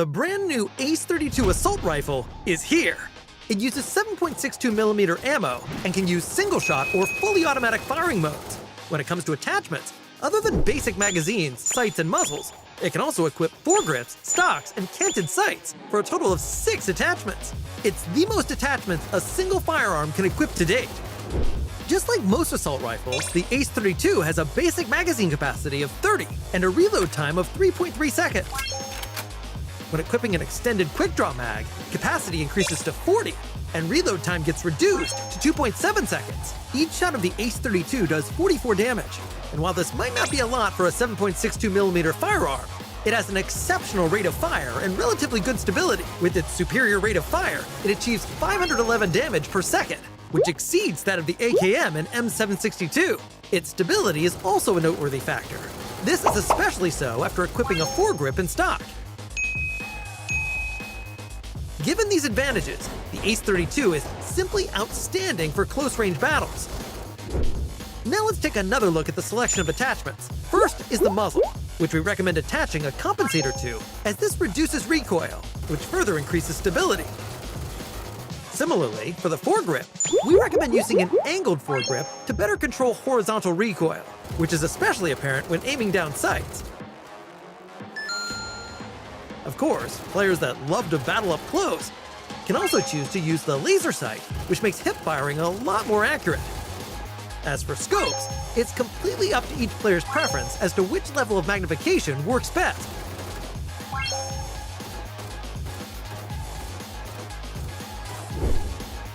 The brand new Ace-32 assault rifle is here. It uses 7.62mm ammo and can use single-shot or fully automatic firing modes. When it comes to attachments, other than basic magazines, sights, and muzzles, it can also equip foregrips, stocks, and canted sights for a total of 6 attachments. It's the most attachments a single firearm can equip to date. Just like most assault rifles, the Ace-32 has a basic magazine capacity of 30 and a reload time of 3.3 seconds. When equipping an extended quick-draw mag, capacity increases to 40, and reload time gets reduced to 2.7 seconds. Each shot of the Ace-32 does 44 damage, and while this might not be a lot for a 7.62mm firearm, it has an exceptional rate of fire and relatively good stability. With its superior rate of fire, it achieves 511 damage per second, which exceeds that of the AKM and M762. Its stability is also a noteworthy factor. This is especially so after equipping a foregrip in stock. Given these advantages, the Ace-32 is simply outstanding for close-range battles. Now let's take another look at the selection of attachments. First is the muzzle, which we recommend attaching a compensator to, as this reduces recoil, which further increases stability. Similarly, for the foregrip, we recommend using an angled foregrip to better control horizontal recoil, which is especially apparent when aiming down sights. Of course, players that love to battle up close can also choose to use the laser sight, which makes hip firing a lot more accurate. As for scopes, it's completely up to each player's preference as to which level of magnification works best.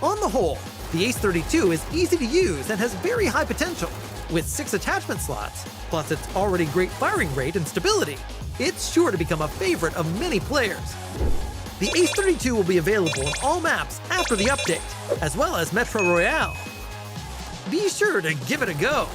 On the whole, the Ace-32 is easy to use and has very high potential. With 6 attachment slots, plus its already great firing rate and stability, it's sure to become a favorite of many players. The Ace-32 will be available on all maps after the update, as well as Metro Royale. Be sure to give it a go!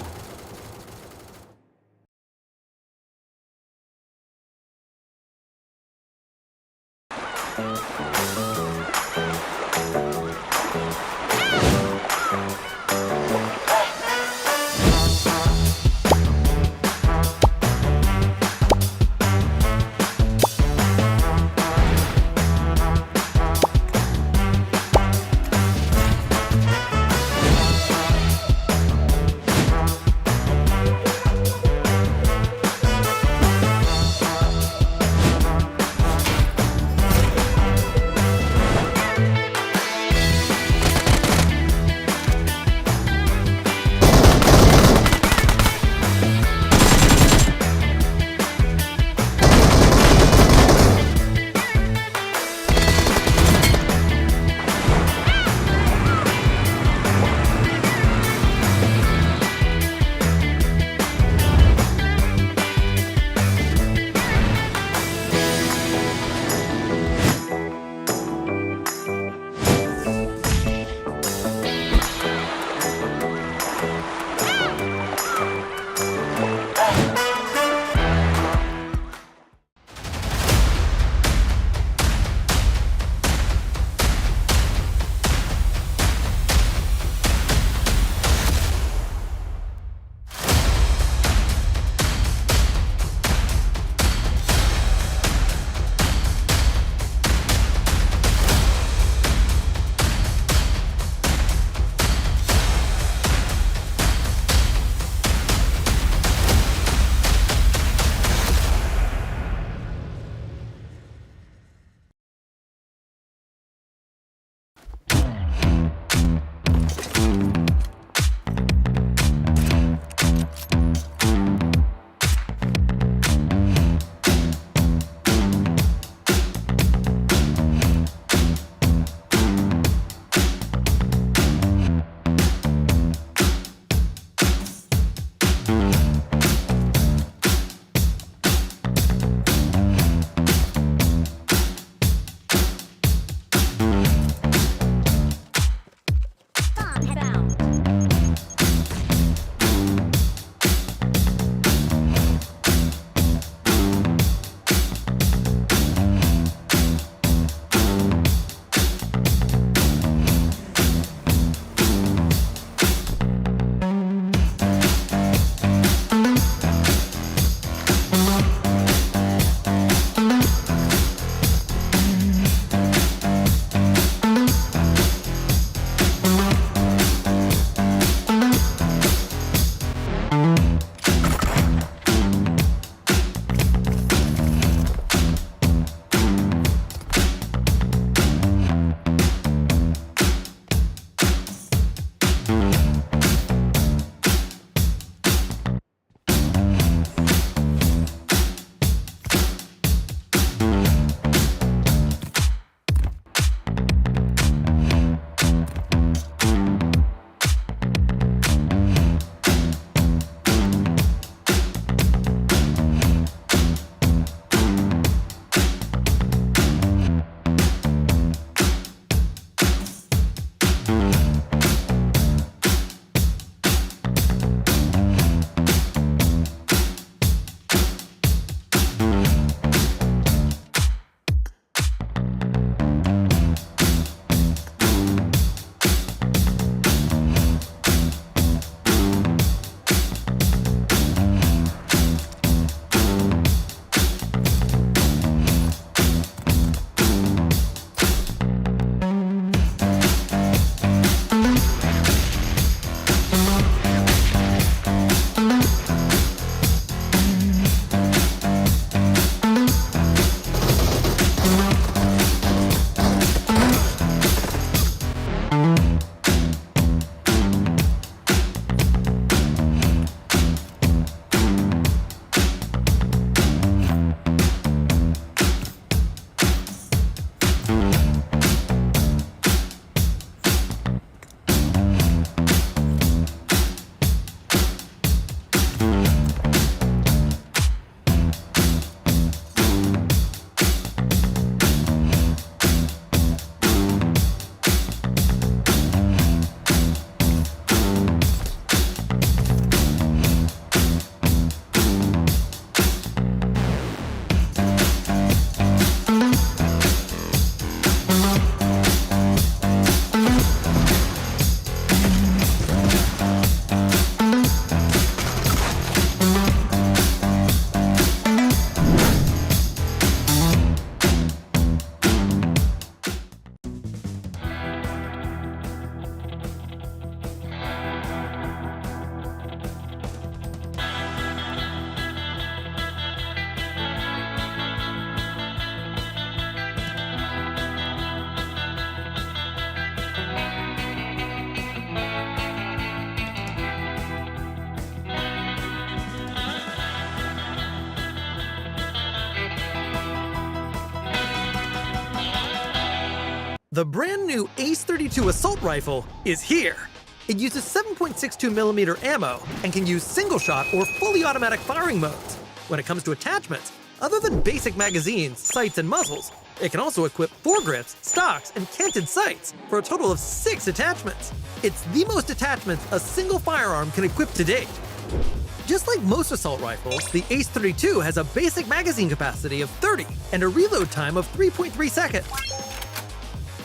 The brand new Ace-32 assault rifle is here. It uses 7.62mm ammo and can use single-shot or fully automatic firing modes. When it comes to attachments, other than basic magazines, sights, and muzzles, it can also equip foregrips, stocks, and canted sights for a total of 6 attachments. It's the most attachments a single firearm can equip to date. Just like most assault rifles, the Ace-32 has a basic magazine capacity of 30 and a reload time of 3.3 seconds.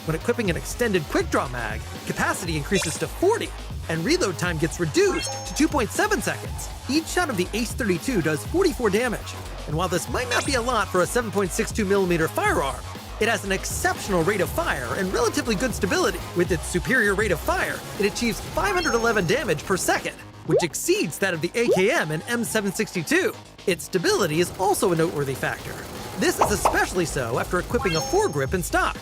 When equipping an extended quick-draw mag, capacity increases to 40, and reload time gets reduced to 2.7 seconds. Each shot of the Ace-32 does 44 damage, and while this might not be a lot for a 7.62mm firearm, it has an exceptional rate of fire and relatively good stability. With its superior rate of fire, it achieves 511 damage per second, which exceeds that of the AKM and M762. Its stability is also a noteworthy factor. This is especially so after equipping a foregrip in stock.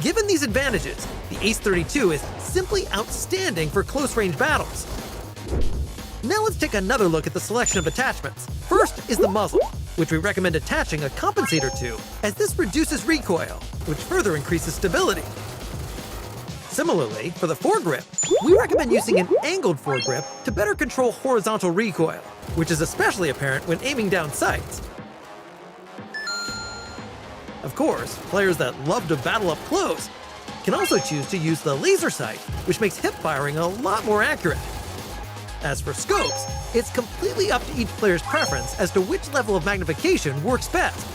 Given these advantages, the Ace-32 is simply outstanding for close-range battles. Now let's take another look at the selection of attachments. First is the muzzle, which we recommend attaching a compensator to, as this reduces recoil, which further increases stability. Similarly, for the foregrip, we recommend using an angled foregrip to better control horizontal recoil, which is especially apparent when aiming down sights. Of course, players that love to battle up close can also choose to use the laser sight, which makes hip firing a lot more accurate. As for scopes, it's completely up to each player's preference as to which level of magnification works best.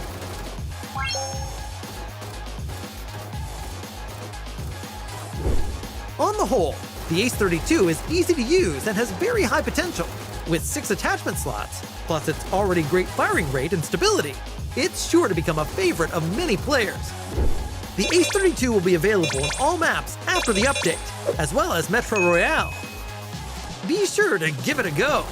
On the whole, the Ace-32 is easy to use and has very high potential. With 6 attachment slots, plus its already great firing rate and stability, it's sure to become a favorite of many players. The Ace-32 will be available on all maps after the update, as well as Metro Royale. Be sure to give it a go!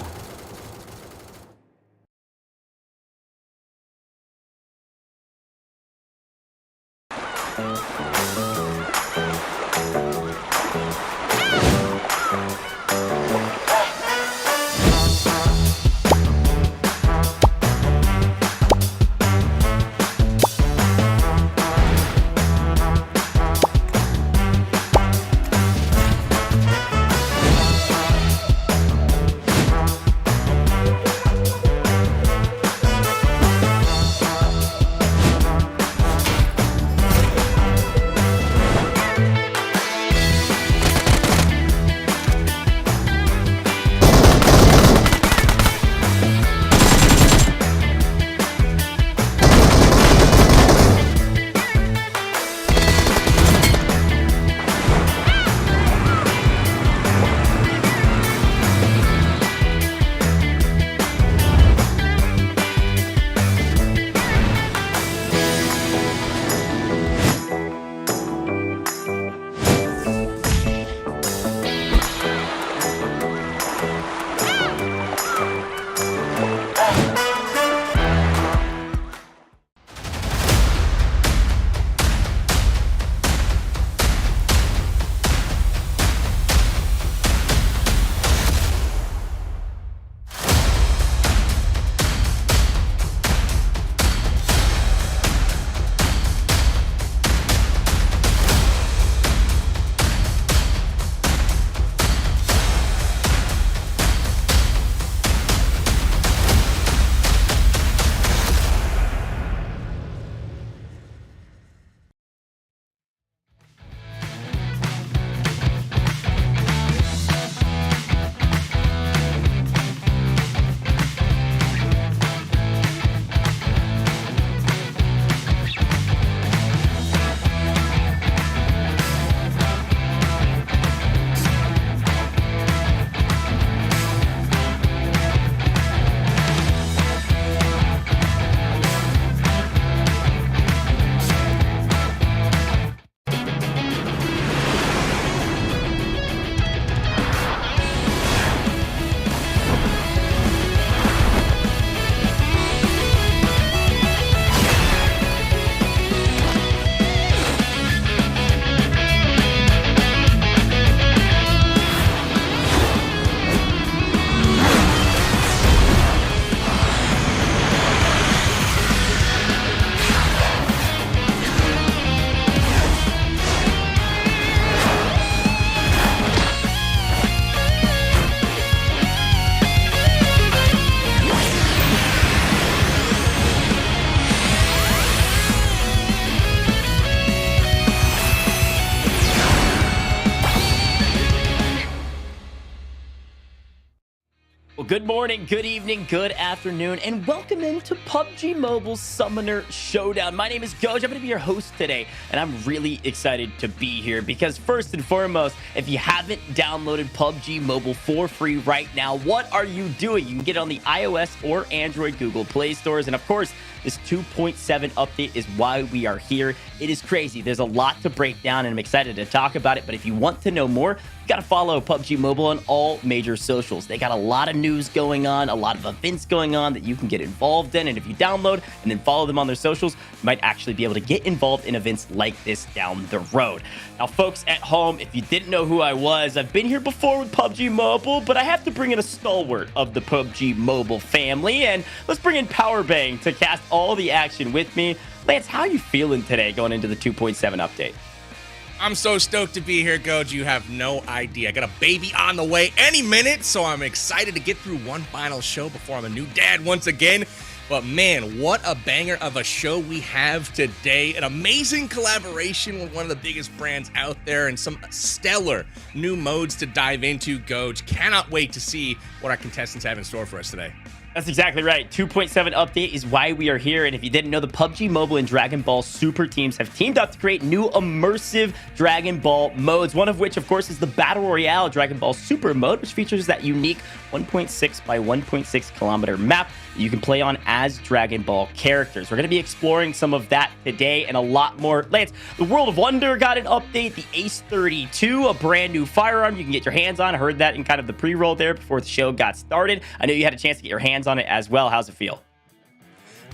Well, good morning, good evening, good afternoon, and welcome into PUBG Mobile Summoner Showdown. My name is Goj. I'm going to be your host today, and I'm really excited to be here because first and foremost, if you haven't downloaded PUBG Mobile for free right now, what are you doing? You can get it on the iOS or Android Google Play stores, and of course, this 2.7 update is why we are here. It is crazy. There's a lot to break down, and I'm excited to talk about it. But if you want to know more, you got to follow PUBG Mobile on all major socials. They got a lot of news going on, a lot of events going on that you can get involved in. And if you download and then follow them on their socials, you might actually be able to get involved in events like this down the road. Now, folks at home, if you didn't know who I was, I've been here before with PUBG Mobile, but I have to bring in a stalwart of the PUBG Mobile family. And let's bring in Powerbang to cast all the action with me. Lance, how are you feeling today going into the 2.7 update? I'm so stoked to be here, Goj. You have no idea. I got a baby on the way any minute, so I'm excited to get through one final show before I'm a new dad once again. But man, what a banger of a show we have today. An amazing collaboration with one of the biggest brands out there and some stellar new modes to dive into, Goj. Cannot wait to see what our contestants have in store for us today. That's exactly right. 2.7 update is why we are here. And if you didn't know, the PUBG Mobile and Dragon Ball Super teams have teamed up to create new immersive Dragon Ball modes. One of which, of course, is the Battle Royale Dragon Ball Super mode, which features that unique 1.6 by 1.6 kilometer map that you can play on as Dragon Ball characters. We're going to be exploring some of that today and a lot more. Lance, the World of Wonder got an update. The Ace 32, a brand new firearm you can get your hands on. I heard that in kind of the pre-roll there before the show got started. I know you had a chance to get your hands on it as well. How's it feel?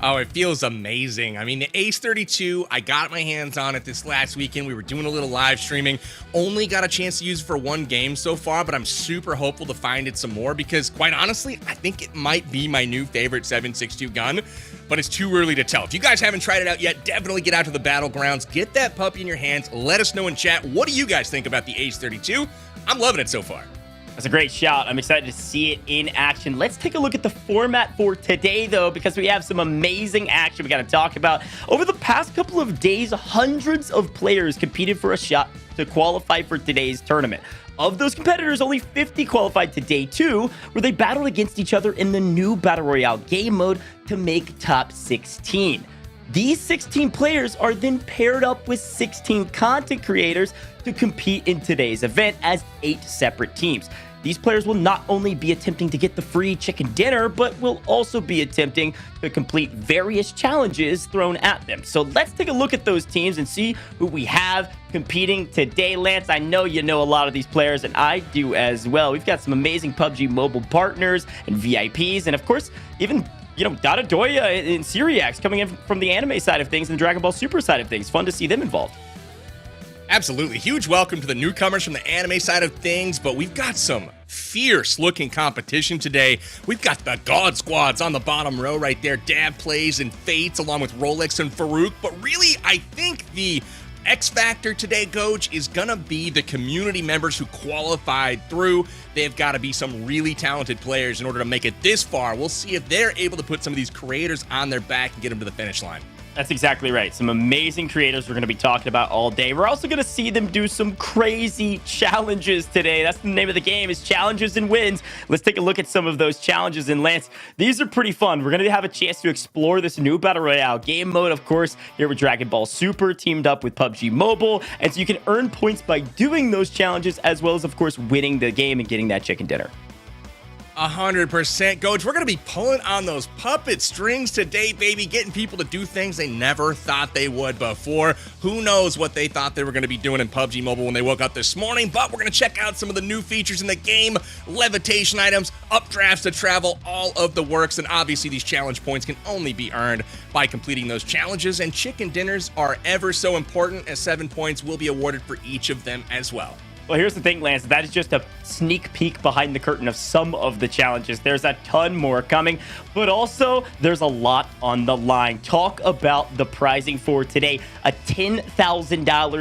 Oh, it feels amazing. I mean, the Ace 32, I got my hands on it this last weekend. We were doing a little live streaming. Only got a chance to use it for one game so far, but I'm super hopeful to find it some more because, quite honestly, I think it might be my new favorite 7.62 gun, but it's too early to tell. If you guys haven't tried it out yet, definitely get out to the battlegrounds. Get that puppy in your hands. Let us know in chat. What do you guys think about the Ace 32? I'm loving it so far. That's a great shout. I'm excited to see it in action. Let's take a look at the format for today, though, because we have some amazing action we got to talk about. Over the past couple of days, hundreds of players competed for a shot to qualify for today's tournament. Of those competitors, only 50 qualified to day 2, where they battled against each other in the new Battle Royale game mode to make top 16. These 16 players are then paired up with 16 content creators to compete in today's event as 8 separate teams. These players will not only be attempting to get the free chicken dinner, but will also be attempting to complete various challenges thrown at them. So let's take a look at those teams and see who we have competing today. Lance, I know you know a lot of these players, and I do as well. We've got some amazing PUBG Mobile partners and VIPs, and of course, even DotoDoya and SeeReax coming in from the anime side of things and the Dragon Ball Super side of things. Fun to see them involved. Absolutely. Huge welcome to the newcomers from the anime side of things, but we've got some fierce-looking competition today. We've got the God Squads on the bottom row right there, DabPlays and Feitz, along with Rolex and Farooq, but really, I think the X Factor today, Goj, is gonna be the community members who qualified through. They've got to be some really talented players in order to make it this far. We'll see if they're able to put some of these creators on their back and get them to the finish line. That's exactly right. Some amazing creators we're going to be talking about all day. We're also going to see them do some crazy challenges today. That's the name of the game, is challenges and wins. Let's take a look at some of those challenges. And Lance, these are pretty fun. We're going to have a chance to explore this new Battle Royale game mode, of course, here with Dragon Ball Super, teamed up with PUBG Mobile. And so you can earn points by doing those challenges, as well as, of course, winning the game and getting that chicken dinner. 100%, Goj. We're going to be pulling on those puppet strings today, baby, getting people to do things they never thought they would before. Who knows what they thought they were going to be doing in PUBG Mobile when they woke up this morning, but we're going to check out some of the new features in the game, levitation items, updrafts to travel, all of the works, and obviously these challenge points can only be earned by completing those challenges, and chicken dinners are ever so important, as 7 points will be awarded for each of them as well. Well, here's the thing, Lance. That is just a sneak peek behind the curtain of some of the challenges. There's a ton more coming, but also there's a lot on the line. Talk about the prizing for today. A $10,000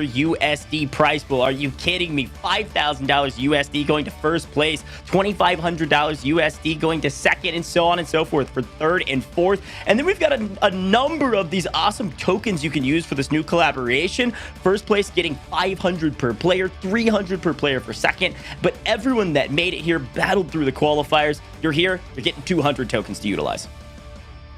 USD prize pool. Are you kidding me? $5,000 USD going to first place, $2,500 USD going to second, and so on and so forth for third and fourth. And then we've got a number of these awesome tokens you can use for this new collaboration. First place getting 500 per player, 300 100 per player per second, but everyone that made it here battled through the qualifiers. You're here, you're getting 200 tokens to utilize.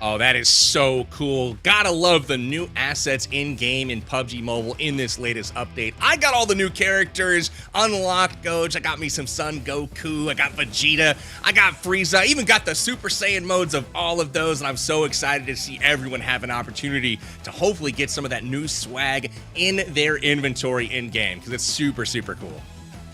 Oh, that is so cool. Gotta love the new assets in-game in PUBG Mobile in this latest update. I got all the new characters unlocked, Goj. I got me some Son Goku. I got Vegeta. I got Frieza. I even got the Super Saiyan modes of all of those, and I'm so excited to see everyone have an opportunity to hopefully get some of that new swag in their inventory in-game, because it's super, super cool.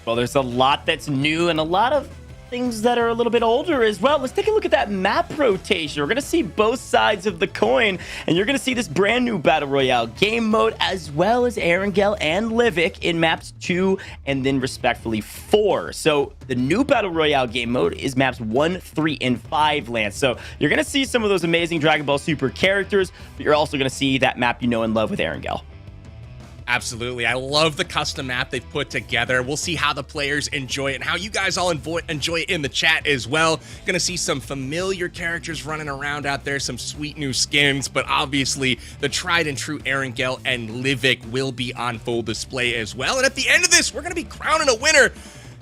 Well, there's a lot that's new and a lot of things that are a little bit older as well. Let's take a look at that map rotation. We're going to see both sides of the coin, and you're going to see this brand new Battle Royale game mode, as well as Erangel and Livik in maps 2 and then respectfully 4. So the new Battle Royale game mode is maps 1, 3, and 5, Lance. So you're going to see some of those amazing Dragon Ball Super characters, but you're also going to see that map you know and love with Erangel. Absolutely. I love the custom map they've put together. We'll see how the players enjoy it and how you guys all enjoy it in the chat as well. Gonna see some familiar characters running around out there, some sweet new skins, but obviously the tried and true Erangel and Livik will be on full display as well. And at the end of this, we're gonna be crowning a winner,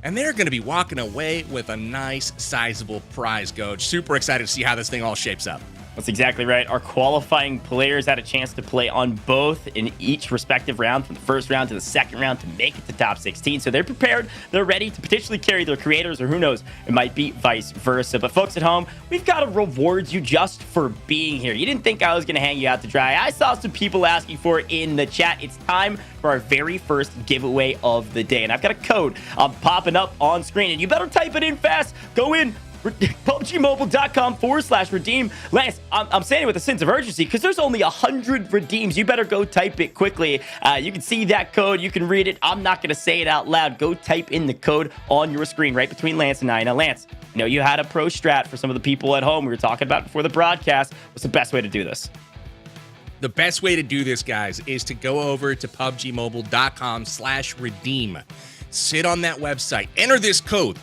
and they're gonna be walking away with a nice, sizable prize, Goj. Super excited to see how this thing all shapes up. That's exactly right. Our qualifying players had a chance to play on both in each respective round, from the first round to the second round, to make it to top 16. So they're prepared, they're ready to potentially carry their creators, or who knows, it might be vice versa. But folks at home, we've got to reward you just for being here. You didn't think I was going to hang you out to dry. I saw some people asking for it in the chat. It's time for our very first giveaway of the day. And I've got a code popping up on screen, and you better type it in fast. Go in PUBGMobile.com/redeem. Lance, I'm saying it with a sense of urgency because there's only 100 redeems. You better go type it quickly. You can see that code. You can read it. I'm not going to say it out loud. Go type in the code on your screen right between Lance and I. Now, Lance, I know you had a pro strat for some of the people at home. We were talking about it before the broadcast. What's the best way to do this? The best way to do this, guys, is to go over to PUBGMobile.com/redeem. Sit on that website. Enter this code.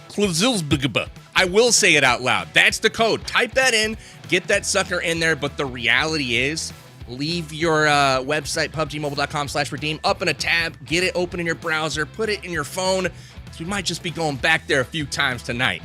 I will say it out loud. That's the code. Type that in. Get that sucker in there. But the reality is, leave your website, PUBGMobile.com/redeem, up in a tab. Get it open in your browser. Put it in your phone. Because we might just be going back there a few times tonight.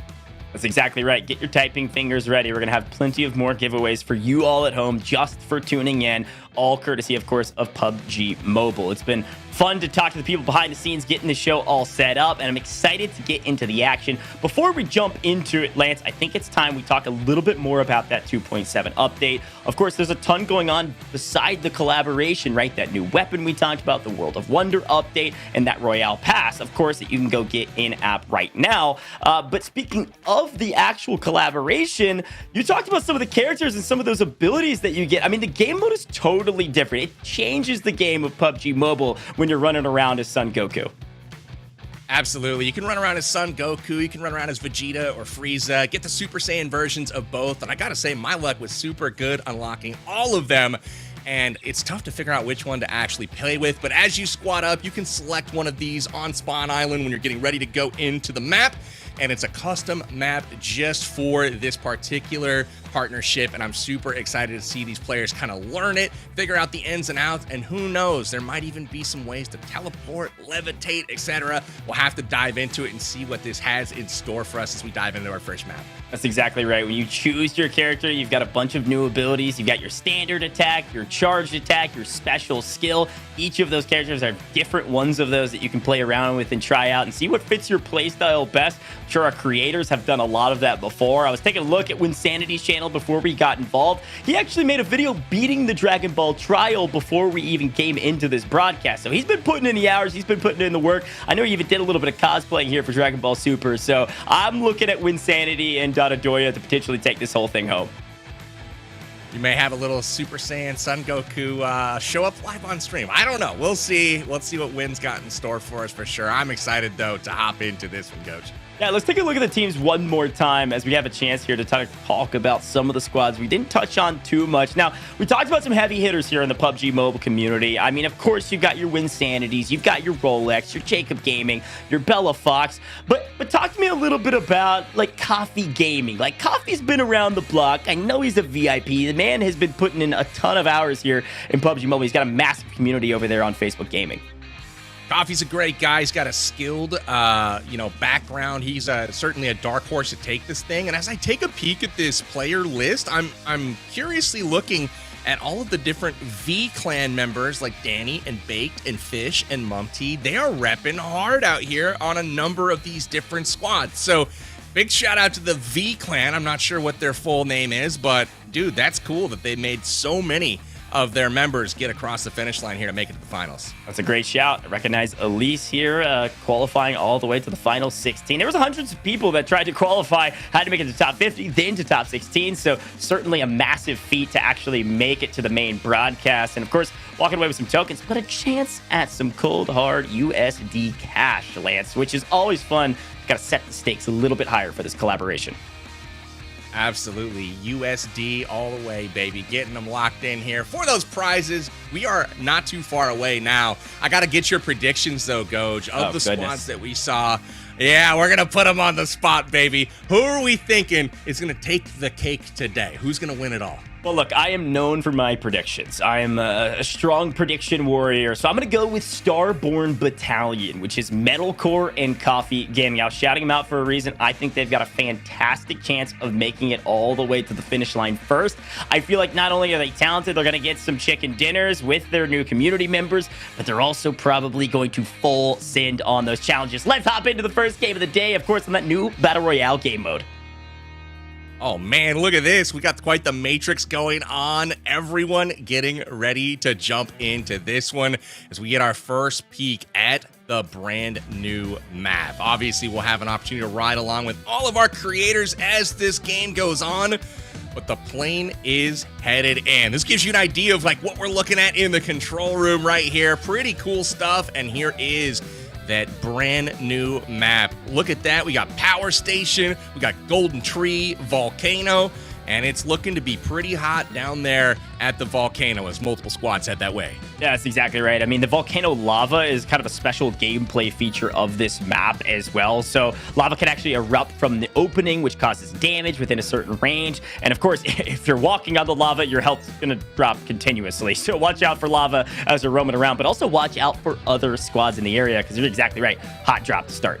That's exactly right. Get your typing fingers ready. We're going to have plenty of more giveaways for you all at home just for tuning in, all courtesy, of course, of PUBG Mobile. It's been fun to talk to the people behind the scenes, getting the show all set up, and I'm excited to get into the action. Before we jump into it, Lance, I think it's time we talk a little bit more about that 2.7 update. Of course, there's a ton going on beside the collaboration, right? That new weapon we talked about, the World of Wonder update, and that Royale Pass, of course, that you can go get in-app right now. But speaking of the actual collaboration, you talked about some of the characters and some of those abilities that you get. I mean, the game mode is totally different. It changes the game of PUBG Mobile when you're running around as Son Goku. Absolutely. You can run around as Son Goku, you can run around as Vegeta or Frieza, get the Super Saiyan versions of both, and I gotta say, my luck was super good unlocking all of them, and it's tough to figure out which one to actually play with, but as you squad up, you can select one of these on Spawn Island when you're getting ready to go into the map, and it's a custom map just for this particular partnership, and I'm super excited to see these players kind of learn it, figure out the ins and outs, and who knows, there might even be some ways to teleport, levitate, etc. We'll have to dive into it and see what this has in store for us as we dive into our first map. That's exactly right. When you choose your character, you've got a bunch of new abilities. You've got your standard attack, your charged attack, your special skill. Each of those characters are different ones of those that you can play around with and try out and see what fits your playstyle best. I'm sure our creators have done a lot of that before. I was taking a look at Wynnssanity's channel before we got involved. He actually made a video beating the Dragon Ball trial before we even came into this broadcast. So he's been putting in the hours, he's been putting in the work. I know he even did a little bit of cosplaying here for Dragon Ball Super. So I'm looking at Wynnsanity and DotoDoya to potentially take this whole thing home. You may have a little Super Saiyan Son Goku show up live on stream. I don't know. We'll see. Let's see what Wynn's got in store for us for sure. I'm excited, though, to hop into this one, Coach. Yeah, let's take a look at the teams one more time as we have a chance here to talk about some of the squads we didn't touch on too much. Now, we talked about some heavy hitters here in the PUBG Mobile community. I mean, of course, you've got your Wynnsanities, you've got your Rolex, your Jacob Gaming, your BellaFox. But talk to me a little bit about, like, Coffee Gaming. Like, Coffee's been around the block. I know he's a VIP. The man has been putting in a ton of hours here in PUBG Mobile. He's got a massive community over there on Facebook Gaming. Coffee's a great guy. He's got a skilled, background. He's certainly a dark horse to take this thing. And as I take a peek at this player list, I'm curiously looking at all of the different V clan members like Danny and Baked and Fish and Mumty. They are repping hard out here on a number of these different squads. So big shout out to the V clan. I'm not sure what their full name is, but dude, that's cool that they made so many of their members get across the finish line here to make it to the finals. That's a great shout. I recognize Elise here, qualifying all the way to the final 16. There was hundreds of people that tried to qualify, had to make it to top 50, then to top 16. So certainly a massive feat to actually make it to the main broadcast. And of course, walking away with some tokens, but a chance at some cold, hard USD cash, Lance, which is always fun. Got to set the stakes a little bit higher for this collaboration. Absolutely. USD all the way, baby. Getting them locked in here for those prizes. We are not too far away now. I got to get your predictions, though, Goj, of the squads that we saw. Yeah, we're going to put them on the spot, baby. Who are we thinking is going to take the cake today? Who's going to win it all? Well, look, I am known for my predictions. I am a strong prediction warrior, so I'm going to go with Starborn Batallion, which is Medalcore and Coffee Gaming. I was shouting them out for a reason. I think they've got a fantastic chance of making it all the way to the finish line first. I feel like not only are they talented, they're going to get some chicken dinners with their new community members, but they're also probably going to full send on those challenges. Let's hop into the first game of the day, of course, on that new Battle Royale game mode. Oh, man, look at this. We got quite the matrix going on. Everyone getting ready to jump into this one as we get our first peek at the brand new map. Obviously, we'll have an opportunity to ride along with all of our creators as this game goes on, but the plane is headed in. This gives you an idea of like what we're looking at in the control room right here. Pretty cool stuff, and here is that brand new map. Look at that. We got Power Station, we got Golden Tree, Volcano, and it's looking to be pretty hot down there at the volcano as multiple squads head that way. Yeah, that's exactly right. I mean, the volcano lava is kind of a special gameplay feature of this map as well. So lava can actually erupt from the opening, which causes damage within a certain range. And of course, if you're walking on the lava, your health's going to drop continuously. So watch out for lava as you're roaming around, but also watch out for other squads in the area because you're exactly right. Hot drop to start.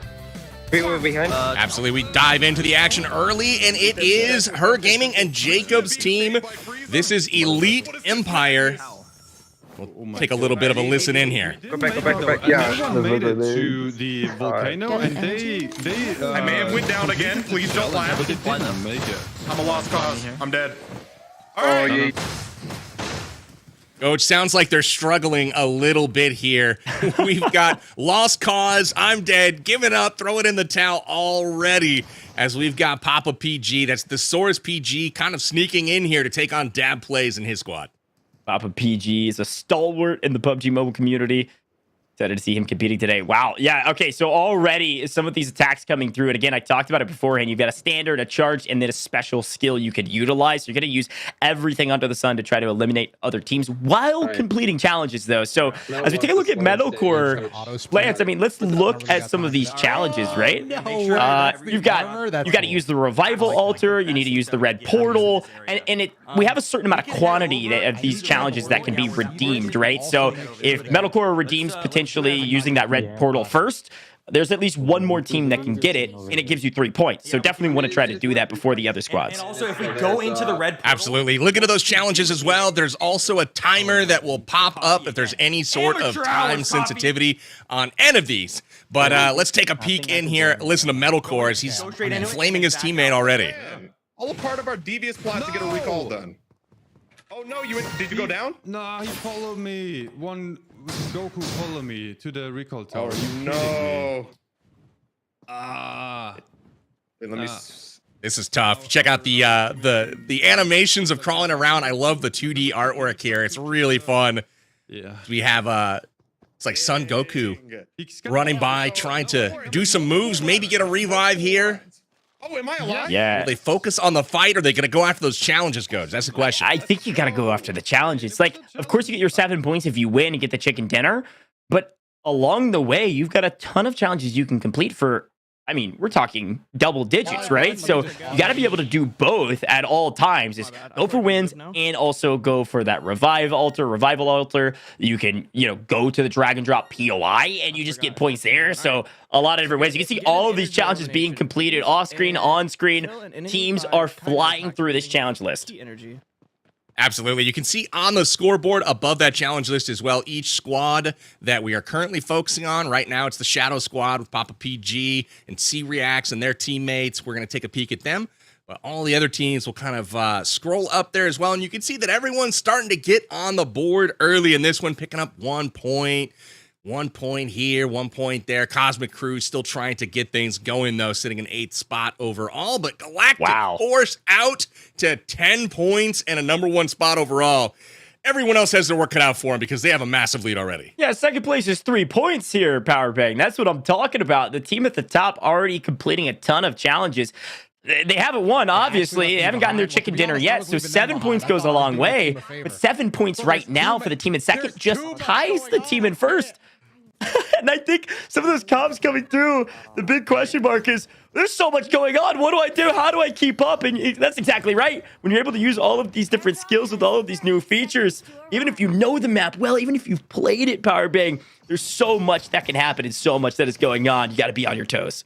Behind. Absolutely. We dive into the action early, and it is Her Gaming and Jacob's team. This is Elite Empire. We'll take a little bit of a listen in here. Go back. Yeah. Everyone made it to the volcano, and they I may have went down again. Please don't laugh. but they didn't make it. I'm a lost cause. I'm dead. All Oh, right. yeah. Coach, sounds like they're struggling a little bit here. We've got lost cause, I'm dead, giving up, throwing in the towel already as we've got Papa PG. That's ThesaurusPG kind of sneaking in here to take on DabPlays and his squad. Papa PG is a stalwart in the PUBG mobile community. Excited to see him competing today. Wow. Yeah. Okay. So already some of these attacks coming through. And again, I talked about it beforehand. You've got a standard, a charge, and then a special skill you could utilize. So you're going to use everything under the sun to try to eliminate other teams while completing challenges, though. So as we take a look at Medalcore, Lance, I mean, let's look at some of these challenges, right? You've got to use the revival altar. You need to use the red portal, and we have a certain amount of quantity of these challenges that can be redeemed, right? So if Medalcore redeems potentially using that red portal first, there's at least one more team that can get it, and it gives you 3 points. So definitely want to try to do that before the other squads. And also, if we go into the red portal, Absolutely. Look into those challenges as well. There's also a timer that will pop up if there's any sort of time sensitivity on any of these. But let's take a peek in here. Listen to Medalcore as he's flaming his teammate already. All a part of our devious plot to get a recall done. Oh no, did you go down? Nah, he followed me. One Goku followed me to the recall tower. No. Wait, let me. This is tough. Check out the animations of crawling around. I love the 2D artwork here. It's really fun. Yeah. We have it's like Son Goku running by, trying to do some moves, maybe get a revive here. Oh, am I alive? Yeah. Will they focus on the fight, or are they going to go after those challenges, Coach? That's the question. I think you got to go after the challenges. Like, of course, you get your 7 points if you win and get the chicken dinner, but along the way, you've got a ton of challenges you can complete for I mean, we're talking double digits, right? So you got to be able to do both at all times. Is go for wins and also go for that revival altar. You can, go to the drag and drop POI and you just get points there. So a lot of different ways. You can see all of these challenges being completed off screen, on screen. Teams are flying through this challenge list. Absolutely. You can see on the scoreboard above that challenge list as well, each squad that we are currently focusing on. Right now, it's the Shadow Squad with PapaPG and SeeReax and their teammates. We're going to take a peek at them. But all the other teams will kind of scroll up there as well. And you can see that everyone's starting to get on the board early in this one, picking up 1 point. 1 point here, 1 point there. Cosmic Crew still trying to get things going, though, sitting in 8th spot overall. But GALactic Force out to 10 points and a #1 spot overall. Everyone else has their work cut out for them because they have a massive lead already. Yeah, second place is 3 points here, Powerbang. That's what I'm talking about. The team at the top already completing a ton of challenges. They haven't won, obviously. They haven't gotten their chicken dinner yet, so 7 points goes a long way. But 7 points right now for the team in second just ties the team in first. And I think some of those comms coming through, the big question mark is, there's so much going on. What do I do? How do I keep up? And that's exactly right. When you're able to use all of these different skills with all of these new features, even if you know the map well, even if you've played it, Powerbang, there's so much that can happen and so much that is going on. You got to be on your toes.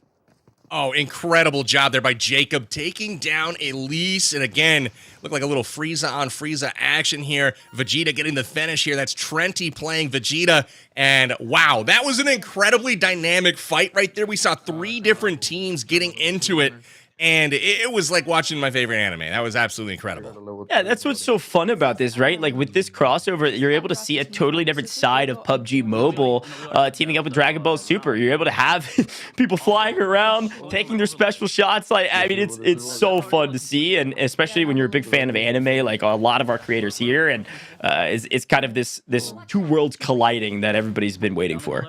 Oh, incredible job there by Jacob taking down Elise. And again, look like a little Frieza on Frieza action here. Vegeta getting the finish here. That's Trenty playing Vegeta. And wow, that was an incredibly dynamic fight right there. We saw 3 different teams getting into it. And it was like watching my favorite anime. That was absolutely incredible. Yeah, that's what's so fun about this, right? Like with this crossover, you're able to see a totally different side of PUBG Mobile teaming up with Dragon Ball Super. You're able to have people flying around, taking their special shots. Like, I mean, it's so fun to see, and especially when you're a big fan of anime, like a lot of our creators here, and it's kind of this two worlds colliding that everybody's been waiting for.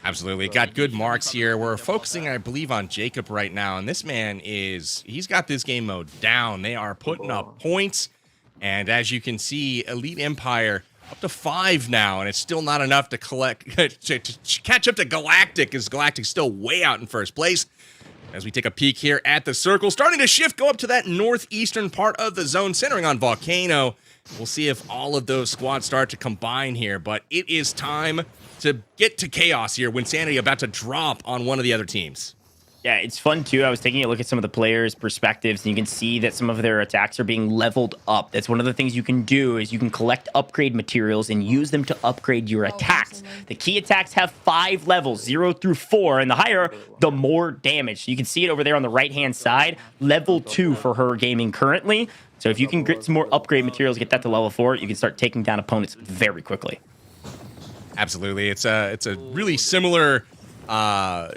Absolutely. Got good marks here. We're focusing, I believe, on Jacob right now. And this man he's got this game mode down. They are putting up points. And as you can see, Elite Empire up to 5 now. And it's still not enough to to catch up to GALactic, because GALactic's still way out in first place. As we take a peek here at the circle, starting to shift, go up to that northeastern part of the zone, centering on Volcano. We'll see if all of those squads start to combine here. But it is time to get to chaos here. Wynnsanity about to drop on one of the other teams. Yeah, it's fun too. I was taking a look at some of the players' perspectives, and you can see that some of their attacks are being leveled up. That's one of the things you can do, is you can collect upgrade materials and use them to upgrade your attacks. The key attacks have 5 levels, 0 through 4, and the higher, the more damage. You can see it over there on the right-hand side, level 2 for her gaming currently. So if you can get some more upgrade materials, get that to level 4, you can start taking down opponents very quickly. Absolutely. It's a really similar, I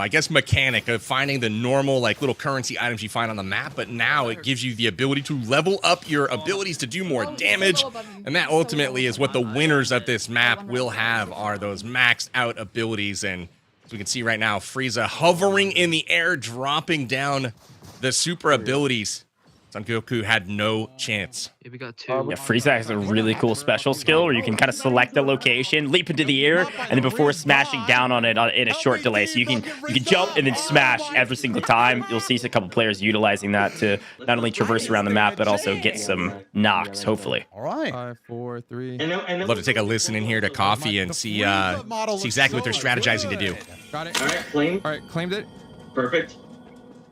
guess, mechanic of finding the normal, like, little currency items you find on the map, but now it gives you the ability to level up your abilities to do more damage, and that ultimately is what the winners of this map will have, are those maxed out abilities. And as we can see right now, Frieza hovering in the air, dropping down the super abilities. Son Goku had no chance. Yeah, we got 2. Yeah, Frieza has a really cool special skill where you can kind of select a location, leap into the air, and then before smashing down on it in a short delay. So you can jump and then smash every single time. You'll see a couple players utilizing that to not only traverse around the map, but also get some knocks, hopefully. All right. 5, 4, 3. I'd love to take a listen in here to Coffee and see exactly what they're strategizing to do. Got it. All right, claim. All right, claimed it. Perfect.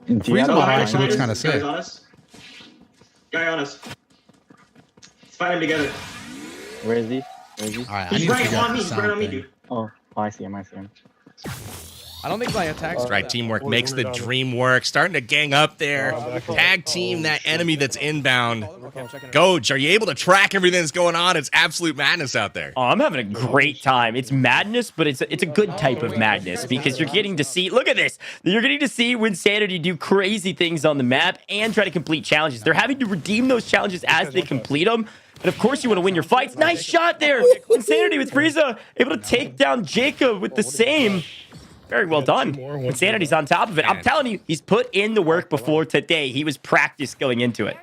Frieza model actually looks kind of sick. Guy on us. Let's fight him together. Where is he? All right, He's right on me. He's right on me, dude. Oh, I see him. I don't think my attacks. Right, teamwork makes the dream work. Starting to gang up there. Tag team that enemy that's inbound. Goj, are you able to track everything that's going on? It's absolute madness out there. Oh, I'm having a great time. It's madness, but it's a good type of madness, because you're getting to see, look at this. You're getting to see Wynnsanity do crazy things on the map and try to complete challenges. They're having to redeem those challenges as they complete them. And of course, you want to win your fights. Nice shot there. Wynnsanity with Frieza able to take down Jacob with the same. Very well done. Wynnsanity's on top of it. I'm telling you, he's put in the work before today. He was practiced going into it.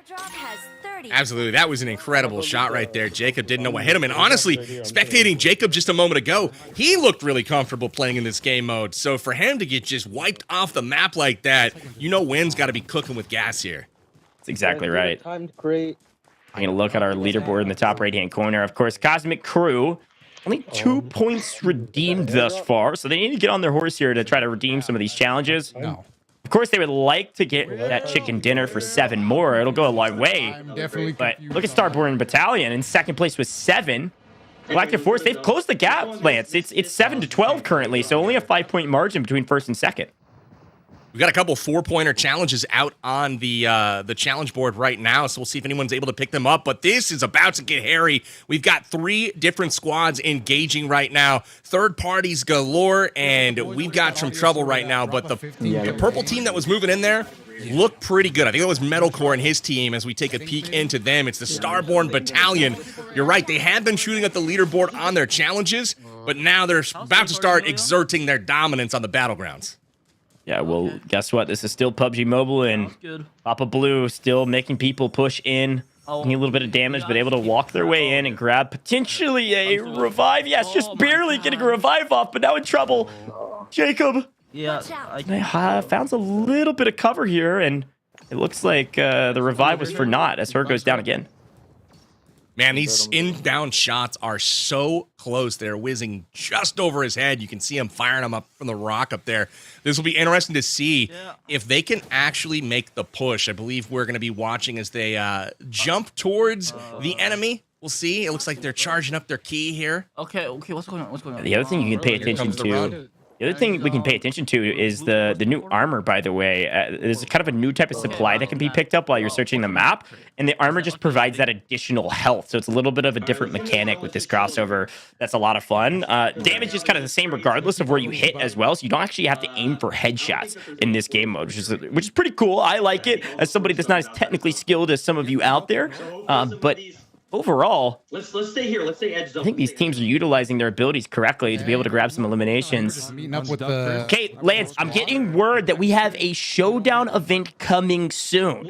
Absolutely. That was an incredible shot right there. Jacob didn't know what hit him. And honestly, spectating Jacob just a moment ago, he looked really comfortable playing in this game mode. So for him to get just wiped off the map like that, you know Wynn's got to be cooking with gas here. That's exactly right. Timed great. I'm going to look at our leaderboard in the top right-hand corner. Of course, Cosmic Crew, only 2 points redeemed thus far. So they need to get on their horse here to try to redeem some of these challenges. No. Of course, they would like to get that chicken dinner for 7 more. It'll go a long way. But look at Starborn Battalion in second place with 7. GALactic Force, they've closed the gap, Lance. It's 7 to 12 currently, so only a 5-point margin between first and second. We've got a couple 4-pointer challenges out on the challenge board right now, so we'll see if anyone's able to pick them up. But this is about to get hairy. We've got 3 different squads engaging right now. Third parties galore, and we've got some trouble right now. But the purple team that was moving in there looked pretty good. I think that was Medalcore and his team. As we take a peek into them, it's the Starborn Battalion. You're right, they had been shooting at the leaderboard on their challenges, but now they're about to start exerting their dominance on the battlegrounds. Yeah, well, guess what? This is still PUBG Mobile, and Papa Blue still making people push in, taking a little bit of damage, but able to walk their way in and grab potentially a revive. Yes, just barely getting a revive off, but now in trouble. Jacob. Yeah, I found a little bit of cover here, and it looks like the revive was for naught as her goes down again. Man, these inbound shots are so close. They're whizzing just over his head. You can see him firing them up from the rock up there. This will be interesting to see if they can actually make the push. I believe we're going to be watching as they jump towards the enemy. We'll see. It looks like they're charging up their key here. Okay, what's going on? The other thing you can pay attention to... The other thing we can pay attention to is the new armor, by the way. There's kind of a new type of supply that can be picked up while you're searching the map, and the armor just provides that additional health. So it's a little bit of a different mechanic with this crossover. That's a lot of fun. Damage is kind of the same regardless of where you hit as well, so you don't actually have to aim for headshots in this game mode, which is pretty cool. I like it as somebody that's not as technically skilled as some of you out there, but overall, let's stay here. Let's stay edged up. I think these teams are utilizing their abilities correctly to be able to grab some eliminations. Okay, Lance, I'm getting word that we have a showdown event coming soon.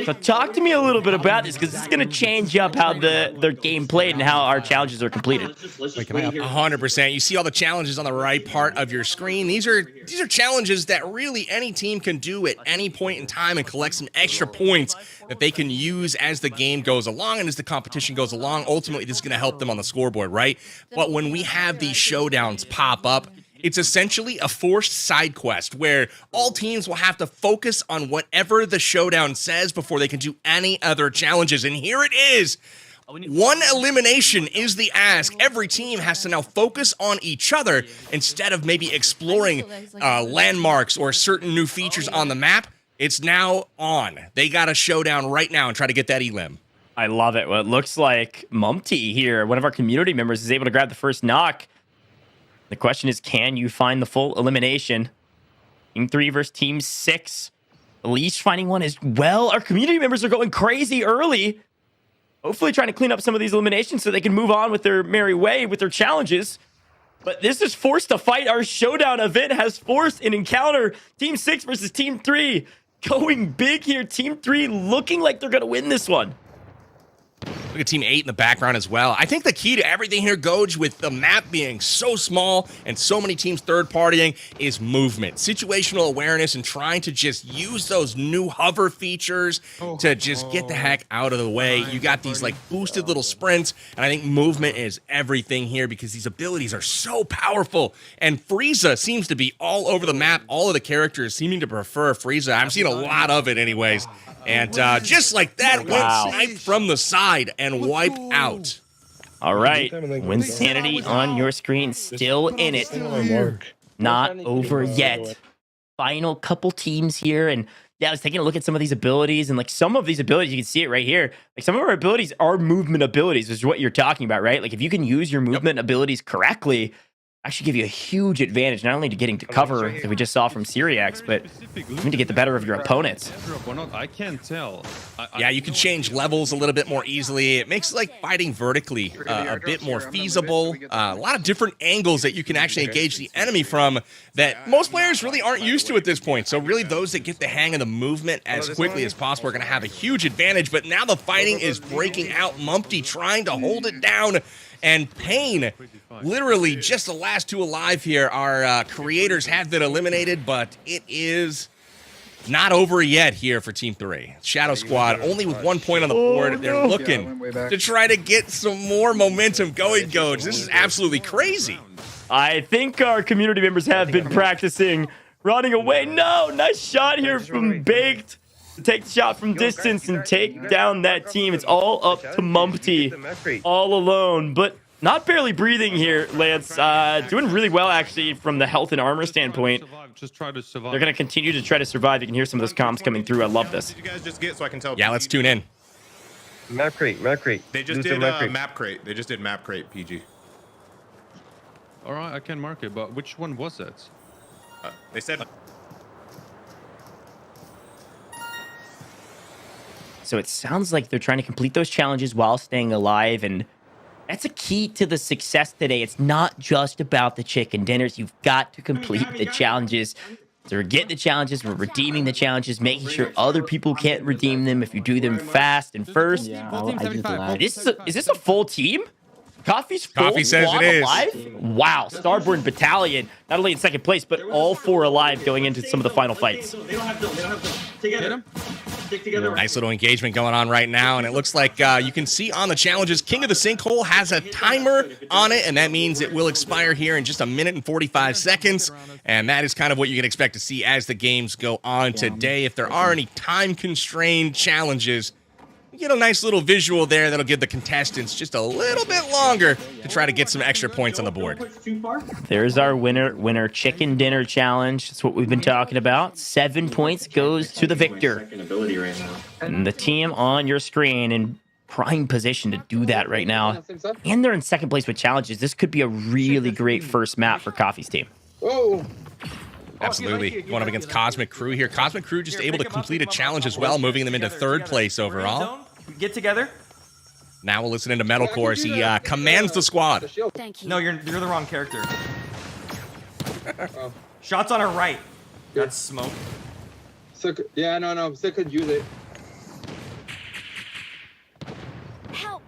So talk to me a little bit about this, because this is going to change up how their game played and how our challenges are completed. 100%. You see all the challenges on the right part of your screen. These are challenges that really any team can do at any point in time and collect some extra points that they can use as the game goes along and as the competition goes along. Ultimately, this is going to help them on the scoreboard, right? But when we have these showdowns pop up, it's essentially a forced side quest where all teams will have to focus on whatever the showdown says before they can do any other challenges. And here it is. One elimination is the ask. Every team has to now focus on each other instead of maybe exploring landmarks or certain new features on the map. It's now on. They got a showdown right now and try to get that elim. I love it. Well, it looks like Mumty here, one of our community members, is able to grab the first knock. The question is, can you find the full elimination? Team 3 versus Team 6. Elise finding one as well. Our community members are going crazy early. Hopefully trying to clean up some of these eliminations so they can move on with their merry way with their challenges. But this is forced to fight. Our showdown event has forced an encounter. Team 6 versus Team 3. Going big here. Team 3 looking like they're going to win this one. Look at Team 8 in the background as well. I think the key to everything here, Goj, with the map being so small and so many teams third-partying, is movement. Situational awareness and trying to just use those new hover features to just get the heck out of the way. You got these like boosted little sprints, and I think movement is everything here because these abilities are so powerful. And Frieza seems to be all over the map. All of the characters seeming to prefer Frieza. I'm seeing a lot of it anyways. And just like that, went sniped from the side and wiped out. All right, Wynnsanity on your screen, still in it. Not over yet. Final couple teams here, and yeah, I was taking a look at some of these abilities, and like some of these abilities, you can see it right here. Like some of our abilities are movement abilities, which is what you're talking about, right? Like if you can use your movement abilities correctly, actually give you a huge advantage, not only to getting to cover that we just saw from SeeReax, but even to get the better of your opponents. I can't tell. Yeah, you can change levels a little bit more easily. It makes like fighting vertically a bit more feasible. A lot of different angles that you can actually engage the enemy from that most players really aren't used to at this point. So really those that get the hang of the movement as quickly as possible are going to have a huge advantage. But now the fighting is breaking out. Mumpty trying to hold it down. And Pain, literally just the last two alive here. Our creators have been eliminated, but it is not over yet here for Team 3. Shadow Squad only with 1 point on the board. They're looking to try to get some more momentum going, Goats. This is absolutely crazy. I think our community members have been practicing running away. No, nice shot here from Baked. Take the shot from distance and take down that team. It's all up to Mumpty, all alone, but not barely breathing here, Lance. Doing really well, actually, from the health and armor standpoint. Just try to survive. They're going to continue to try to survive. You can hear some of those comms coming through. I love this. Did you guys just get so I can tell? Yeah, let's tune in. Map crate. They just did map crate. They just did map crate, PG. All right, I can mark it, but which one was that? They said... So it sounds like they're trying to complete those challenges while staying alive, and that's a key to the success today. It's not just about the chicken dinners. You've got to complete the challenges. So we're getting the challenges, we're redeeming the challenges, making sure other people can't redeem them if you do them fast and first. Yeah, I use the lag. Is this a full team? Coffee's full Coffee says squad it is. alive? Wow, Starborn Battalion, not only in second place, but all 4 alive going into some of the final fights. They don't have to. Together. Stick together. Nice little engagement going on right now, and it looks like you can see on the challenges, King of the Sinkhole has a timer on it, and that means it will expire here in just 1 minute and 45 seconds, and that is kind of what you can expect to see as the games go on today. If there are any time-constrained challenges, you get a nice little visual there that'll give the contestants just a little bit longer to try to get some extra points on the board. There's our winner chicken dinner challenge. That's what we've been talking about. 7 points goes to the victor. And the team on your screen in prime position to do that right now. And they're in second place with challenges. This could be a really great first map for Coffee's team. Oh. Absolutely. Going up against Cosmic Crew here. Cosmic Crew just able to complete a challenge as well, moving them into third place overall. Get together. Now we'll listen into Medalcore as he commands the squad. Thank you. No, you're the wrong character. Shots on our right. That's smoke. Yeah, no. Still could use it. Help.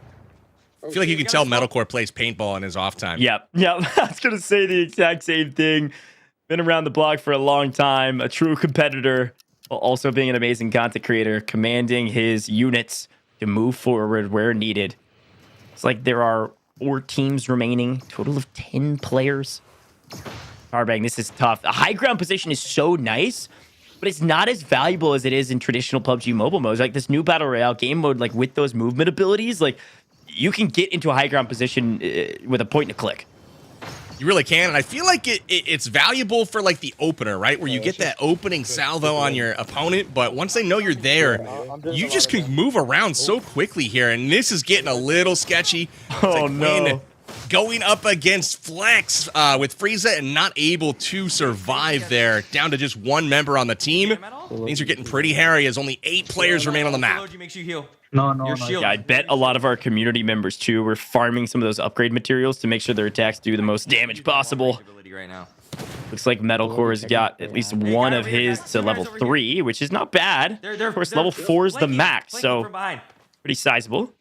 I feel like you can tell Medalcore plays paintball in his off time. Yep. I was going to say the exact same thing. Been around the block for a long time, a true competitor, while also being an amazing content creator, commanding his units to move forward where needed. It's like there are 4 teams remaining, total of 10 players. Powerbang, this is tough. The high ground position is so nice, but it's not as valuable as it is in traditional PUBG mobile modes. Like this new Battle Royale game mode, like with those movement abilities, like you can get into a high ground position with a point and a click. You really can, and I feel like it's valuable for like the opener, right? Where you get that opening salvo on your opponent, but once they know you're there, you just can move around so quickly here, and this is getting a little sketchy. Oh, no. Going up against Flex with Frieza and not able to survive there, down to just 1 member on the team. Things are getting pretty hairy as only 8 players remain on the map. Makes you heal. No. Yeah, I bet a lot of our community members, too, were farming some of those upgrade materials to make sure their attacks do the most damage possible. Right now. Looks like Medalcore's got at least one of his to level 3, which is not bad. Of course, level 4 is the max, so pretty sizable.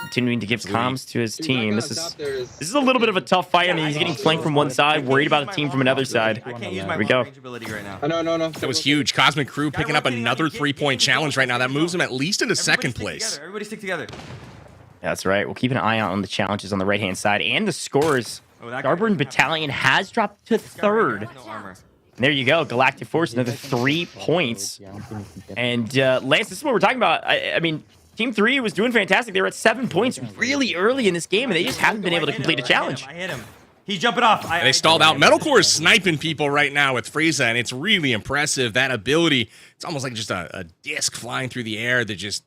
Continuing to give comms to his team. This is a little bit of a tough fight. I mean, he's getting flanked from one side, worried about a team from another side. Here we go. No. That was huge. Cosmic Crew picking up another 3-point challenge right now. That moves him at least into second place. Everybody stick together. That's right. We'll keep an eye out on the challenges on the right-hand side and the scores. Starborn Battalion has dropped to third. There you go. GALactic Force, another 3 points. And Lance, this is what we're talking about. I mean, Team 3 was doing fantastic. They were at 7 points really early in this game, and they just haven't been able to complete a challenge. I hit him. He's jumping off. They stalled out. Medalcore is sniping people right now with Frieza, and it's really impressive. That ability, it's almost like just a disc flying through the air that just,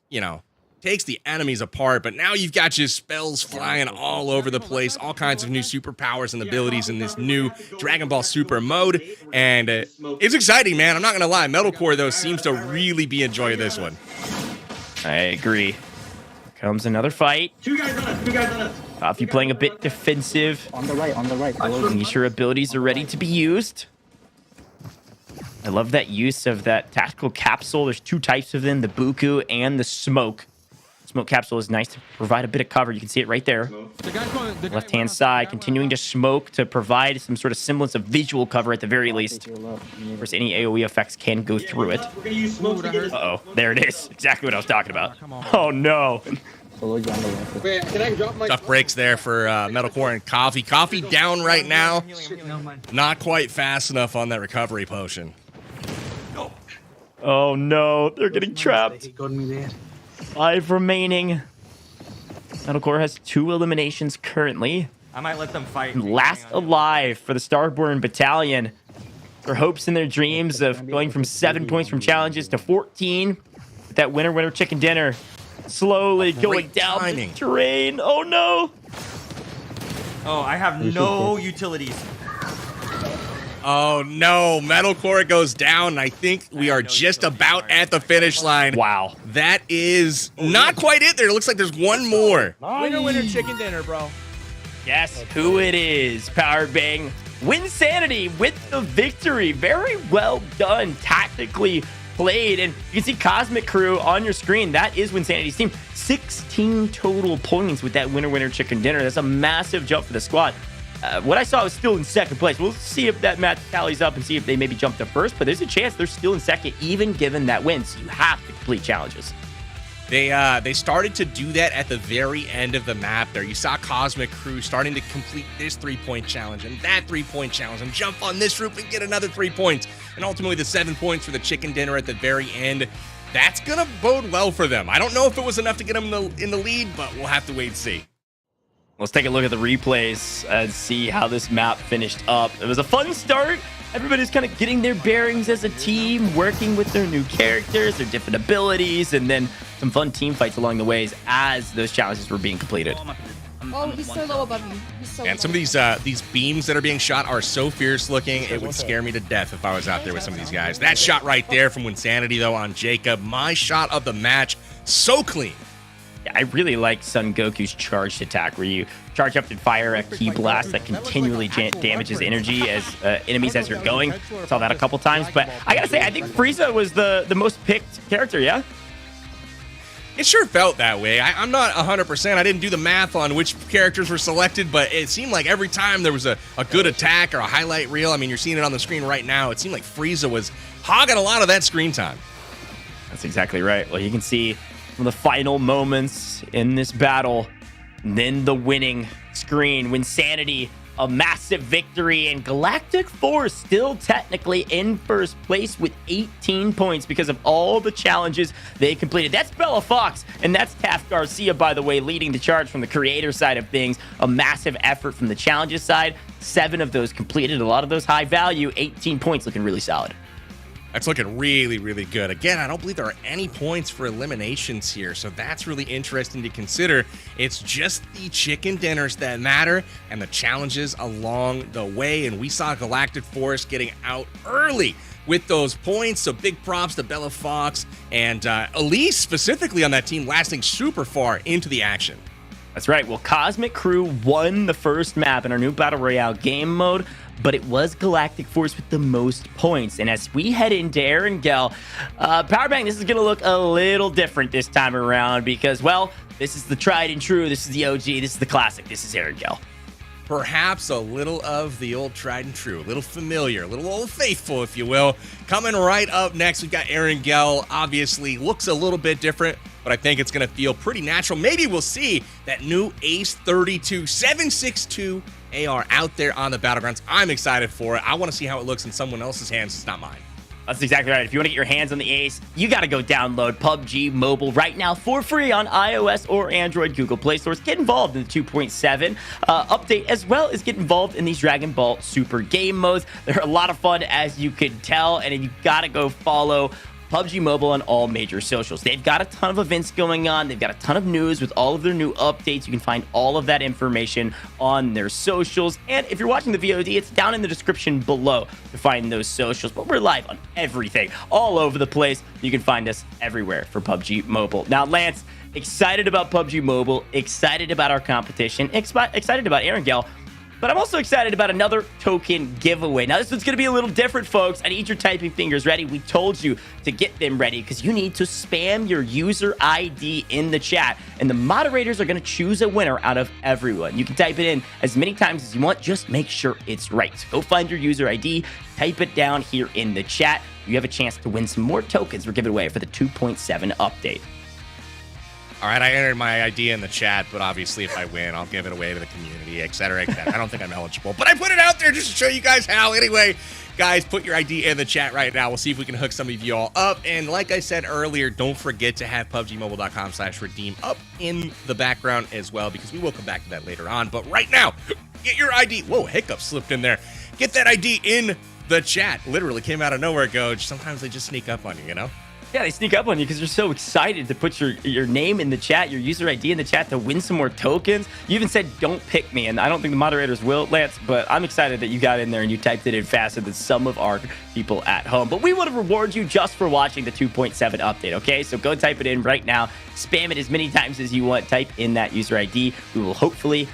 takes the enemies apart, but now you've got just spells flying all over the place, all kinds of new superpowers and abilities in this new Dragon Ball Super mode, and it's exciting, man. I'm not gonna lie. Medalcore, though, seems to really be enjoying this one. I agree. Here comes another fight. Two guys on us. If you're playing a bit defensive, On the right. making sure abilities are ready to be used. I love that use of that tactical capsule. There's two types of them, the Buku and the Smoke. Smoke capsule is nice to provide a bit of cover. You can see it right there. Left-hand side, continuing to smoke to provide some sort of semblance of visual cover at the very least. Of course, any AoE effects can go through it. We're gonna use smoke to get us. Uh-oh, there it is. Exactly what I was talking about. Oh, no. Wait, can I drop my... Tough breaks there for Medalcore and Coffee. Coffee down right now. Not quite fast enough on that recovery potion. Oh, no. They're getting trapped. 5 remaining. Medalcore has 2 eliminations currently. I might let them fight. Last alive for the Starborn Battalion. Their hopes and their dreams of going from 7 points from challenges to 14. With that winner chicken dinner slowly going down the drain. Oh, no. Oh, I have no utilities. Oh, no. Medalcore goes down, and I think we are just about at the finish line. Wow. That is not quite it there. It looks like there's one more. Winner, chicken dinner, bro. Guess who it is? Powerbang. Wynnsanity with the victory. Very well done. Tactically played. And you can see Cosmic Crew on your screen. That is Wynnssanity's team. 16 total points with that winner chicken dinner. That's a massive jump for the squad. What I saw was still in second place. We'll see if that match tallies up and see if they maybe jump to first, but there's a chance they're still in second, even given that win. So you have to complete challenges. They started to do that at the very end of the map there. You saw Cosmic Crew starting to complete this 3-point challenge and that 3-point challenge and jump on this roof and get another 3 points. And ultimately the 7 points for the chicken dinner at the very end. That's going to bode well for them. I don't know if it was enough to get them in the lead, but we'll have to wait and see. Let's take a look at the replays and see how this map finished up. It was a fun start. Everybody's kind of getting their bearings as a team, working with their new characters, their different abilities, and then some fun team fights along the ways as those challenges were being completed. Oh, he's so low above me. He's so And some of these beams that are being shot are so fierce looking, it would scare me to death if I was out there with some of these guys. That shot right there from Wynnsanity, though, on Jacob. My shot of the match, so clean. I really like Son Goku's charged attack, where you charge up and fire a key blast that continually damages energy as enemies as you're going. Saw that a couple times, but I gotta say, I think Frieza was the most picked character, yeah? It sure felt that way. I'm not 100%. I didn't do the math on which characters were selected, but it seemed like every time there was a good attack or a highlight reel, I mean, you're seeing it on the screen right now, it seemed like Frieza was hogging a lot of that screen time. That's exactly right. Well, you can see from the final moments in this battle, and then the winning screen, Wynnsanity, a massive victory, and GALactic Force still technically in first place with 18 points because of all the challenges they completed. That's BellaFox, and that's tafGarcia, by the way, leading the charge from the creator side of things. A massive effort from the challenges side. 7 of those completed, a lot of those high value, 18 points, looking really solid. That's looking really, really good. Again, I don't believe there are any points for eliminations here, so that's really interesting to consider. It's just the chicken dinners that matter and the challenges along the way, and we saw GALactic Force getting out early with those points, so big props to BellaFox and Elise specifically on that team, lasting super far into the action. That's right. Well, Cosmic Crew won the first map in our new Battle Royale game mode, but it was GALactic Force with the most points. And as we head into Erangel, Powerbang, this is going to look a little different this time around because, well, this is the tried and true. This is the OG. This is the classic. This is Erangel. Perhaps a little of the old tried and true, a little familiar, a little old faithful, if you will. Coming right up next, we've got Erangel. Obviously, looks a little bit different, but I think it's going to feel pretty natural. Maybe we'll see that new Ace 32 7.62 AR out there on the Battlegrounds. I'm excited for it. I want to see how it looks in someone else's hands. It's not mine. That's exactly right. If you want to get your hands on the Ace, you got to go download PUBG Mobile right now for free on iOS or Android Google Play Stores. Get involved in the 2.7 update, as well as get involved in these Dragon Ball Super game modes. They're a lot of fun, as you can tell, and you got to go follow PUBG Mobile on all major socials. They've got a ton of events going on. They've got a ton of news with all of their new updates. You can find all of that information on their socials. And if you're watching the VOD, it's down in the description below to find those socials. But we're live on everything, all over the place. You can find us everywhere for PUBG Mobile. Now, Lance, excited about PUBG Mobile, excited about our competition, excited about Erangel. But I'm also excited about another token giveaway. Now, this one's going to be a little different, folks. I need your typing fingers ready. We told you to get them ready because you need to spam your user ID in the chat. And the moderators are going to choose a winner out of everyone. You can type it in as many times as you want. Just make sure it's right. So go find your user ID, type it down here in the chat. You have a chance to win some more tokens we're giving away for the 2.7 update. All right, I entered my idea in the chat, but obviously if I win, I'll give it away to the community, et cetera, et cetera. I don't think I'm eligible, but I put it out there just to show you guys how. Anyway, guys, put your ID in the chat right now. We'll see if we can hook some of you all up. And like I said earlier, don't forget to have PUBGMobile.com/redeem up in the background as well, because we will come back to that later on. But right now, get your ID. Whoa, hiccup slipped in there. Get that ID in the chat. Literally came out of nowhere, Goj. Sometimes they just sneak up on you, you know? Yeah, they sneak up on you because you're so excited to put your name in the chat, your user ID in the chat to win some more tokens. You even said, don't pick me, and I don't think the moderators will, Lance, but I'm excited that you got in there and you typed it in faster than some of our people at home. But we want to reward you just for watching the 2.7 update, okay? So go type it in right now. Spam it as many times as you want. Type in that user ID. We will hopefully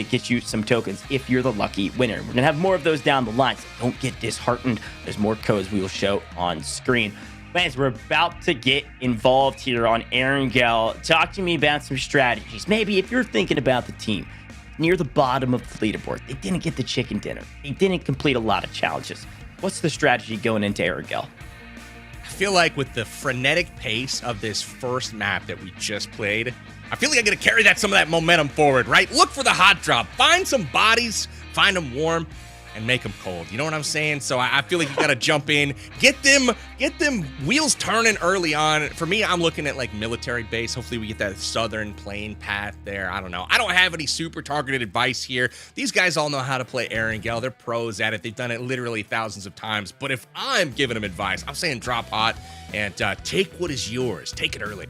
get you some tokens if you're the lucky winner. We're going to have more of those down the line, so don't get disheartened. There's more codes we will show on screen. Lance, we're about to get involved here on Erangel. Talk to me about some strategies. Maybe if you're thinking about the team near the bottom of the leaderboard, they didn't get the chicken dinner. They didn't complete a lot of challenges. What's the strategy going into Erangel? I feel like with the frenetic pace of this first map that we just played, I feel like I'm going to carry some of that momentum forward, right? Look for the hot drop. Find some bodies, find them warm, and make them cold. You know what I'm saying? So I feel like you got to jump in, get them wheels turning early on. For me, I'm looking at like military base. Hopefully we get that southern plane path there. I don't know. I don't have any super targeted advice here. These guys all know how to play Erangel. They're pros at it. They've done it literally thousands of times. But if I'm giving them advice, I'm saying drop hot and take what is yours. Take it early.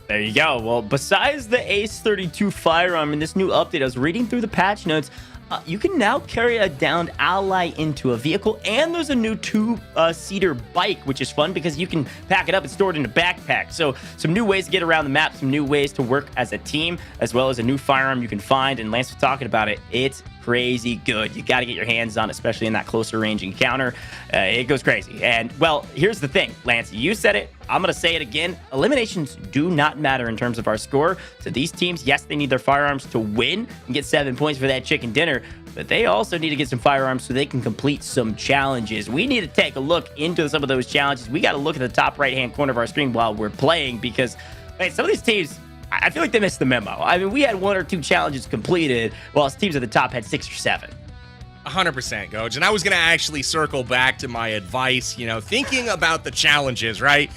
There you go. Well, besides the Ace-32 firearm in this new update, I was reading through the patch notes. You can now carry a downed ally into a vehicle, and there's a new two-seater bike, which is fun because you can pack it up and store it in a backpack. So some new ways to get around the map, some new ways to work as a team, as well as a new firearm you can find. And Lance was talking about it. It's crazy good. You got to get your hands on, especially in that closer range encounter. It goes crazy. And, well, here's the thing, Lance. You said it. I'm going to say it again. Eliminations do not matter in terms of our score. So these teams, yes, they need their firearms to win and get 7 points for that chicken dinner, but they also need to get some firearms so they can complete some challenges. We need to take a look into some of those challenges. We got to look at the top right-hand corner of our screen while we're playing because, hey, some of these teams, I feel like they missed the memo. I mean, we had 1 or 2 challenges completed, while teams at the top had 6 or 7. 100%, Goj. And I was going to actually circle back to my advice, you know, thinking about the challenges, right?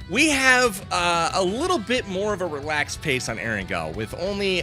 We have a little bit more of a relaxed pace on Erangel with only,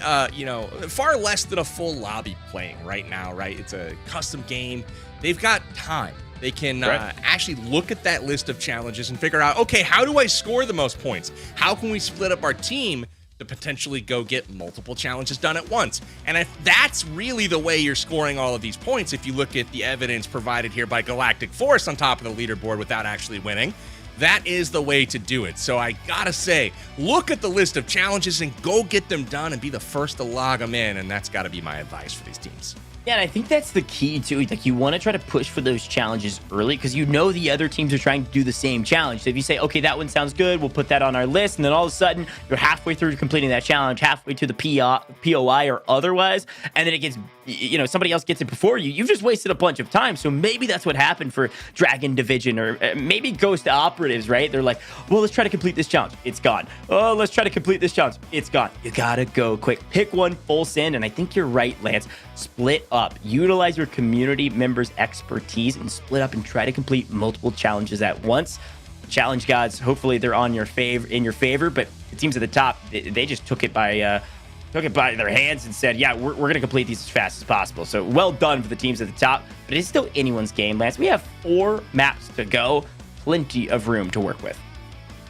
far less than a full lobby playing right now, right? It's a custom game. They've got time. They can actually look at that list of challenges and figure out, okay, how do I score the most points? How can we split up our team to potentially go get multiple challenges done at once? And if that's really the way you're scoring all of these points, if you look at the evidence provided here by GALactic Force on top of the leaderboard without actually winning, that is the way to do it. So I gotta say, look at the list of challenges and go get them done and be the first to log them in. And that's gotta be my advice for these teams. Yeah, and I think that's the key too. Like, you want to try to push for those challenges early because you know the other teams are trying to do the same challenge. So if you say, okay, that one sounds good, we'll put that on our list, and then all of a sudden you're halfway through completing that challenge, halfway to the POI or otherwise, and then it gets, somebody else gets it before you. You've just wasted a bunch of time. So maybe that's what happened for Dragon Division, or maybe Ghost Operatives, right? They're like, well, let's try to complete this challenge. It's gone. Oh, let's try to complete this challenge. It's gone. You gotta go quick. Pick one, full send, and I think you're right, Lance. Split up. Utilize your community members' expertise and split up and try to complete multiple challenges at once. Challenge gods, hopefully they're in your favor, but the teams at the top, they just took it by their hands and said, yeah, we're going to complete these as fast as possible. So well done for the teams at the top, but it's still anyone's game, Lance. We have 4 maps to go. plenty of room to work with.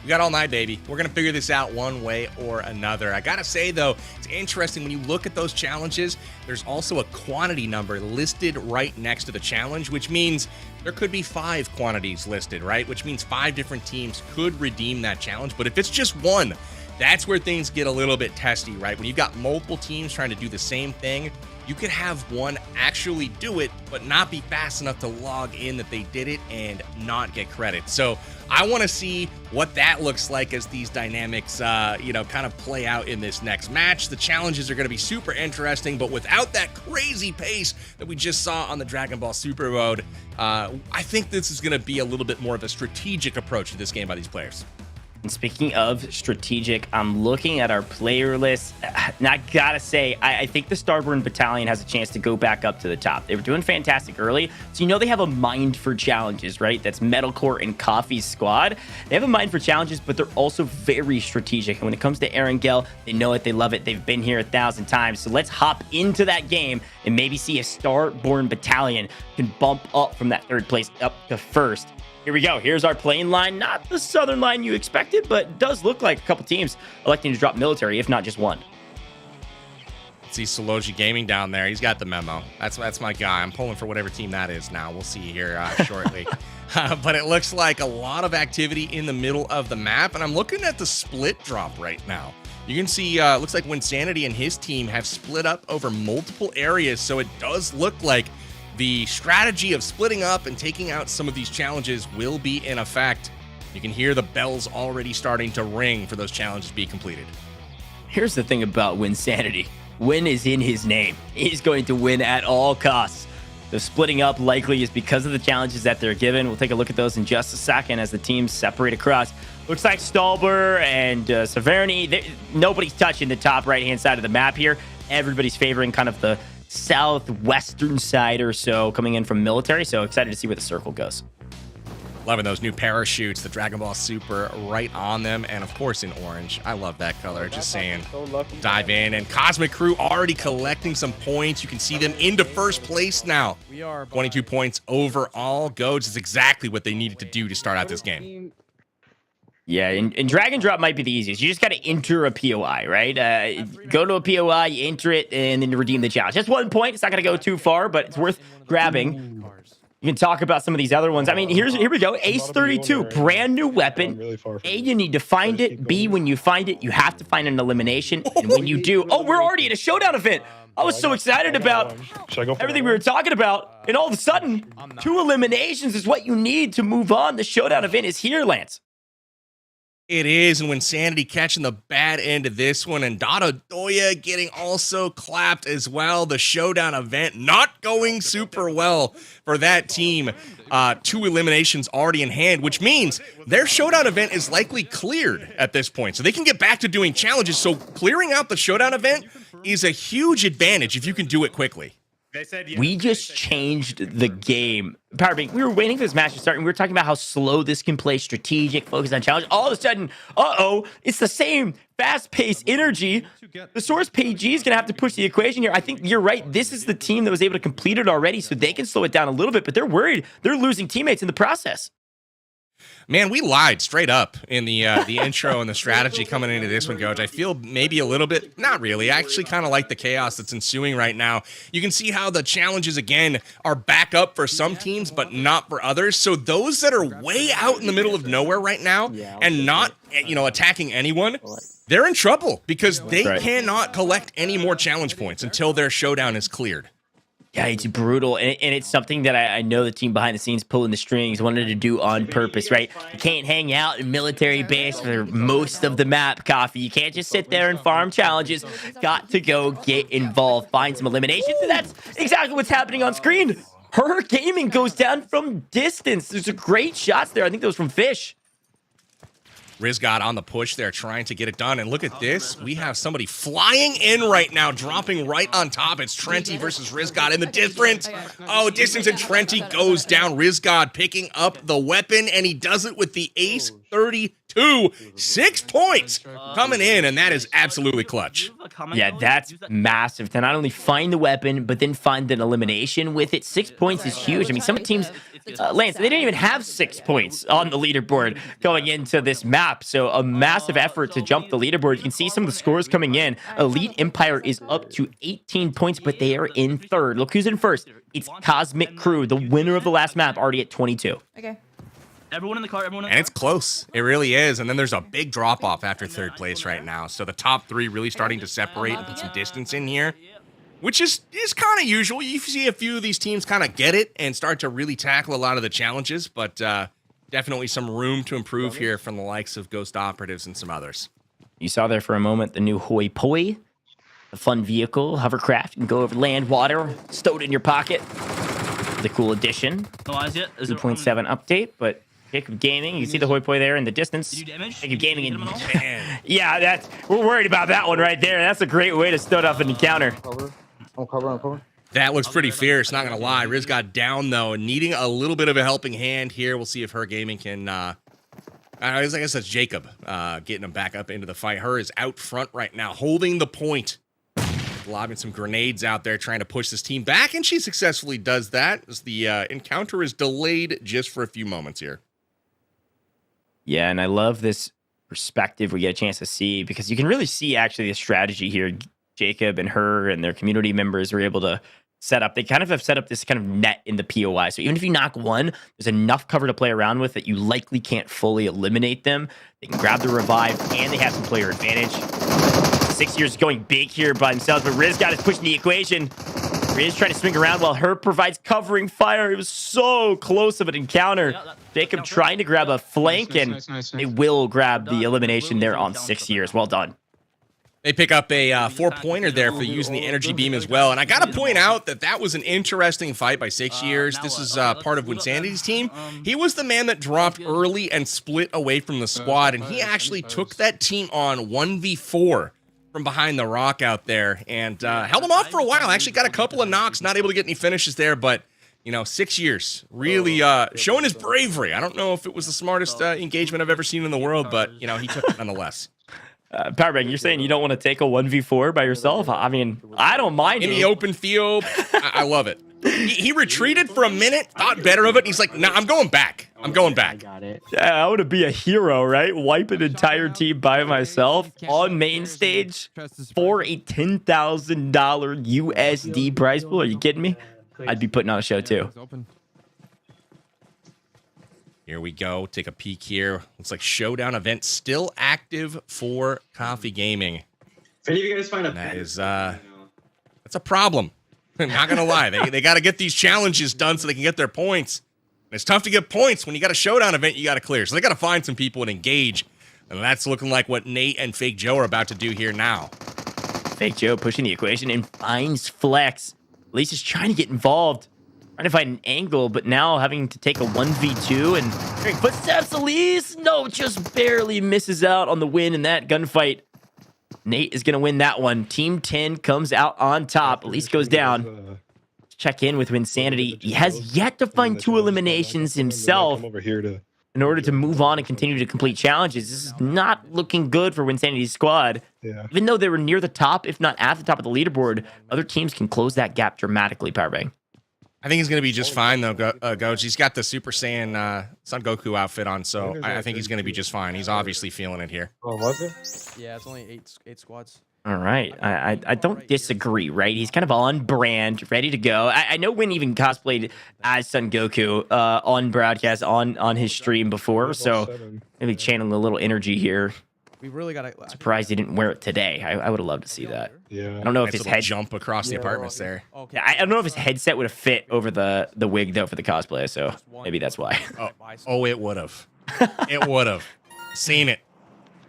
We got all night, baby. We're going to figure this out one way or another. I got to say, though, it's interesting when you look at those challenges, there's also a quantity number listed right next to the challenge, which means there could be 5 quantities listed, right? Which means 5 different teams could redeem that challenge. But if it's just one, that's where things get a little bit testy, right? When you've got multiple teams trying to do the same thing, you could have one actually do it, but not be fast enough to log in that they did it and not get credit. So I want to see what that looks like as these dynamics, kind of play out in this next match. The challenges are going to be super interesting, but without that crazy pace that we just saw on the Dragon Ball Super mode, I think this is going to be a little bit more of a strategic approach to this game by these players. And speaking of strategic, I'm looking at our player list. And I gotta say, I think the Starborn Battalion has a chance to go back up to the top. They were doing fantastic early, so they have a mind for challenges, right? That's Medalcore and Coffee's squad. They have a mind for challenges, but they're also very strategic. And when it comes to Erangel, they know it, they love it. They've been here 1,000 times. So let's hop into that game and maybe see if Starborn Battalion can bump up from that 3rd place up to 1st. Here we go. Here's our playing line. Not the southern line you expected, but it does look like a couple teams electing to drop military, if not just one. See Sology Gaming down there. He's got the memo. That's my guy. I'm pulling for whatever team that is now. We'll see here shortly. But it looks like a lot of activity in the middle of the map, and I'm looking at the split drop right now. You can see, looks like Wynnsanity and his team have split up over multiple areas, so it does look like the strategy of splitting up and taking out some of these challenges will be in effect. You can hear the bells already starting to ring for those challenges to be completed. Here's the thing about Wynnsanity. Win is in his name. He's going to win at all costs. The splitting up likely is because of the challenges that they're given. We'll take a look at those in just a second as the teams separate across. Looks like Stalber and Severny. Nobody's touching the top right-hand side of the map here. Everybody's favoring kind of the southwestern side or so coming in from military. So excited to see where the circle goes. Loving those new parachutes, the Dragon Ball Super right on them, and of course in orange. I love that color. Just saying, dive in. And Cosmic Crew already collecting some points. You can see them into 1st place now. 22 points overall. Goats is exactly what they needed to do to start out this game. Yeah, and drag and drop might be the easiest. You just got to enter a POI, right? Go to a POI, you enter it, and then you redeem the challenge. Just 1 point. It's not going to go too far, but it's worth grabbing. You can talk about some of these other ones. I mean, here we go. Ace 32, brand new weapon. A, you need to find it. B, when you find it, you have to find an elimination. And when you do, oh, we're already at a showdown event. I was so excited about everything we were talking about. And all of a sudden, 2 eliminations is what you need to move on. The showdown event is here, Lance. It is, and Wynnsanity catching the bad end of this one, and DotoDoya getting also clapped as well. The showdown event not going super well for that team. 2 eliminations already in hand, which means their showdown event is likely cleared at this point. So they can get back to doing challenges. So clearing out the showdown event is a huge advantage if you can do it quickly. We just changed the game. Powerbang, we were waiting for this match to start, and we were talking about how slow this can play, strategic, focus on challenge. All of a sudden, it's the same fast-paced energy. ThesaurusPG is going to have to push the equation here. I think you're right. This is the team that was able to complete it already, so they can slow it down a little bit, but they're worried. They're losing teammates in the process. Man, we lied straight up in the intro and the strategy coming into this one, Coach. I feel maybe a little bit, not really. I actually kind of like the chaos that's ensuing right now. You can see how the challenges, again, are back up for some teams, but not for others. So those that are way out in the middle of nowhere right now and not, attacking anyone, they're in trouble because they cannot collect any more challenge points until their showdown is cleared. Yeah, it's brutal, and it's something that I know the team behind the scenes pulling the strings wanted to do on purpose, right? You can't hang out in military base for most of the map, Coffee. You can't just sit there and farm challenges. Got to go get involved, find some eliminations, and that's exactly what's happening on screen. Her gaming goes down from distance. There's a great shots there. I think that was from Fish. Rizgod on the push there, trying to get it done. And look at this. We have somebody flying in right now, dropping right on top. It's Trenty versus Rizgod. And the difference, distance, and Trenty goes down. Rizgod picking up the weapon, and he does it with the Ace 32. 6 points coming in, and that is absolutely clutch. Yeah, that's massive. To not only find the weapon, but then find an elimination with it. 6 points is huge. I mean, some teams, Lance, they didn't even have 6 points on the leaderboard going into this map. So a massive effort to jump the leaderboard. You can see some of the scores coming in. Elite Empire is up to 18 points, but they are in third. Look who's in first. It's Cosmic Crew, the winner of the last map, already at 22. Okay. Everyone in the car, And it's close. It really is. And then there's a big drop-off after third place right now. So the top 3 really starting to separate and put some distance in here, which is kind of usual. You see a few of these teams kind of get it and start to really tackle a lot of the challenges, but definitely some room to improve here from the likes of Ghost Operatives and some others. You saw there for a moment the new Hoi Poi, the fun vehicle, hovercraft. You can go over land, water, stow it in your pocket. The cool addition. No eyes yet? 2.7 update, but Jacob Gaming, you see the Hoi Poi there in the distance. Did you damage? Jacob Gaming, Did you get him at all? yeah, we're worried about that one right there. That's a great way to start off an encounter. I'm cover. That looks pretty fierce, not going to lie. Riz got down, though, and needing a little bit of a helping hand here. We'll see if Her Gaming can... I guess that's Jacob getting him back up into the fight. Her is out front right now, holding the point. Lobbing some grenades out there, trying to push this team back, and she successfully does that as the encounter is delayed just for a few moments here. Yeah, and I love this perspective we get a chance to see, because you can really see actually the strategy here. Jacob and Her and their community members are able to set up. They kind of have set up this kind of net in the POI. So even if you knock one, there's enough cover to play around with that you likely can't fully eliminate them. They can grab the revive, and they have some player advantage. 6 years going big here by themselves, but Riz got us pushing the equation. Riz trying to swing around while Her provides covering fire. It was so close of an encounter. Jacob trying to grab a flank, and they will grab the elimination there on 6 years. Well done. They pick up a 4-pointer there for using the energy beam as well. And I got to point out that was an interesting fight by 6 years. This is part of Wynnsanity's team. He was the man that dropped early and split away from the squad, and he actually took that team on 1v4 from behind the rock out there and held him off for a while. Actually got a couple of knocks, not able to get any finishes there, but, 6 years. Really showing his bravery. I don't know if it was the smartest engagement I've ever seen in the world, but, he took it nonetheless. Powerbang, you're saying you don't want to take a 1v4 by yourself? I mean, I don't mind in it. the open field. I love it. He retreated for a minute, thought better of it, and he's like, nah, I'm going back. I'm going back. Got it. Yeah, I want to be a hero, right? Wipe an entire team by myself on main stage for a $10,000 USD prize pool. Are you kidding me? I'd be putting on a show too. Here we go. Take a peek here. Looks like Showdown event still active for Coffee Gaming. If any of you guys find a That pen, is that's a problem. I'm not gonna lie. They got to get these challenges done so they can get their points. And it's tough to get points when you got a Showdown event you got to clear. So they got to find some people and engage. And that's looking like what Nate and Fake Joe are about to do here now. Fake Joe pushing the equation and finds Flex. Elise is trying to get involved. Trying to find an angle, but now having to take a 1v2 and hearing footsteps. Elise, no, just barely misses out on the win in that gunfight. Nate is going to win that one. Team 10 comes out on top. Elise goes down. Check in with Wynnsanity. He has yet to find 2 eliminations himself in order to move on and continue to complete challenges. This is not looking good for Wynnsanity's squad. Even though they were near the top, if not at the top of the leaderboard, other teams can close that gap dramatically, Powerbang. I think he's going to be just fine, though, Goge. He's got the Super Saiyan Son Goku outfit on, so I think he's going to be just fine. He's obviously feeling it here. Oh, was it? Yeah, it's only eight squads. All right. I don't disagree, right? He's kind of on brand, ready to go. I know Wynn even cosplayed as Son Goku on broadcast on his stream before, so maybe channeling a little energy here. We really got to... Surprised he didn't wear it today. I would have loved to see that. Yeah. I don't know if Nice his little head... jump across the apartments there. Okay. Yeah, I don't know if his headset would have fit over the wig, though, for the cosplay, so maybe that's why. Oh, it would have. It would have. Seen it.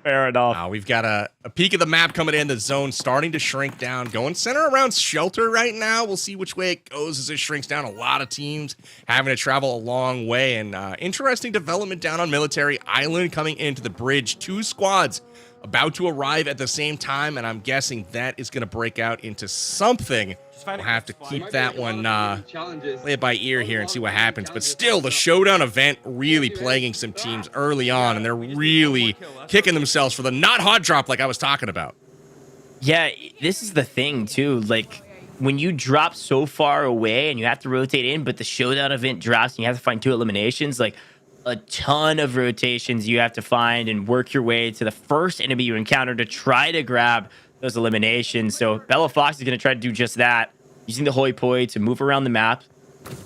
Fair enough. We've got a peek of the map coming in. The zone starting to shrink down. Going center around shelter right now. We'll see which way it goes as it shrinks down. A lot of teams having to travel a long way. And interesting development down on Military Island coming into the bridge. 2 squads about to arrive at the same time. And I'm guessing that is going to break out into something. We'll have to keep that one, play it by ear here and see what happens. But still, the Showdown event really plaguing some teams early on, and they're really kicking themselves for the not hot drop like I was talking about. Yeah, this is the thing, too. Like, when you drop so far away and you have to rotate in, but the showdown event drops and you have to find 2 eliminations, like a ton of rotations you have to find and work your way to the first enemy you encounter to try to grab those eliminations. So BellaFox is going to try to do just that, using the hoi poi to move around the map.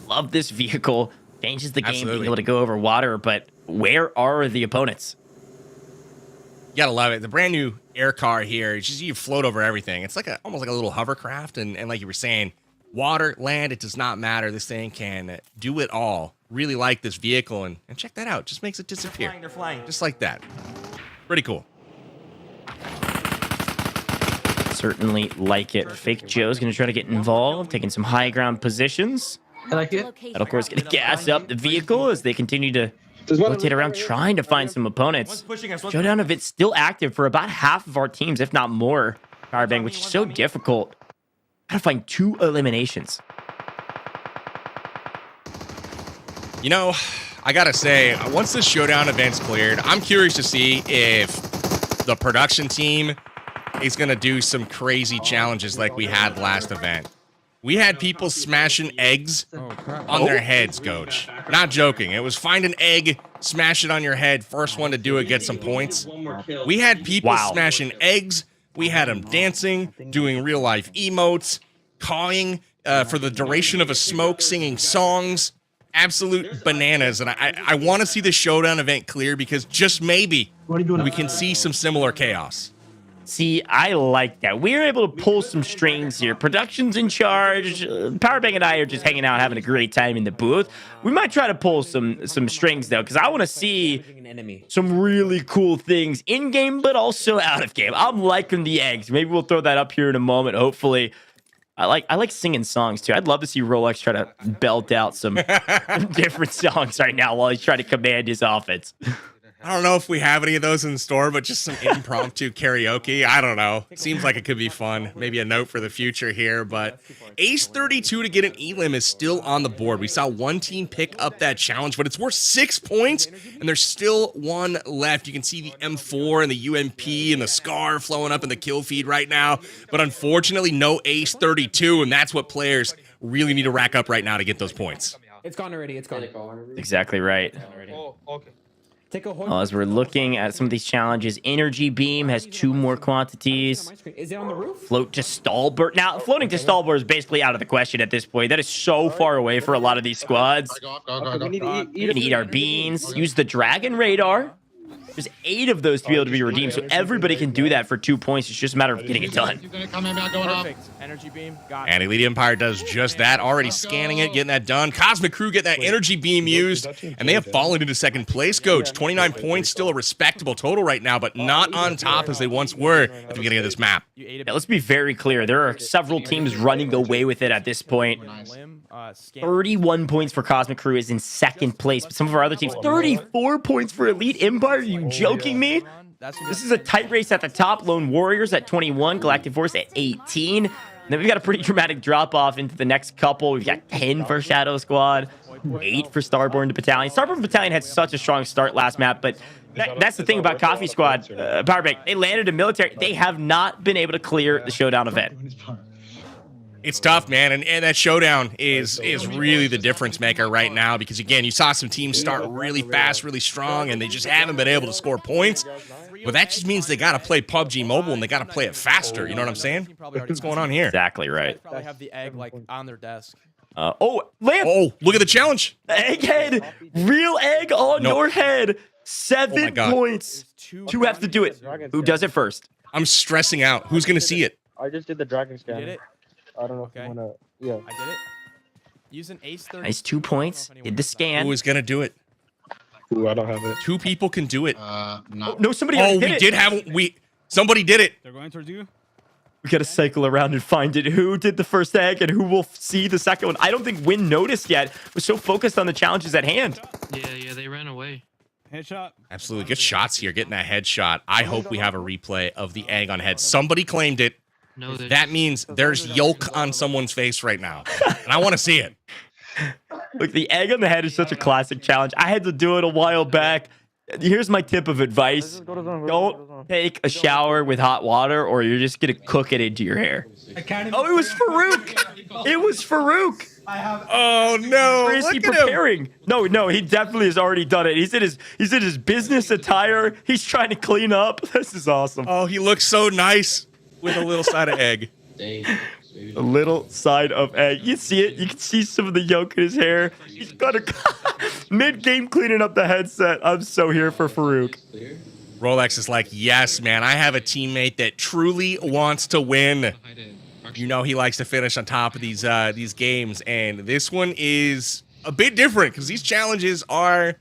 Love this vehicle. Changes the game, being able to go over water, but where are the opponents? You gotta love it. The brand new air car here, it's just you float over everything. It's like almost like a little hovercraft, and like you were saying, water, land, it does not matter. This thing can do it all. Really like this vehicle, and check that out. Just makes it disappear. They're flying. Just like that. Pretty cool. Certainly like it. Fake Joe's going to try to get involved, taking some high ground positions. And of course, going to gas up the vehicle as they continue to rotate around, trying to find some opponents. Showdown event's still active for about half of our teams, if not more. Powerbang, which is so difficult. Gotta find 2 eliminations. You know, I gotta say, once this showdown event's cleared, I'm curious to see if the production team is gonna do some crazy challenges like we had last event. We had people smashing eggs on their heads, Coach. Not joking. It was find an egg, smash it on your head. First one to do it gets some points. We had people smashing eggs. We had them dancing, doing real life emotes, cawing for the duration of a smoke, singing songs. Absolute bananas. And I want to see the showdown event clear because just maybe we can see some similar chaos. See, I like that. We're able to pull some strings here. Production's in charge. Powerbang and I are just hanging out, having a great time in the booth. We might try to pull some strings, though, because I want to see some really cool things in-game, but also out of game. I'm liking the eggs. Maybe we'll throw that up here in a moment, hopefully. I like singing songs, too. I'd love to see Rolex try to belt out some different songs right now while he's trying to command his offense. I don't know if we have any of those in store, but just some impromptu karaoke. I don't know. Seems like it could be fun. Maybe a note for the future here, but Ace 32 to get an elim is still on the board. We saw one team pick up that challenge, but it's worth 6 points, and there's still one left. You can see the M4 and the UMP and the SCAR flowing up in the kill feed right now, but unfortunately, no Ace 32, and that's what players really need to rack up right now to get those points. It's gone already. It's gone. Exactly right. Oh, okay. As we're looking at some of these challenges, Energy Beam has 2 more quantities. Is it on the roof? Float to Starborn. Now, floating to Starborn is basically out of the question at this point. That is so far away for a lot of these squads. We can eat our beans. Use the Dragon Radar. There's 8 of those to be able to be redeemed, so everybody can do that for 2 points. It's just a matter of getting it done. Perfect. Energy beam. Got it. And Elite Empire does just that, already scanning it, getting that done. Cosmic Crew get that energy beam used, and they have fallen into second place, Coach. 29 points, still a respectable total right now, but not on top as they once were at the beginning of this map. Yeah, let's be very clear. There are several teams running away with it at this point. 31 points for Cosmic Crew is in second place, but some of our other teams, 34 points for Elite Empire. Are you joking me? This is a tight race at the top. Lone Warriors at 21, GALactic Force at 18. And then we've got a pretty dramatic drop-off into the next couple. We've got 10 for Shadow Squad, 8 for Starborn Battalion. Starborn Battalion had such a strong start last map, but that's the thing about Coffee Squad. Powerbang, they landed in military. They have not been able to clear the showdown event. It's tough, man, and that showdown is really the difference maker right now because, again, you saw some teams start really fast, really strong, and they just haven't been able to score points. But that just means they got to play PUBG Mobile, and they got to play it faster. You know what I'm saying? What's going on here? Exactly right. Probably have the egg like on their desk. Lamp. Oh, look at the challenge. Egghead. Real egg on your head. 7 points. 2 have to do it. Who does it first? I'm stressing out. Who's going to see it? I just did the dragon scan. Did it? I don't know if you want to... Yeah. I did it. Use an Ace 30. Nice 2 points. Did the scan. Who is going to do it? Ooh, I don't have it. 2 people can do it. No, somebody did it. Somebody did it. They're going towards you. We got to cycle around and find it. Who did the first egg and who will see the second one? I don't think Wynn noticed yet. We're so focused on the challenges at hand. Yeah, they ran away. Headshot. Absolutely. Good shots here, getting that headshot. I hope we have a replay of the egg on head. Somebody claimed it. No, that means there's yolk on someone's face right now. And I want to see it. Look, the egg on the head is such a classic challenge. I had to do it a while back. here's my tip of advice. Don't take a shower with hot water or you're just going to cook it into your hair. Oh, it was Farooq. It was Farooq. Oh no! Where is he Look at him. preparing? No, he definitely has already done it. He's in his business attire. He's trying to clean up. This is awesome. Oh, he looks so nice with a little side of egg. A little side of egg. You see it. You can see some of the yolk in his hair. He's got a mid-game cleaning up the headset. I'm so here for Farooq. Rolex is like, yes, man. I have a teammate that truly wants to win. You know he likes to finish on top of these games, and this one is a bit different because these challenges are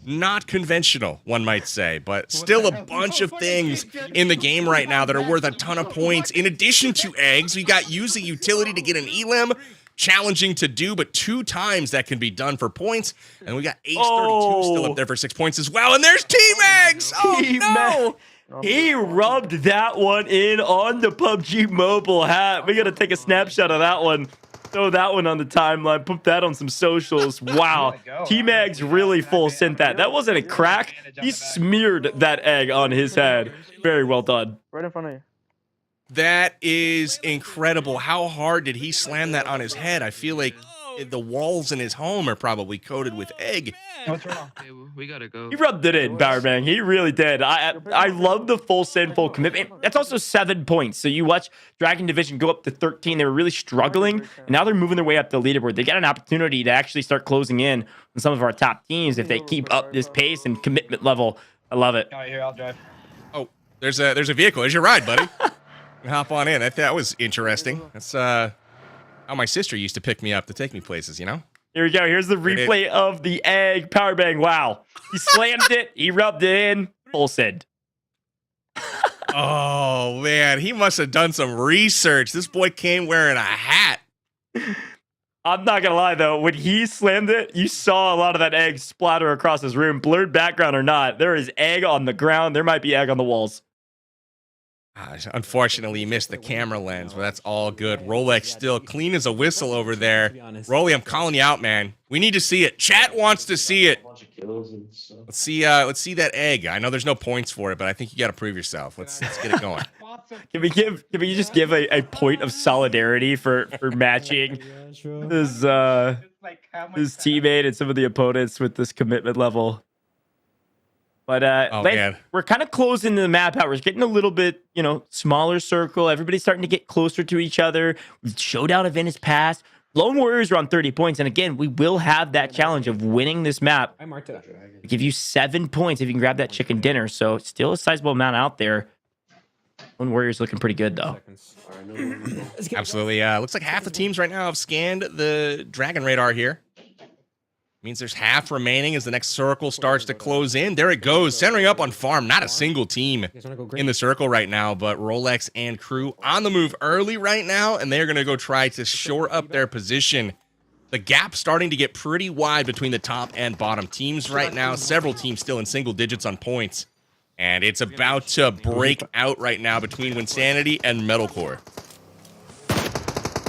not conventional, one might say, but still a bunch of things in the game right now that are worth a ton of points. In addition to eggs, we got use a utility to get an elim, challenging to do, but 2 times that can be done for points, and we got Ace 32 still up there for 6 points as well, and there's Tmags! Oh no! He rubbed that one in on the PUBG Mobile hat. We got to take a snapshot of that one. Throw that one on the timeline. Put that on some socials. Wow. Tmags really full sent that. That wasn't a crack. He smeared that egg on his head. Very well done. Right in front of you. That is incredible. How hard did he slam that on his head? I feel like the walls in his home are probably coated with egg. Okay, we gotta go. He rubbed it in, Powerbang. He really did. I love the full send, full commitment. That's also 7 points. So you watch Dragon Division go up to 13. They were really struggling, and now they're moving their way up the leaderboard. They got an opportunity to actually start closing in on some of our top teams if they keep up this pace and commitment level. I love it. All right, here, I'll drive. Oh, there's a vehicle. There's your ride, buddy. Hop on in. That was interesting. That's how my sister used to pick me up to take me places, you know? Here we go. Here's the replay of the egg. Powerbang. Wow. He slammed it. He rubbed it in. Full send. Oh, man. He must have done some research. This boy came wearing a hat. I'm not going to lie, though. When he slammed it, you saw a lot of that egg splatter across his room. Blurred background or not, there is egg on the ground. There might be egg on the walls. Unfortunately, he missed the camera lens, but that's all good. Rolex still clean as a whistle over there. Rolly, I'm calling you out, man. We need to see it. Chat wants to see it. Let's see that egg. I know there's no points for it, but I think you got to prove yourself. Let's get it going. Can we just give a point of solidarity for matching his teammate and some of the opponents with this commitment level? But we're kind of closing the map out. We're getting a little bit, smaller circle. Everybody's starting to get closer to each other. Showdown event is passed. Lone Warriors are on 30 points. And again, we will have that challenge of winning this map. I marked it. We give you 7 points if you can grab that chicken dinner. So still a sizable amount out there. Lone Warriors looking pretty good, though. Absolutely. Looks like half the teams right now have scanned the Dragon Radar here. Means there's half remaining as the next circle starts to close in. There it goes, centering up on farm. Not a single team in the circle right now, but Rolex and crew on the move early right now, and they're going to go try to shore up their position. The gap starting to get pretty wide between the top and bottom teams right now. Several teams still in single digits on points, and it's about to break out right now between Wynnsanity and Medalcore.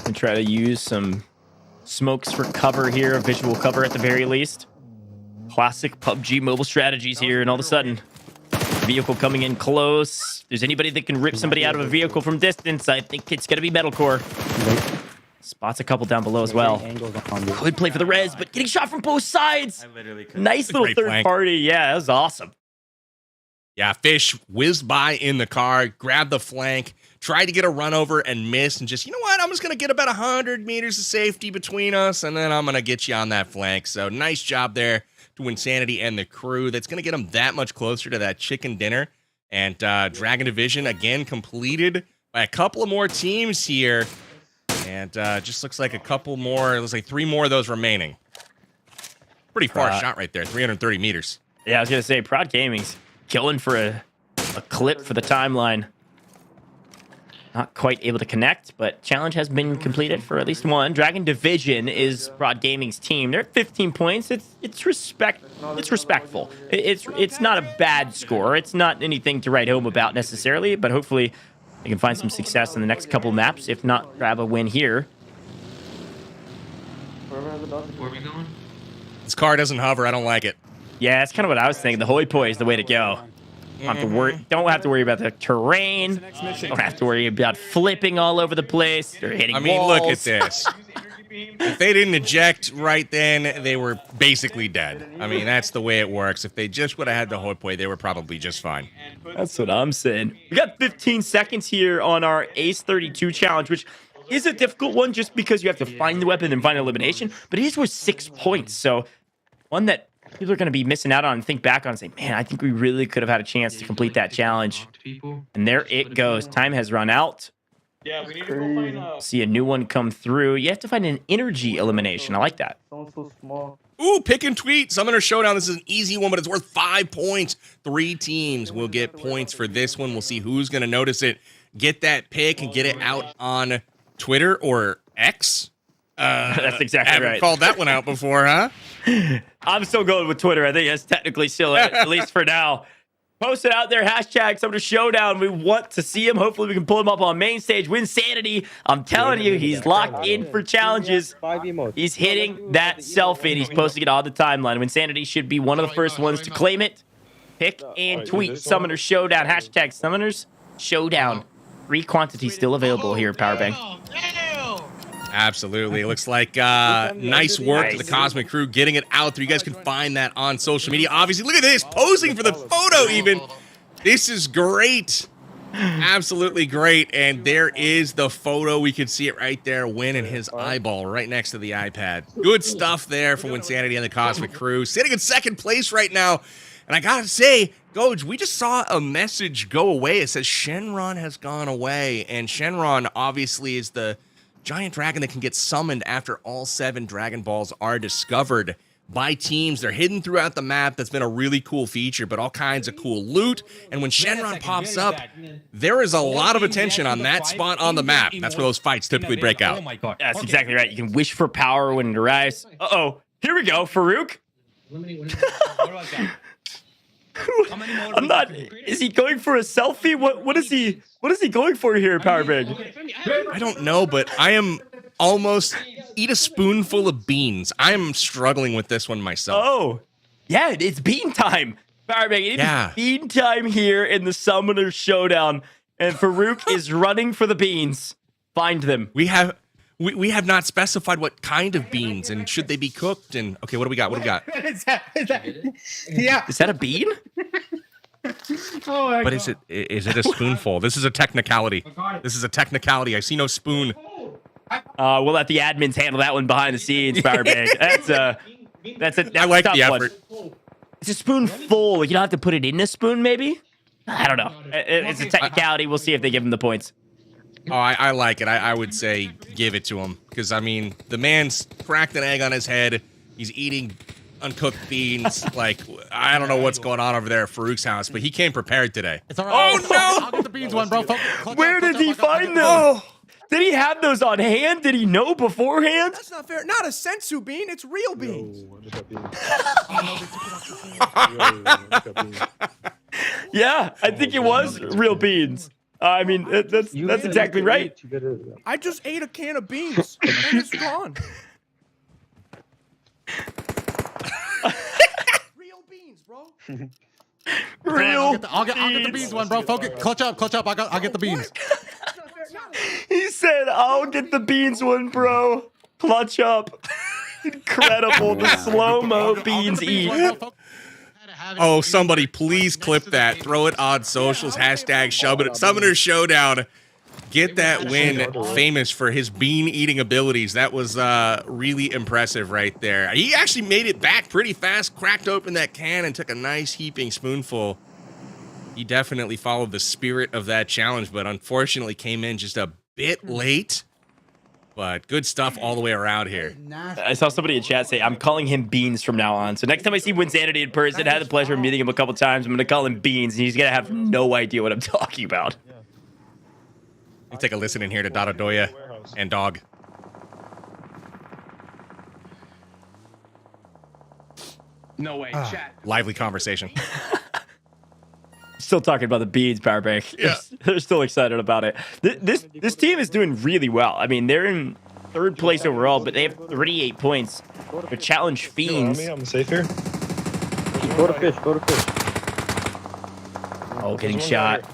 And try to use some smokes for cover here, visual cover at the very least. Classic PUBG mobile strategies here, and all of a sudden, vehicle coming in close. If there's anybody that can rip somebody out of a vehicle from distance, I think it's going to be Medalcore. Spots a couple down below as well. Good play for the res, but getting shot from both sides. Nice little third party. Yeah, that was awesome. Yeah, Fish whizzed by in the car, grabbed the flank, tried to get a run over and missed, and just, you know what, I'm just going to get about 100 meters of safety between us, and then I'm going to get you on that flank. So nice job there to Wynnsanity and the crew. That's going to get them that much closer to that chicken dinner. And Dragon Division, again, completed by a couple of more teams here. And just looks like a couple more, it looks like 3 more of those remaining. Pretty far shot right there, 330 meters. Yeah, I was going to say, Prodd Gaming's killing for a clip for the timeline. Not quite able to connect, but challenge has been completed for at least one. Dragon Division is Prodd Gaming's team. They're at 15 points. It's respectful. It's not a bad score. It's not anything to write home about necessarily, but hopefully they can find some success in the next couple maps. If not, grab a win here. Where are we going? This car doesn't hover. I don't like it. Yeah, that's kind of what I was thinking. The hoi poi is the way to go. Don't have to worry about the terrain. Don't have to worry about flipping all over the place or hitting walls. Look at this. If they didn't eject right then, they were basically dead. I mean, that's the way it works. If they just would have had the hoi poi, they were probably just fine. That's what I'm saying. We got 15 seconds here on our Ace 32 challenge, which is a difficult one just because you have to find the weapon and find elimination, but it is worth 6 points. So one that people are going to be missing out on and think back on and say, man, I think we really could have had a chance to complete that challenge. And there it goes. Time has run out. Yeah, we need to go find See a new one come through. You have to find an energy elimination. I like that. So small. Ooh, pick and tweet. Summoner Showdown. This is an easy one, but it's worth 5 points. 3 teams will get points for this one. We'll see who's going to notice it. Get that pick and get it out on Twitter or X. That's exactly right. Haven't called that one out before, huh? I'm still going with Twitter. I think that's technically still it, at least for now. Post it out there. Hashtag Summoner Showdown. We want to see him. Hopefully, we can pull him up on main stage. Wynnsanity. I'm telling you, he's locked in for challenges. He's hitting that selfie, and he's posting it on the timeline. Wynnsanity should be one of the first ones to claim it. Pick and tweet Summoner Showdown. Hashtag Summoners Showdown. Free quantity still available here at Powerbang. Absolutely. It looks like nice work to the Cosmic Crew getting it out there. You guys can find that on social media. Obviously, look at this. Posing for the photo even. This is great. Absolutely great. And there is the photo. We can see it right there. Wynn and his eyeball right next to the iPad. Good stuff there from Wynnsanity and the Cosmic Crew. Sitting in second place right now. And I gotta say, Goj, we just saw a message go away. It says Shenron has gone away. And Shenron obviously is the giant dragon that can get summoned after all 7 Dragon Balls are discovered by teams. They're hidden throughout the map. That's been a really cool feature, but all kinds of cool loot. And when Shenron pops up, there is a lot of attention on that spot on the map. That's where those fights typically break out. Oh my God. That's exactly right. You can wish for power when it arrives. Uh-oh. Here we go, Farooq. I'm not. Is he going for a selfie? What is he going for here, Powerbang? I don't know, but I am almost eat a spoonful of beans. I am struggling with this one myself. Oh, yeah, it's bean time, Powerbang. It is bean time here in the Summoner Showdown, and Farooq is running for the beans. Find them. We have not specified what kind of beans and should they be cooked. And okay, what do we got? What do we got? Yeah. Is that a bean? Oh my God. Is it a spoonful? This is a technicality. This is a technicality. I see no spoon. We'll let the admins handle that one behind the scenes, Powerbang. That's I like the effort. It's a spoonful. You don't have to put it in a spoon, maybe? I don't know. It's a technicality. We'll see if they give him the points. Oh, I like it. I would say give it to him. Because, I mean, the man's cracked an egg on his head. He's eating uncooked beans. Like, I don't know what's going on over there at Farooq's house, but he came prepared today. It's all right. Oh, no! I'll get the beans one, bro. Where did he find them? Oh. Did he have those on hand? Did he know beforehand? That's not fair. Not a sensu bean. It's real beans. Yeah, I think it was real beans. I mean, that's exactly right. I just ate a can of beans, and it's gone. Real beans, bro. Real I'll get the beans one, bro. Focus. Clutch up. I'll get the beans. He said, I'll get the beans one, bro. Clutch up. Incredible. The slow-mo beans eat. Oh, somebody please clip that. Throw it on socials. Hashtag Summoner Showdown. Get that win famous for his bean eating abilities. That was really impressive right there. He actually made it back pretty fast, cracked open that can, and took a nice heaping spoonful. He definitely followed the spirit of that challenge, but unfortunately came in just a bit late. But good stuff all the way around here. I saw somebody in chat say, I'm calling him Beans from now on. So next time I see Wynnsanity in person, I had the pleasure of meeting him a couple times. I'm going to call him Beans, and he's going to have no idea what I'm talking about. Let's take a listen in here to DotoDoya and Dog. No way, chat. Lively conversation. Still talking about the beans, Powerbank. Yeah. They're still excited about it. This team is doing really well. I mean, they're in 3rd place overall, but they have 38 points. The challenge fiends. I'm safe here. Go to fish. Go to fish. Oh, getting shot.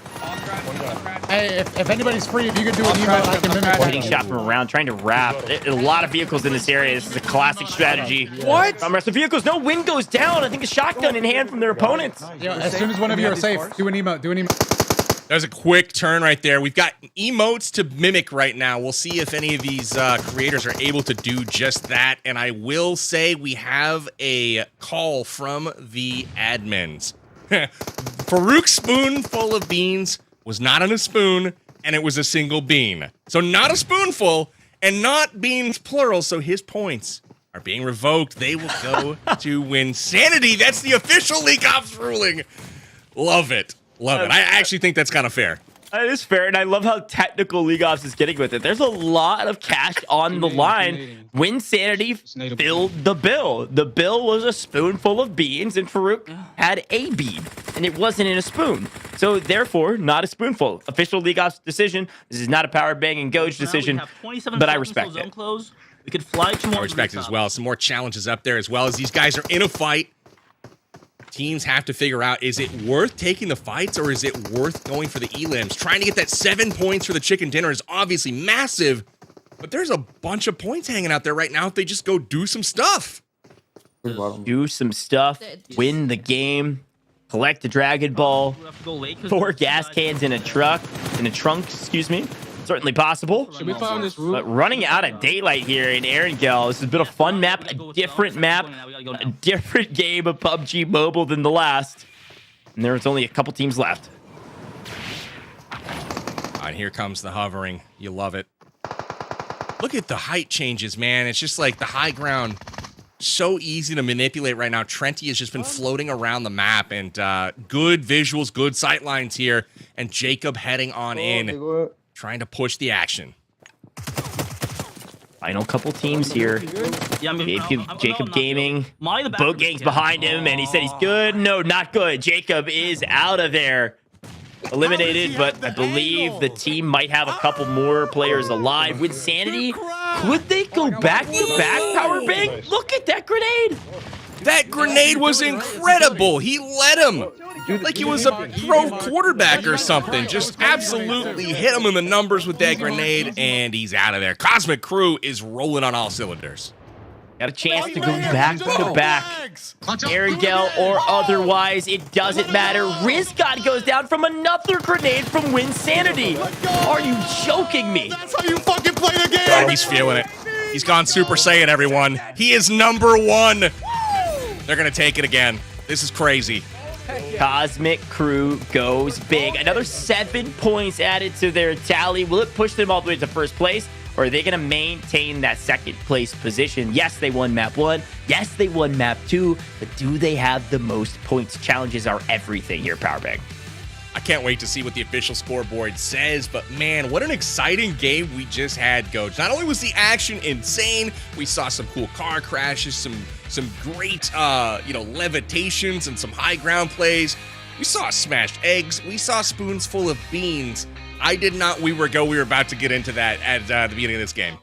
Hey, if anybody's free, if you could do an emote, I can mimic Getting shot from around, trying to wrap. A lot of vehicles in this area. This is a classic strategy. What? Rest of vehicles. No, win goes down. I think a shotgun in hand from their opponents. Yeah, as soon as one of you are safe, do an emote. Do an emote. There's a quick turn right there. We've got emotes to mimic right now. We'll see if any of these creators are able to do just that. And I will say we have a call from the admins. Farooq's spoonful of beans was not in a spoon, and it was a single bean. So not a spoonful, and not beans plural, so his points are being revoked. They will go to Wynnsanity. That's the official League Ops ruling. Love it. Love it. I actually think that's kind of fair. That is fair, and I love how technical League Ops is getting with it. There's a lot of cash on the line. Wynnsanity filled the bill. The bill was a spoonful of beans, and Farooq had a bean, and it wasn't in a spoon. So, therefore, not a spoonful. Official League Ops decision. This is not a Powerbang and Goj decision, but I respect it. We could fly to more. I respect it as well. Some more challenges up there as well as these guys are in a fight. Teams have to figure out, is it worth taking the fights or is it worth going for the elims? Trying to get that 7 points for the chicken dinner is obviously massive, but there's a bunch of points hanging out there right now if they just go do some stuff. Do some stuff, win the game, collect the Dragon Ball, 4 gas cans in a trunk, excuse me. Certainly possible. Should we find this room? But running out of daylight here in Erangel. This has been a fun map, a different game of PUBG Mobile than the last. And there's only a couple teams left. All right, here comes the hovering. You love it. Look at the height changes, man. It's just like the high ground. So easy to manipulate right now. Trenty has just been floating around the map, and good visuals, good sight lines here. And Jacob heading on in, trying to push the action. Final couple teams here. Jacob Gaming. Boat Gang's behind him, and he said he's good. No, not good. Jacob is out of there. Eliminated, but I believe the team might have a couple more players alive. Wynnsanity, could they go back-to-back Powerbang? Look at that grenade. That grenade was incredible. He let him. Like he was a pro quarterback or something. Just absolutely hit him in the numbers with that grenade, and he's out of there. Cosmic Crew is rolling on all cylinders. Got a chance to go back-to-back. Erangel or otherwise, it doesn't matter. Rizgod goes down from another grenade from Wynnsanity. Are you joking me? That's how you fucking play the game. Oh, he's feeling it. He's gone Super Saiyan, everyone. He is #1. They're going to take it again. This is crazy. Cosmic Crew goes big. Another 7 points added to their tally. Will it push them all the way to first place? Or are they going to maintain that second place position? Yes, they won map 1. Yes, they won map 2. But do they have the most points? Challenges are everything here, Powerbang. I can't wait to see what the official scoreboard says, but man, what an exciting game we just had, Coach. Not only was the action insane, we saw some cool car crashes, some great, levitations and some high ground plays. We saw smashed eggs. We saw spoons full of beans. I did not we were about to get into that at the beginning of this game.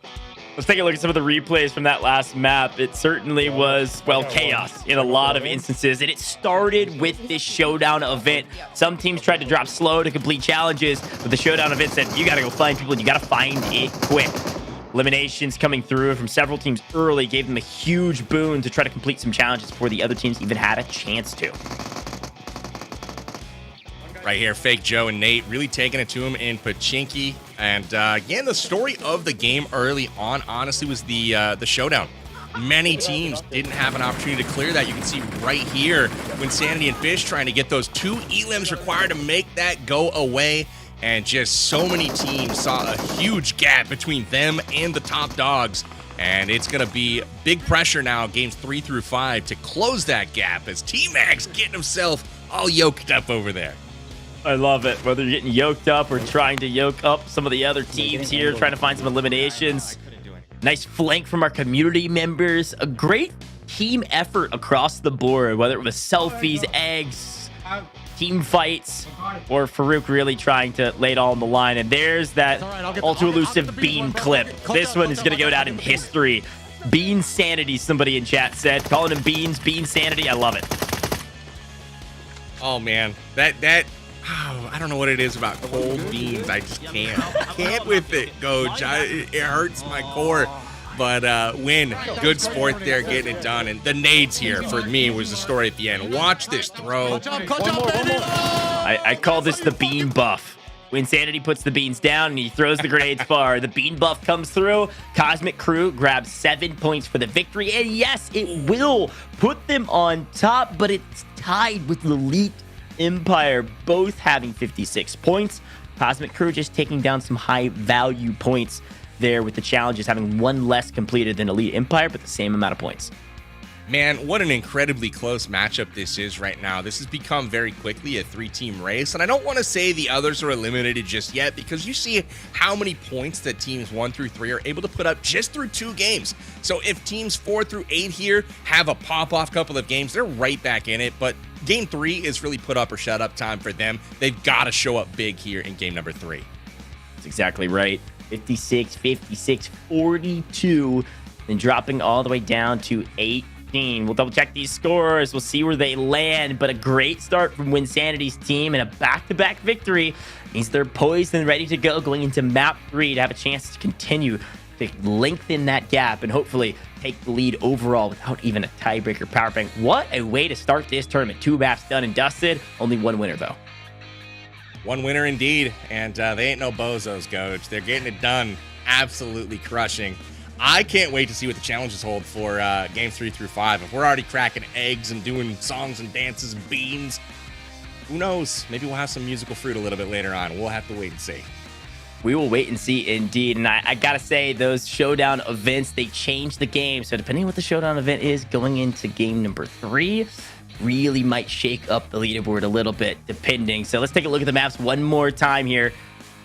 Let's take a look at some of the replays from that last map. It certainly was, well, chaos in a lot of instances. And it started with this Showdown event. Some teams tried to drop slow to complete challenges, but the Showdown event said, you got to go find people and you got to find it quick. Eliminations coming through from several teams early gave them a huge boon to try to complete some challenges before the other teams even had a chance to. Right here, Fake Joe and Nate really taking it to him in Pachinki. And again, the story of the game early on, honestly, was the Showdown. Many teams didn't have an opportunity to clear that. You can see right here, Wynnsanity and Fish trying to get those 2 elims required to make that go away. And just so many teams saw a huge gap between them and the top dogs. And it's going to be big pressure now, games 3 through 5, to close that gap as Tmags getting himself all yoked up over there. I love it. Whether you're getting yoked up or trying to yoke up some of the other teams here, trying to find some eliminations. Nice flank from our community members. A great team effort across the board, whether it was selfies, eggs, team fights, or Farooq really trying to lay it all on the line. And there's that ultra-elusive bean clip. This one is going to go down in history. Bean Sanity, somebody in chat said. Calling him Beans, Bean Sanity. I love it. Oh man, I don't know what it is about cold beans. I just can't with it, Goj. It hurts my core. But Win, good sport there, getting it done. And the nades here, for me, was the story at the end. Watch this throw. I call this the bean buff. Wynnsanity puts the beans down and he throws the grenades far. The bean buff comes through. Cosmic Crew grabs 7 points for the victory. And yes, it will put them on top, but it's tied with Elite Empire, both having 56 points. Cosmic Crew just taking down some high value points there with the challenges, having 1 less completed than Elite Empire, but the same amount of points. Man, what an incredibly close matchup this is right now. This has become very quickly a 3-team race, and I don't want to say the others are eliminated just yet because you see how many points that teams 1 through 3 are able to put up just through 2 games. So if teams 4 through 8 here have a pop-off couple of games, they're right back in it, but game 3 is really put up or shut up time for them. They've got to show up big here in game number 3. That's exactly right. 56, 56, 42, then dropping all the way down to 8. We'll double check these scores. We'll see where they land. But a great start from Wynnssanity's team and a back-to-back victory means they're poised and ready to go going into map 3 to have a chance to continue to lengthen that gap and hopefully take the lead overall without even a tiebreaker Powerbang. What a way to start this tournament. 2 maps done and dusted. Only 1 winner, though. 1 winner indeed. And they ain't no bozos, Goj. They're getting it done. Absolutely crushing. I can't wait to see what the challenges hold for game 3 through 5. If we're already cracking eggs and doing songs and dances and beans, who knows? Maybe we'll have some musical fruit a little bit later on. We'll have to wait and see. We will wait and see indeed. And I gotta say, those Showdown events, they change the game. So depending on what the Showdown event is going into game number 3, really might shake up the leaderboard a little bit, depending. So let's take a look at the maps one more time here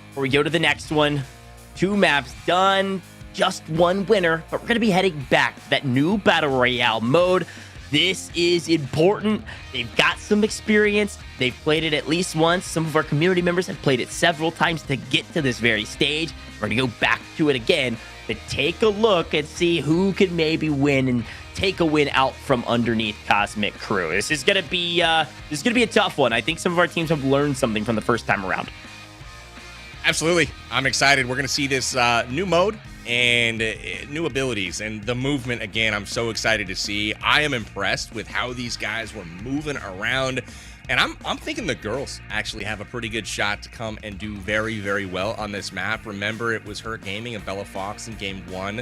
before we go to the next one. 2 maps done. Just 1 winner, but we're going to be heading back to that new Battle Royale mode. This is important. They've got some experience. They've played it at least once. Some of our community members have played it several times to get to this very stage. We're going to go back to it again to take a look and see who can maybe win and take a win out from underneath Cosmic Crew. This is going to be a tough one. I think some of our teams have learned something from the first time around. Absolutely. I'm excited. We're going to see this new mode and new abilities and the movement again. I'm so excited to see. I am impressed with how these guys were moving around, and I'm thinking the girls actually have a pretty good shot to come and do very, very well on this map. Remember, it was Her Gaming and BellaFox in game 1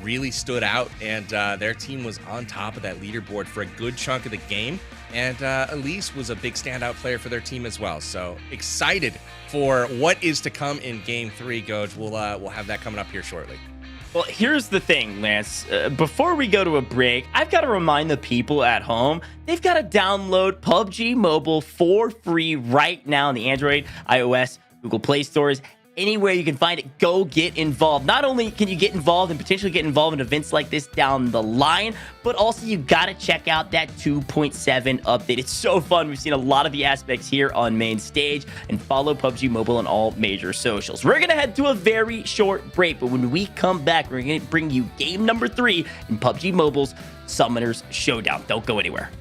really stood out, and their team was on top of that leaderboard for a good chunk of the game. And Elise was a big standout player for their team as well. So excited for what is to come in game 3, Goj. We'll have that coming up here shortly. Well, here's the thing, Lance. Before we go to a break, I've got to remind the people at home, they've got to download PUBG Mobile for free right now in the Android, iOS, Google Play stores. Anywhere you can find it, go get involved. Not only can you get involved and potentially get involved in events like this down the line, but also you got to check out that 2.7 update. It's so fun. We've seen a lot of the aspects here on main stage, and follow PUBG Mobile on all major socials. We're going to head to a very short break, but when we come back, we're going to bring you game number 3 in PUBG Mobile's Summoners Showdown. Don't go anywhere.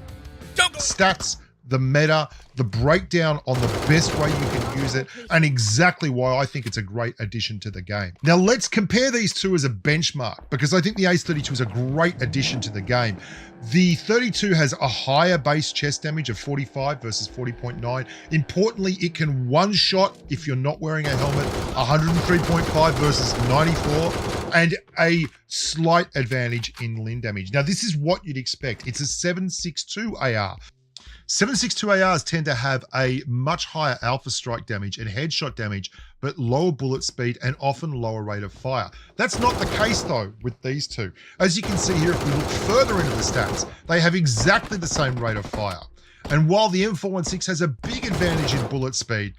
Stats, the meta, the breakdown on the best way you can use it, and exactly why I think it's a great addition to the game. Now let's compare these two as a benchmark, because I think the Ace 32 is a great addition to the game. The 32 has a higher base chest damage of 45 versus 40.9. Importantly, it can one-shot if you're not wearing a helmet, 103.5 versus 94, and a slight advantage in limb damage. Now this is what you'd expect. It's a 7.62 AR. 7.62 ARs tend to have a much higher alpha strike damage and headshot damage, but lower bullet speed and often lower rate of fire. That's not the case though with these two. As you can see here, if we look further into the stats, they have exactly the same rate of fire. And while the M416 has a big advantage in bullet speed,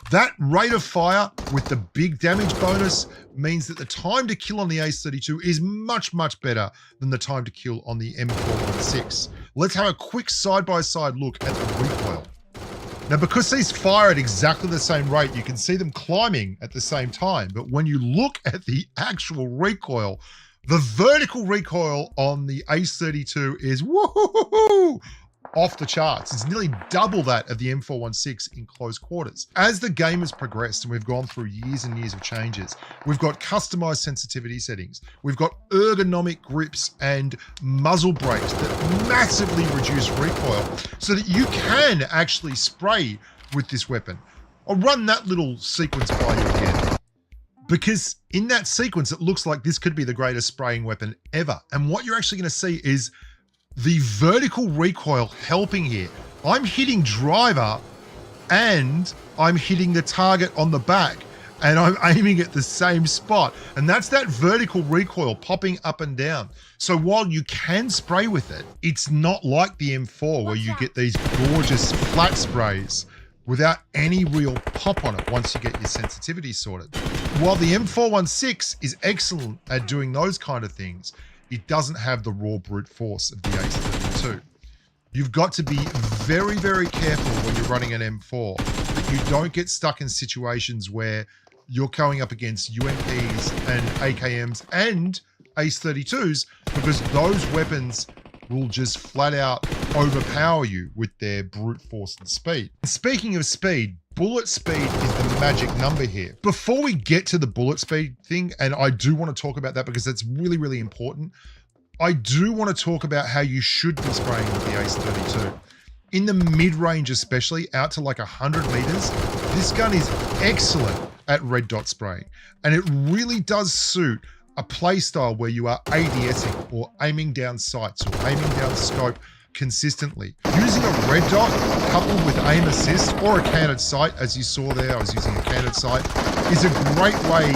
that rate of fire with the big damage bonus means that the time to kill on the Ace 32 is much, much better than the time to kill on the M416. Let's have a quick side-by-side look at the recoil. Now, because these fire at exactly the same rate, you can see them climbing at the same time. But when you look at the actual recoil, the vertical recoil on the Ace 32 is woohoo! off the charts. It's nearly double that of the M416 in close quarters. As the game has progressed and we've gone through years and years of changes, we've got customized sensitivity settings. We've got ergonomic grips and muzzle brakes that massively reduce recoil so that you can actually spray with this weapon. I'll run that little sequence by you again, because in that sequence, it looks like this could be the greatest spraying weapon ever. And what you're actually going to see is the vertical recoil helping here. I'm hitting driver and I'm hitting the target on the back, and I'm aiming at the same spot. And that's that vertical recoil popping up and down. So while you can spray with it, it's not like the M4 where you get these gorgeous flat sprays without any real pop on it once you get your sensitivity sorted. While the M416 is excellent at doing those kind of things, it doesn't have the raw brute force of the Ace-32. You've got to be very, very careful when you're running an M4 that you don't get stuck in situations where you're going up against UMPs and AKMs and Ace-32s, because those weapons will just flat out overpower you with their brute force and speed. And speaking of speed, bullet speed is the magic number here. Before we get to the bullet speed thing, and I do want to talk about that because that's really, really important, I do want to talk about how you should be spraying with the Ace-32. In the mid-range especially, out to like 100 meters, this gun is excellent at red dot spraying. And it really does suit a playstyle where you are ADSing or aiming down sights or aiming down scope consistently. Using a red dot coupled with aim assist or a canted sight, as you saw there, I was using a canted sight, is a great way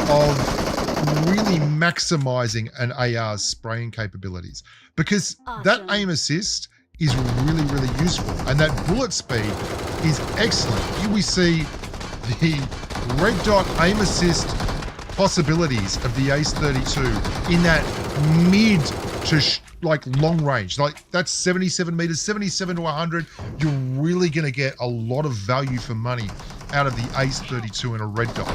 of really maximizing an AR's spraying capabilities, because that aim assist is really, really useful, and that bullet speed is excellent. Here we see the red dot aim assist possibilities of the Ace-32 in that mid to like long range, like that's 77 meters, 77 to 100. You're really going to get a lot of value for money out of the Ace-32 in a red dot.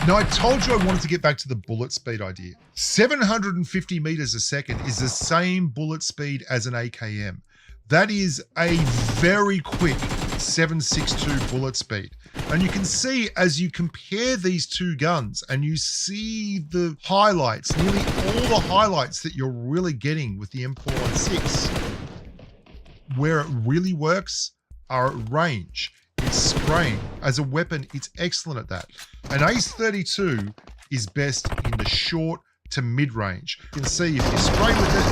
Now, I told you I wanted to get back to the bullet speed idea. 750 meters a second is the same bullet speed as an AKM. That is a very quick 7.62 bullet speed. And you can see as you compare these two guns and you see the highlights, nearly all the highlights that you're really getting with the M416, where it really works are at range. It's spraying. As a weapon, it's excellent at that. An Ace-32 is best in the short to mid-range. You can see if you spray with it,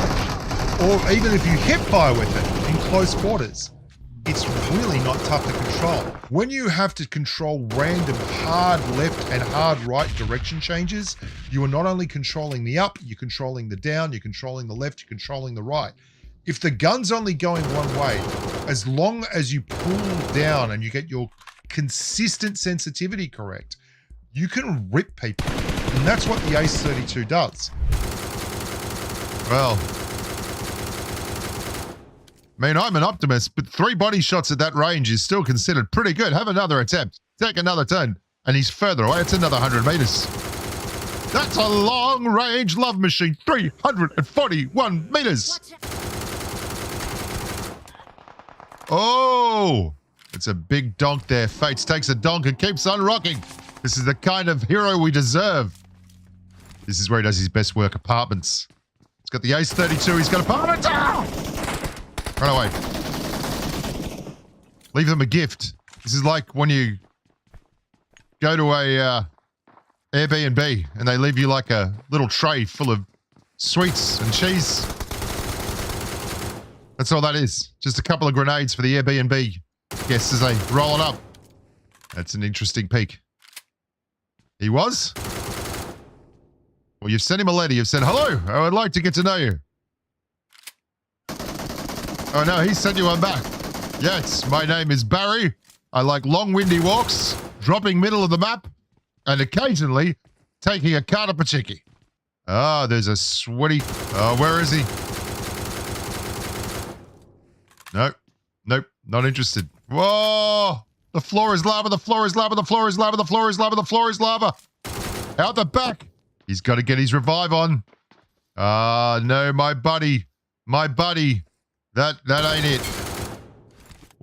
or even if you hip fire with it in close quarters, it's really not tough to control. When you have to control random hard left and hard right direction changes, you are not only controlling the up, you're controlling the down, you're controlling the left, you're controlling the right. If the gun's only going one way, as long as you pull down and you get your consistent sensitivity correct, you can rip people. And that's what the Ace-32 does. Well, I mean, I'm an optimist, but 3 body shots at that range is still considered pretty good. Have another attempt. Take another turn. And he's further away. It's another 100 meters. That's a long-range love machine. 341 meters. Oh, it's a big donk there. Feitz takes a donk and keeps on rocking. This is the kind of hero we deserve. This is where he does his best work, apartments. He's got the Ace-32. He's got apartments. Ah! Run away. Leave them a gift. This is like when you go to a Airbnb and they leave you like a little tray full of sweets and cheese. That's all that is. Just a couple of grenades for the Airbnb guests as they roll on up. That's an interesting peek. He was? Well, you've sent him a letter. You've said, hello, I would like to get to know you. Oh no, he sent you one back. Yes, my name is Barry. I like long windy walks, dropping middle of the map, and occasionally taking a carta pachiki. Ah, there's a sweaty... Oh, where is he? Nope. Nope. Not interested. Whoa! The floor is lava, the floor is lava, the floor is lava, the floor is lava, the floor is lava. Out the back. He's got to get his revive on. Ah, no, my buddy. My buddy. That ain't it.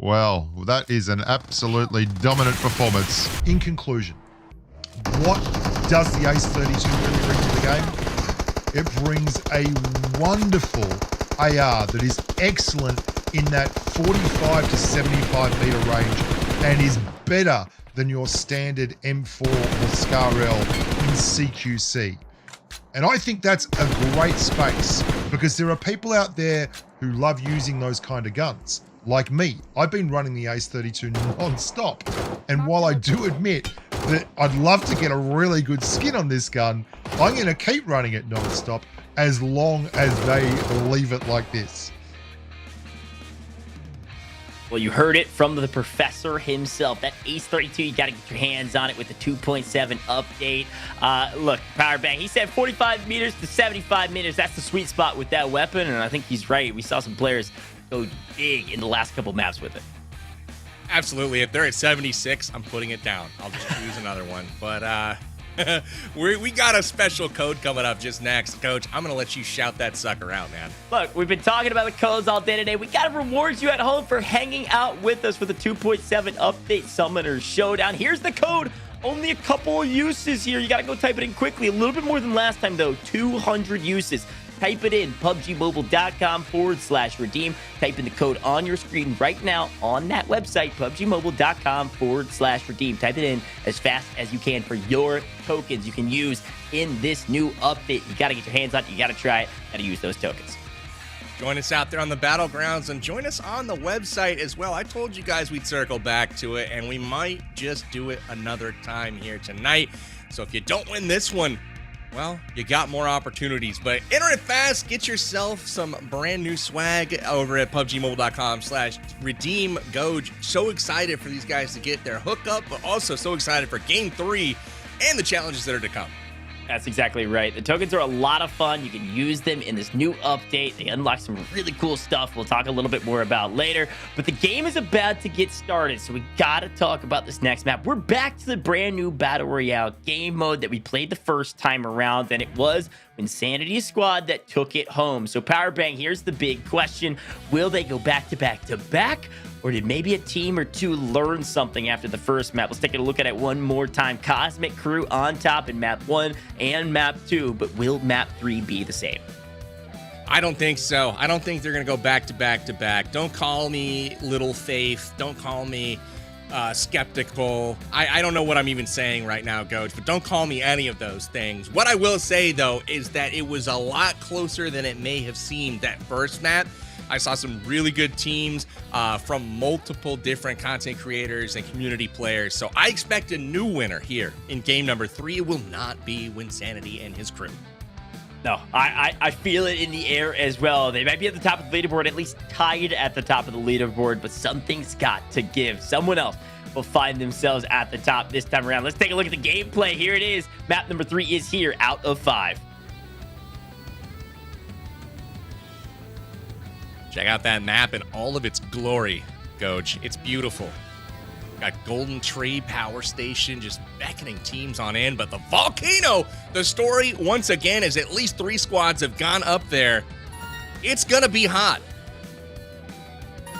Well, that is an absolutely dominant performance. In conclusion, what does the Ace 32 really bring to the game? It brings a wonderful AR that is excellent in that 45 to 75 meter range and is better than your standard M4 or ScarL in CQC. And I think that's a great space because there are people out there who love using those kind of guns. Like me, I've been running the Ace 32 non-stop. And while I do admit that I'd love to get a really good skin on this gun, I'm going to keep running it non-stop as long as they leave it like this. Well, you heard it from the professor himself. That Ace 32, you got to get your hands on it with the 2.7 update. Look, Powerbang, he said 45 meters to 75 meters. That's the sweet spot with that weapon, and I think he's right. We saw some players go big in the last couple maps with it. Absolutely. If they're at 76, I'm putting it down. I'll just choose another one. But we got a special code coming up just next. Coach, I'm going to let you shout that sucker out, man. Look, we've been talking about the codes all day today. We got to reward you at home for hanging out with us for the 2.7 update Summoner Showdown. Here's the code. Only a couple of uses here. You got to go type it in quickly. A little bit more than last time, though. 200 uses. Type it in, PUBGMobile.com/redeem. Type in the code on your screen right now on that website, PUBGMobile.com/redeem. Type it in as fast as you can for your tokens you can use in this new update. You got to get your hands on it. You got to try it. Got to use those tokens. Join us out there on the battlegrounds and join us on the website as well. I told you guys we'd circle back to it, and we might just do it another time here tonight. So if you don't win this one, well, you got more opportunities, but enter it fast. Get yourself some brand new swag over at PUBGMobile.com/redeem Goj. So excited for these guys to get their hookup, but also so excited for Game 3 and the challenges that are to come. That's exactly right. The tokens are a lot of fun. You can use them in this new update. They unlock some really cool stuff we'll talk a little bit more about later. But the game is about to get started, so we got to talk about this next map. We're back to the brand new Battle Royale game mode that we played the first time around, and it was Wynnsanity squad that took it home. So Powerbang, here's the big question. Will they go back to back to back? Or did maybe a team or two learn something after the first map? Let's take a look at it one more time. Cosmic Crew on top in map 1 and map 2, but will map 3 be the same? I don't think so. I don't think they're going to go back to back to back. Don't call me little faith. Don't call me skeptical. I don't know what I'm even saying right now, Coach, but don't call me any of those things. What I will say, though, is that it was a lot closer than it may have seemed that first map. I saw some really good teams from multiple different content creators and community players. So I expect a new winner here in game number 3. It will not be Wynnsanity and his crew. No, I feel it in the air as well. They might be at the top of the leaderboard, at least tied at the top of the leaderboard, but something's got to give. Someone else will find themselves at the top this time around. Let's take a look at the gameplay. Here it is. Map number 3 is here out of 5. Check out that map in all of its glory, Goj. It's beautiful. Got Golden Tree Power Station just beckoning teams on in, but the volcano, the story once again is at least 3 squads have gone up there. It's gonna be hot.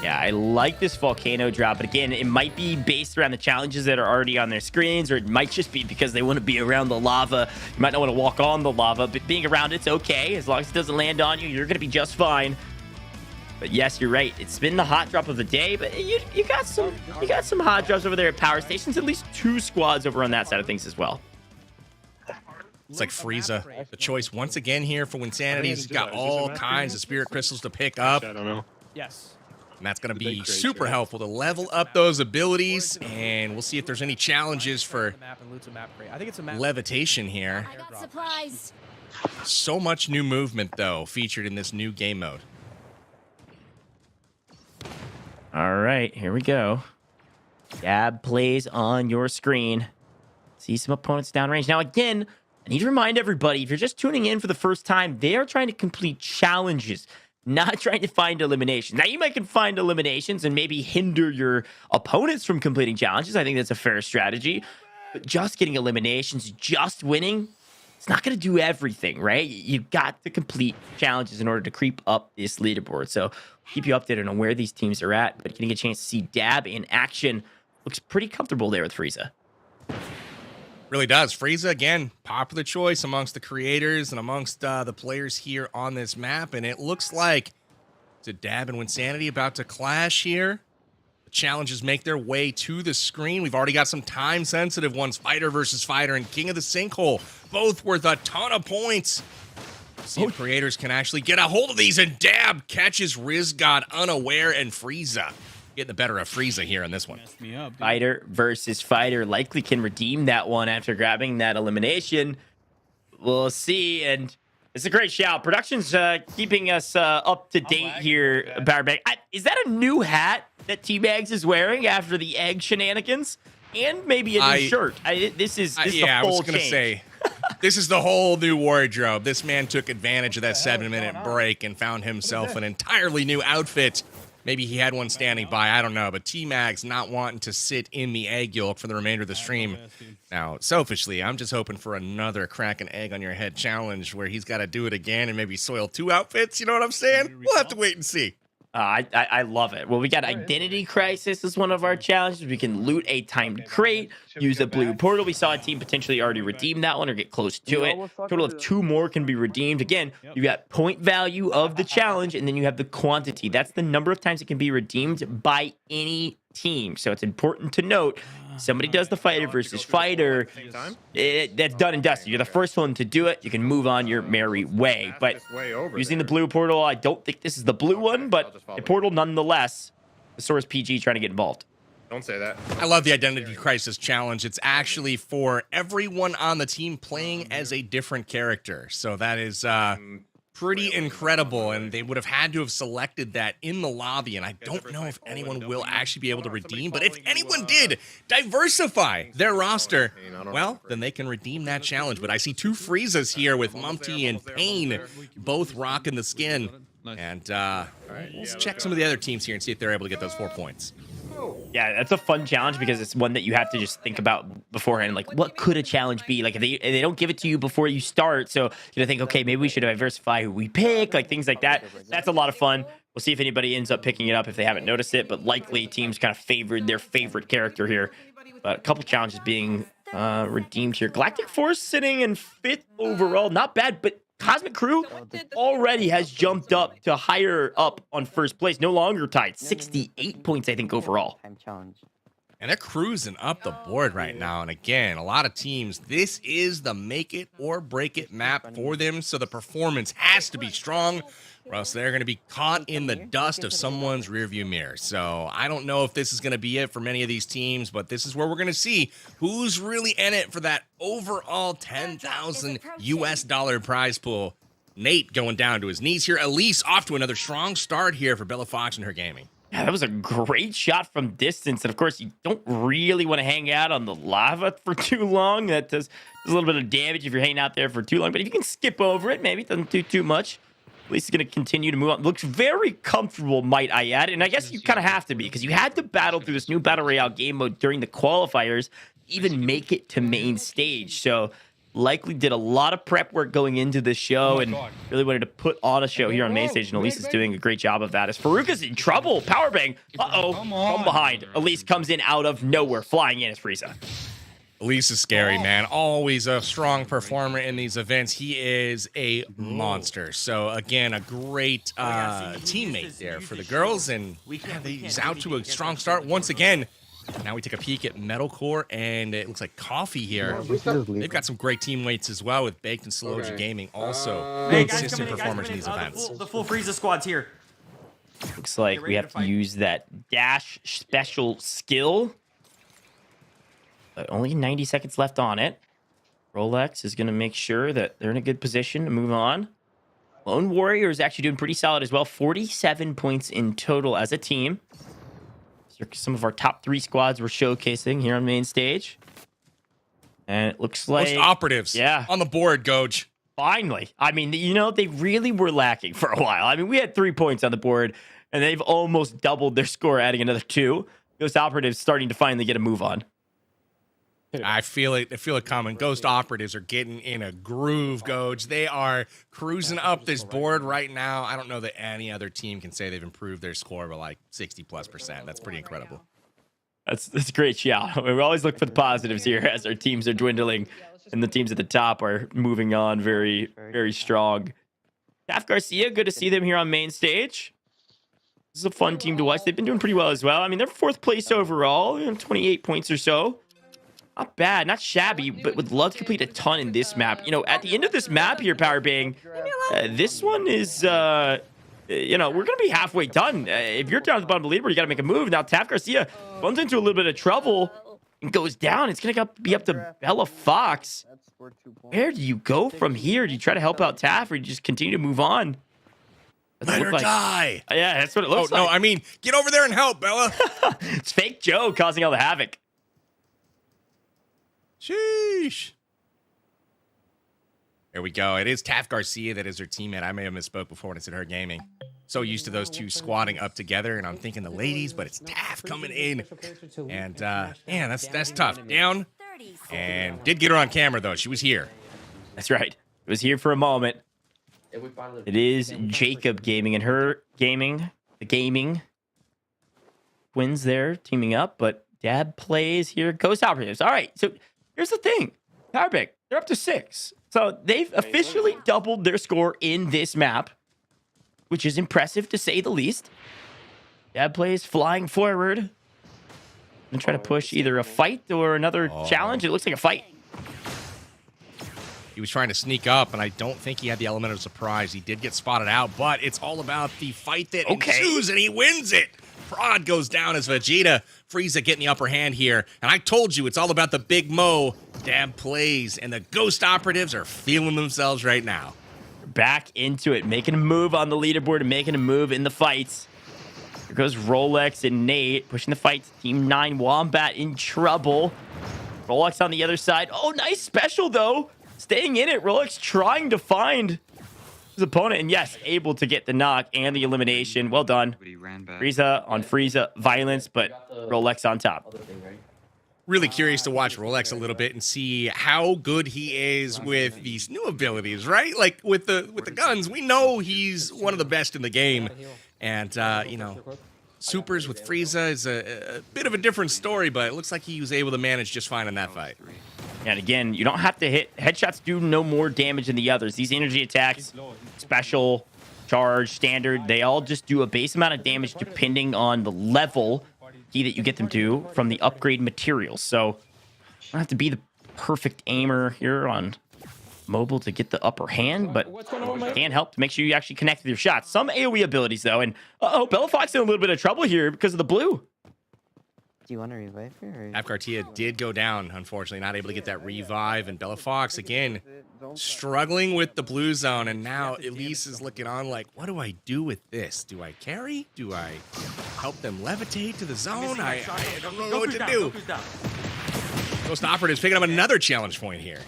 Yeah, I like this volcano drop, but again, it might be based around the challenges that are already on their screens, or it might just be because they want to be around the lava. You might not want to walk on the lava, but being around it's okay. As long as it doesn't land on you, you're gonna be just fine. But yes, you're right. It's been the hot drop of the day, but you got some hot drops over there at Power Stations. At least 2 squads over on that side of things as well. It's like Frieza. The choice once again here for Wynnsanity. He's got all kinds of spirit crystals to pick up. I don't know. Yes. And that's going to be super helpful to level up those abilities. And we'll see if there's any challenges for levitation here. I got supplies. So much new movement, though, featured in this new game mode. All right, here we go. DabPlays on your screen. See some opponents downrange. Now, again, I need to remind everybody, if you're just tuning in for the first time, they are trying to complete challenges, not trying to find eliminations. Now, you might can find eliminations and maybe hinder your opponents from completing challenges. I think that's a fair strategy. But just getting eliminations, just winning, it's not going to do everything, right? You've got to complete challenges in order to creep up this leaderboard. So keep you updated on where these teams are at, but getting a chance to see Dab in action. Looks pretty comfortable there with Frieza. Really does. Frieza, again, popular choice amongst the creators and amongst the players here on this map. And it looks like Dab and Wynnsanity about to clash here. The challenges make their way to the screen. We've already got some time-sensitive ones. Fighter versus Fighter and King of the Sinkhole. Both worth a ton of points. See if creators can actually get a hold of these. And Dab catches Rizgod unaware, and Frieza getting the better of Frieza here on this one. Fighter versus Fighter likely can redeem that one after grabbing that elimination. We'll see. And it's a great shout. Production's keeping us up to date here. Powerbang. Is that a new hat that Tmags is wearing after the egg shenanigans? And maybe a new shirt. This is the full I was gonna change. say, this is the whole new wardrobe. This man took advantage of that 7-minute break and found himself an entirely new outfit. Maybe he had one standing by, I don't know, but Tmags not wanting to sit in the egg yolk for the remainder of the stream. Now, selfishly, I'm just hoping for another crack an egg on your head challenge where he's got to do it again and maybe soil 2 outfits, you know what I'm saying? We'll have to wait and see. I love it. Well, we got Identity Crisis as one of our challenges. We can loot a timed crate, use a blue portal. We saw a team potentially already redeem that one or get close to it. Total of 2 more can be redeemed. Again, you got point value of the challenge, and then you have the quantity. That's the number of times it can be redeemed by any team. So it's important to note, somebody does the Fighter versus Fighter, that's done and dusted. You're the first one to do it. You can move on your merry way. But using the blue portal, I don't think this is the blue one, but a portal nonetheless. ThesaurusPG trying to get involved. Don't say that. I love the Identity Crisis challenge. It's actually for everyone on the team playing as a different character. So that is pretty incredible, and they would have had to have selected that in the lobby, and I don't know if anyone will actually be able to redeem, but if anyone did diversify their roster, well, then they can redeem that challenge. But I see 2 Friezas here with Mumty and Pain both rocking the skin, and let's check some of the other teams here and see if they're able to get those 4 points. Yeah, that's a fun challenge because it's one that you have to just think about beforehand. Like, what could a challenge be? Like, if they don't give it to you before you start, so you're gonna think, okay, maybe we should diversify who we pick, like things like that. That's a lot of fun. We'll see if anybody ends up picking it up if they haven't noticed it, but likely teams kind of favored their favorite character here. But a couple challenges being redeemed here. GALactic Force sitting in 5th overall, not bad, but Cosmic Crew already has jumped up to higher up on first place. No longer tied. 68 points, I think, overall. And they're cruising up the board right now. And again, a lot of teams, this is the make it or break it map for them. So the performance has to be strong, or else they're going to be caught in the dust of someone's rearview mirror. So I don't know if this is going to be it for many of these teams, but this is where we're going to see who's really in it for that overall $10,000 US prize pool. Nate going down to his knees here. Elise off to another strong start here for BellaFox and her gaming. Yeah, that was a great shot from distance. And of course, you don't really want to hang out on the lava for too long. That does a little bit of damage if you're hanging out there for too long. But if you can skip over it, maybe it doesn't do too much. At least it's going to continue to move on. Looks very comfortable, might I add. And I guess you kind of have to be, because you had to battle through this new Battle Royale game mode during the qualifiers, even make it to main stage. So likely did a lot of prep work going into the show and really wanted to put on a show here on main stage, and Elise is doing a great job of that. As Farooq is in trouble, Powerbang, from behind. Elise comes in out of nowhere, flying in as Frieza. Elise is scary, man. Always a strong performer in these events. He is a monster. So, again, a great teammate there for the girls. And he's out to a strong start once again. Now we take a peek at Medalcore, and it looks like Coffee here. They've got some great teammates as well with Baked and Sloja Gaming. Also, consistent performers in these events. The full Frieza squad's here. Looks like we have to use that dash special skill. But only 90 seconds left on it. Rolex is going to make sure that they're in a good position to move on. Lone Warrior is actually doing pretty solid as well. 47 points in total as a team. Some of our top 3 squads we're showcasing here on main stage. And it looks like... Most operatives on the board, Goj. Finally. I mean, you know, they really were lacking for a while. I mean, we had 3 points on the board, and they've almost doubled their score, adding another 2. Those operatives starting to finally get a move on. I feel it. I feel it coming. Ghost Operatives are getting in a groove, Goge. They are cruising up this board right now. I don't know that any other team can say they've improved their score by like 60+%. That's pretty incredible. That's a great shout. We always look for the positives here as our teams are dwindling and the teams at the top are moving on very, very strong. tafGarcia, good to see them here on main stage. This is a fun team to watch. They've been doing pretty well as well. I mean, they're 4th place overall, 28 points or so. Not bad, not shabby, but would love to complete a ton in this map. You know, at the end of this map here, Powerbang, this one is, you know, we're going to be halfway done. If you're down at the bottom of the leaderboard, you got to make a move. Now, tafGarcia runs into a little bit of trouble and goes down. It's going to be up to BellaFox. Where do you go from here? Do you try to help out Taf, or do you just continue to move on? Let her die. Yeah, that's what it looks like. No, I mean, get over there and help, Bella. It's Fake Joe causing all the havoc. Sheesh. There we go. It is tafGarcia that is her teammate. I may have misspoke before when I said her gaming. So used to those two squatting up together, and I'm thinking the ladies, but it's Taf coming in. And, man, that's tough. Down. And did get her on camera, though. She was here. That's right. It was here for a moment. It is Jacob Gaming and her gaming. The gaming wins there, teaming up, but DabPlays here. Ghost Operatives. All right, so here's the thing. Powerbang, they're up to 6. So they've officially doubled their score in this map, which is impressive to say the least. DabPlays flying forward. And try to push either a fight or another challenge. It looks like a fight. He was trying to sneak up, and I don't think he had the element of surprise. He did get spotted out, but it's all about the fight that ensues, and he wins it. Prodd goes down as Vegeta. Frieza getting the upper hand here. And I told you, it's all about the Big Mo. DabPlays, and the Ghost Operatives are feeling themselves right now. Back into it, making a move on the leaderboard and making a move in the fights. Here goes Rolex and Nate pushing the fights. Team 9 Wombat in trouble. Rolex on the other side. Oh, nice special, though. Staying in it. Rolex trying to find his opponent. And yes, able to get the knock and the elimination. Well done. Frieza on Frieza. Violence, but Rolex on top. Really curious to watch Rolex a little bit and see how good he is with these new abilities, right? Like with the guns, we know he's one of the best in the game. And, you know, supers with Frieza is a bit of a different story, but it looks like he was able to manage just fine in that fight. And again, you don't have to hit. Headshots do no more damage than the others. These energy attacks, special, charge, standard, they all just do a base amount of damage depending on the level key that you get them to from the upgrade materials. So you don't have to be the perfect aimer here on mobile to get the upper hand, but can help to make sure you actually connect with your shots. Some AoE abilities, though, and BellaFox in a little bit of trouble here because of the blue. Do you want to revive here? tafGarcia did go down, unfortunately, not able to get that revive, and BellaFox, again, struggling with the blue zone, and now Elise is looking on like, what do I do with this? Do I carry? Do I help them levitate to the zone? I don't know what to do. Ghost Operatives picking up another challenge point here.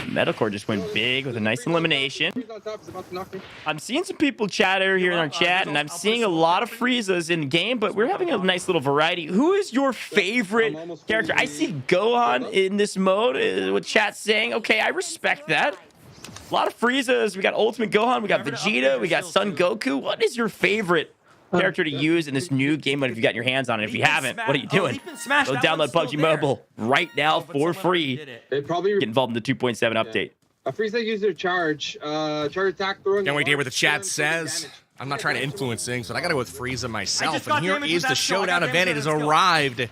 Medalcore just went big with a nice elimination. I'm seeing some people chatter here in our chat, and I'm seeing a lot of Friezas in the game, but we're having a nice little variety. Who is your favorite character? I see Gohan in this mode, what chat's saying. Okay, I respect that. A lot of Friezas. We got Ultimate Gohan, we got Vegeta, we got Son Goku. What is your favorite character to use in this new game mode if you got your hands on it? If you haven't, what are you doing? Go download PUBG Mobile right now for free. Get involved in the 2.7 update. Frieza used their charge attack throwing. Can't wait to hear what the chat says. I'm not trying to influence things, but I got to go with Frieza myself. And here is the Showdown event. It has arrived.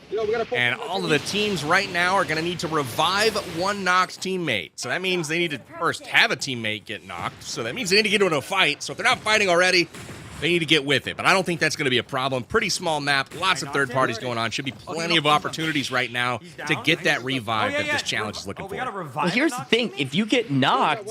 And all of the teams right now are going to need to revive one knocked teammate. So that means they need to first have a teammate get knocked. So that means they need to get into a fight. So if they're not fighting already, they need to get with it, but I don't think that's going to be a problem. Pretty small map, lots of third parties going on. Should be plenty of opportunities right now to get that revive that this challenge is looking for. Well, here's the thing. If you get knocked,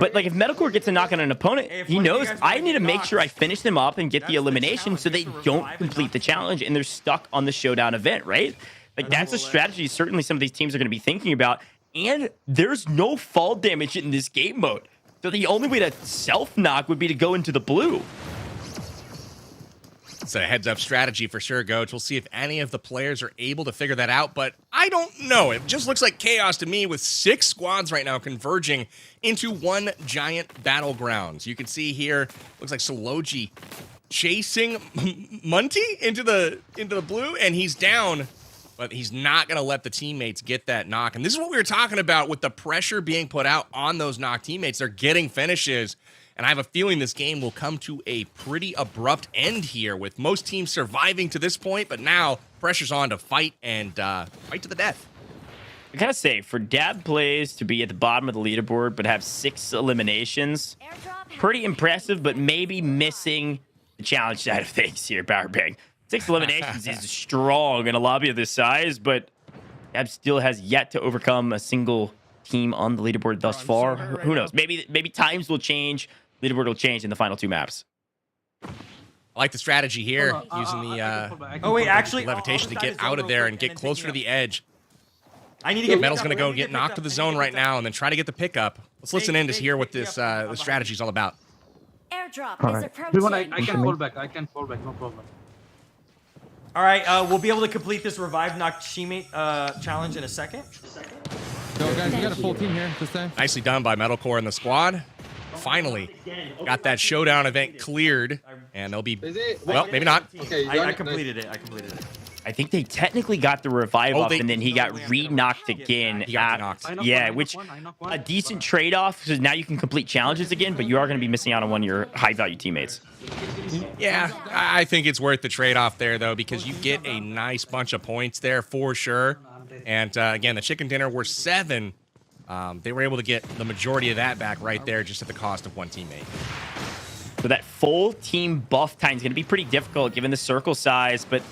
but like if Medalcore gets a knock on an opponent, he knows I need to make sure I finish them up and get the elimination so they don't complete the challenge and they're stuck on the Showdown event, right? Like that's a strategy certainly some of these teams are going to be thinking about. And there's no fall damage in this game mode. So the only way to self-knock would be to go into the blue. It's a heads-up strategy for sure, Coach. We'll see if any of the players are able to figure that out, but I don't know. It just looks like chaos to me with 6 squads right now converging into one giant battleground. You can see here, looks like Soloji chasing Munty into the blue, and he's down, but he's not going to let the teammates get that knock. And this is what we were talking about with the pressure being put out on those knock teammates. They're getting finishes. And I have a feeling this game will come to a pretty abrupt end here with most teams surviving to this point, but now pressure's on to fight and fight to the death. I gotta say, for DabPlays to be at the bottom of the leaderboard but have 6 eliminations, pretty impressive, but maybe missing the challenge side of things here, Powerbang. 6 eliminations is strong in a lobby of this size, but Dab still has yet to overcome a single team on the leaderboard thus far. Who knows? Maybe times will change. Leaderboard will change in the final 2 maps. I like the strategy here, using the levitation to get out of there and get closer to the edge. I need to get Metal's going to go get knocked to the zone right now and then try to get the pickup. Let's listen in to hear what this the strategy is all about. Airdrop is approaching. I can fall back. No problem. All right, we'll be able to complete this revive knock teammate challenge in a second. Go, guys, we got a full team here this time. Nicely done by Medalcore and the squad. Finally got that showdown event cleared, and they'll be, well, maybe not. Okay, I completed it. I think they technically got the revive up, and then he got re-knocked again. He got knocked. Yeah, which a decent trade-off, because now you can complete challenges again, but you are going to be missing out on one of your high-value teammates. Yeah, I think it's worth the trade-off there, though, because you get a nice bunch of points there for sure. And again, the chicken dinner were 7. They were able to get the majority of that back right there just at the cost of one teammate. So that full team buff time is going to be pretty difficult given the circle size, but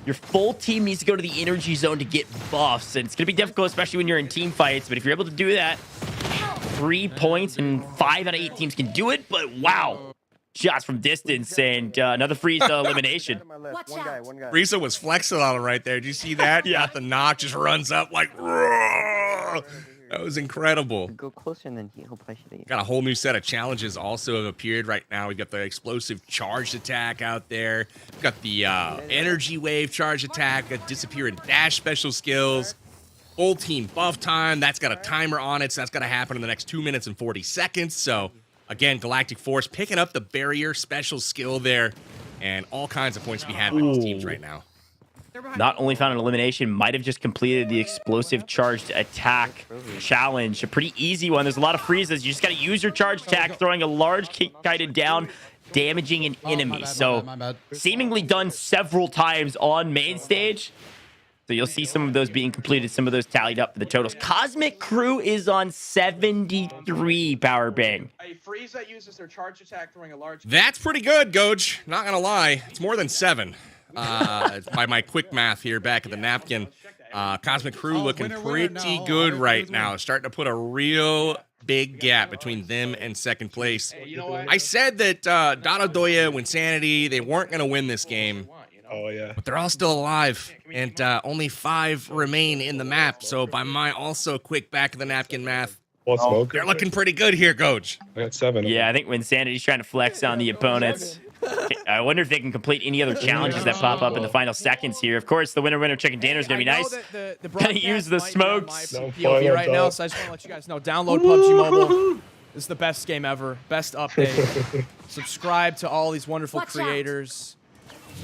your full team needs to go to the energy zone to get buffs, and it's going to be difficult, especially when you're in team fights. But if you're able to do that, 3 points, and 5 out of 8 teams can do it. But wow, shots from distance, and another Frieza elimination. Frieza was flexing on him right there. Did you see that? Yeah. Got the knock, just runs up like, roar! That was incredible. Go closer and then he'll push it. Got a whole new set of challenges also have appeared right now. We've got the explosive charged attack out there. We've got the energy wave charge attack, got disappear and dash special skills. Full team buff time. That's got a timer on it, so that's got to happen in the next 2 minutes and 40 seconds. So again, GALactic Force picking up the barrier special skill there, and all kinds of points to be had by these teams right now. Not only found an elimination, might have just completed the explosive charged attack challenge. A pretty easy one. There's a lot of freezes. You just got to use your charged attack, throwing a large kick guided down, damaging an enemy. So seemingly done several times on main stage. So you'll see some of those being completed, some of those tallied up for the totals. Cosmic Crew is on 73 Powerbang. A freeze that uses their charge attack throwing a large... That's pretty good, Goj. Not going to lie. It's more than 7. By my quick math here back at the napkin. Cosmic Crew looking pretty good right now. Starting to put a real big gap between them and second place. I said that DotoDoya, Wynnsanity, they weren't going to win this game. Oh, yeah. But they're all still alive, and only 5 remain in the map. So by my also quick back of the napkin math, they're looking pretty good here, Coach. I got 7. Yeah, I think Wynnssanity's trying to flex on the opponents. I wonder if they can complete any other challenges that pop up in the final seconds here. Of course, the winner chicken dinner is going to be nice. Gonna use the smokes. POV right now, so I just want to let you guys know, download PUBG Mobile. This is the best game ever. Best update. Subscribe to all these wonderful creators.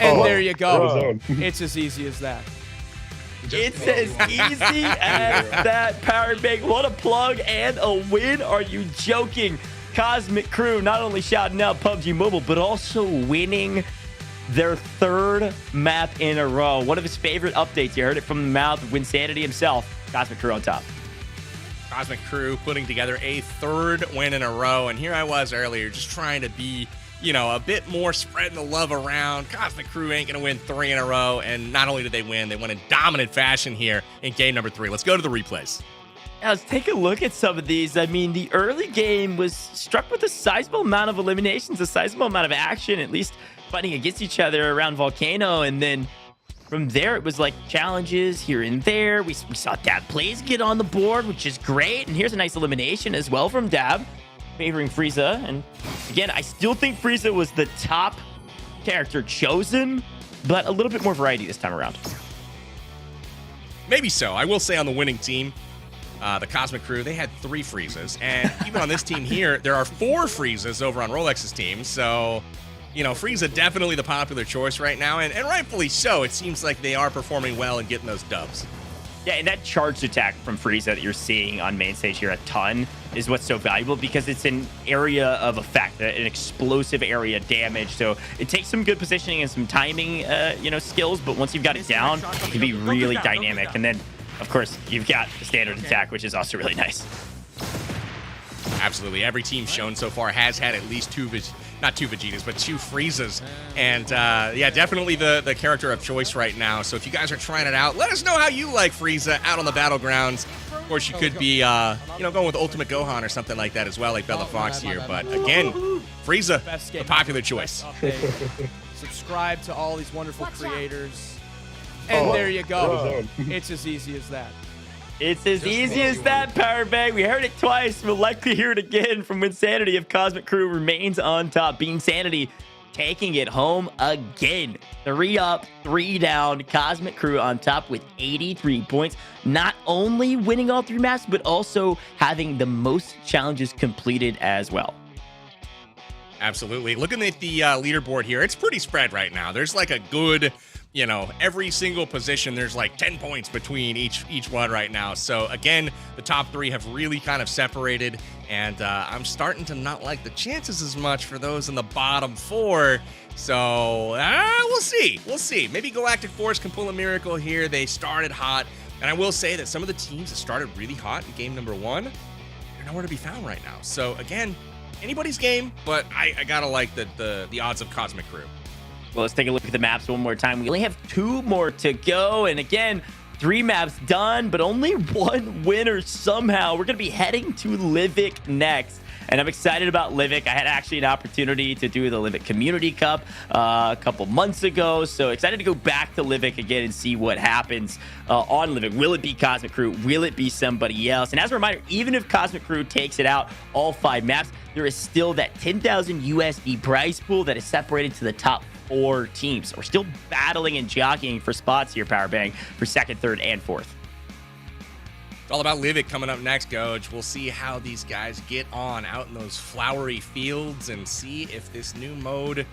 And there you go. It's as easy as that. It's as easy as that, Powerbang. What a plug and a win. Are you joking? Cosmic Crew not only shouting out PUBG Mobile, but also winning their 3rd map in a row. One of his favorite updates. You heard it from the mouth of Wynnsanity himself. Cosmic Crew on top. Cosmic Crew putting together a 3rd win in a row. And here I was earlier just trying to be, you know, a bit more spreading the love around. Cosmic Crew ain't going to win 3 in a row. And not only did they win in dominant fashion here in game number 3. Let's go to the replays. Now, let's take a look at some of these. I mean, the early game was struck with a sizable amount of eliminations, a sizable amount of action, at least fighting against each other around Volcano. And then from there, it was like challenges here and there. We saw DabPlays get on the board, which is great. And here's a nice elimination as well from Dab, favoring Frieza. And again, I still think Frieza was the top character chosen, but a little bit more variety this time around. Maybe so. I will say on the winning team, the Cosmic Crew, they had 3 freezes. And even on this team here, there are 4 freezes over on Rolex's team. So, you know, Frieza definitely the popular choice right now. And rightfully so. It seems like they are performing well and getting those dubs. Yeah, and that charged attack from Frieza that you're seeing on main stage here a ton is what's so valuable because it's an area of effect, an explosive area damage. So it takes some good positioning and some timing, skills. But once you've got it down, it can be really dynamic. And then, of course, you've got the standard attack, which is also really nice. Absolutely. Every team shown so far has had at least 2 Vegetas, but 2 Friezas. And yeah, definitely the character of choice right now. So if you guys are trying it out, let us know how you like Frieza out on the battlegrounds. Of course, you could be, going with Ultimate Gohan or something like that as well, like BellaFox here. But again, Frieza, the popular choice. Subscribe to all these wonderful creators. And there you go. It's as easy as that. It's as easy as that, Powerbang. We heard it twice. We'll likely hear it again from Wynnsanity if Cosmic Crew remains on top. Wynnsanity taking it home again. 3 up, 3 down. Cosmic Crew on top with 83 points. Not only winning all 3 maps, but also having the most challenges completed as well. Absolutely. Looking at the leaderboard here, it's pretty spread right now. There's like a good... every single position, there's like 10 points between each one right now. So again, the top 3 have really kind of separated, and I'm starting to not like the chances as much for those in the bottom 4. So we'll see. We'll see. Maybe GALactic Force can pull a miracle here. They started hot, and I will say that some of the teams that started really hot in game number 1, they're nowhere to be found right now. So again, anybody's game, but I gotta like the odds of Cosmic Crew. Well, let's take a look at the maps one more time. We only have 2 more to go. And again, 3 maps done, but only 1 winner somehow. We're going to be heading to Livik next. And I'm excited about Livik. I had actually an opportunity to do the Livik Community Cup a couple months ago. So excited to go back to Livik again and see what happens on Livik. Will it be Cosmic Crew? Will it be somebody else? And as a reminder, even if Cosmic Crew takes it out all 5 maps, there is still that 10,000 USD prize pool that is separated to the top 4 teams. So we're still battling and jockeying for spots here, Powerbang, for 2nd, 3rd, and 4th. It's all about Livik coming up next, Goj. We'll see how these guys get on out in those flowery fields and see if this new mode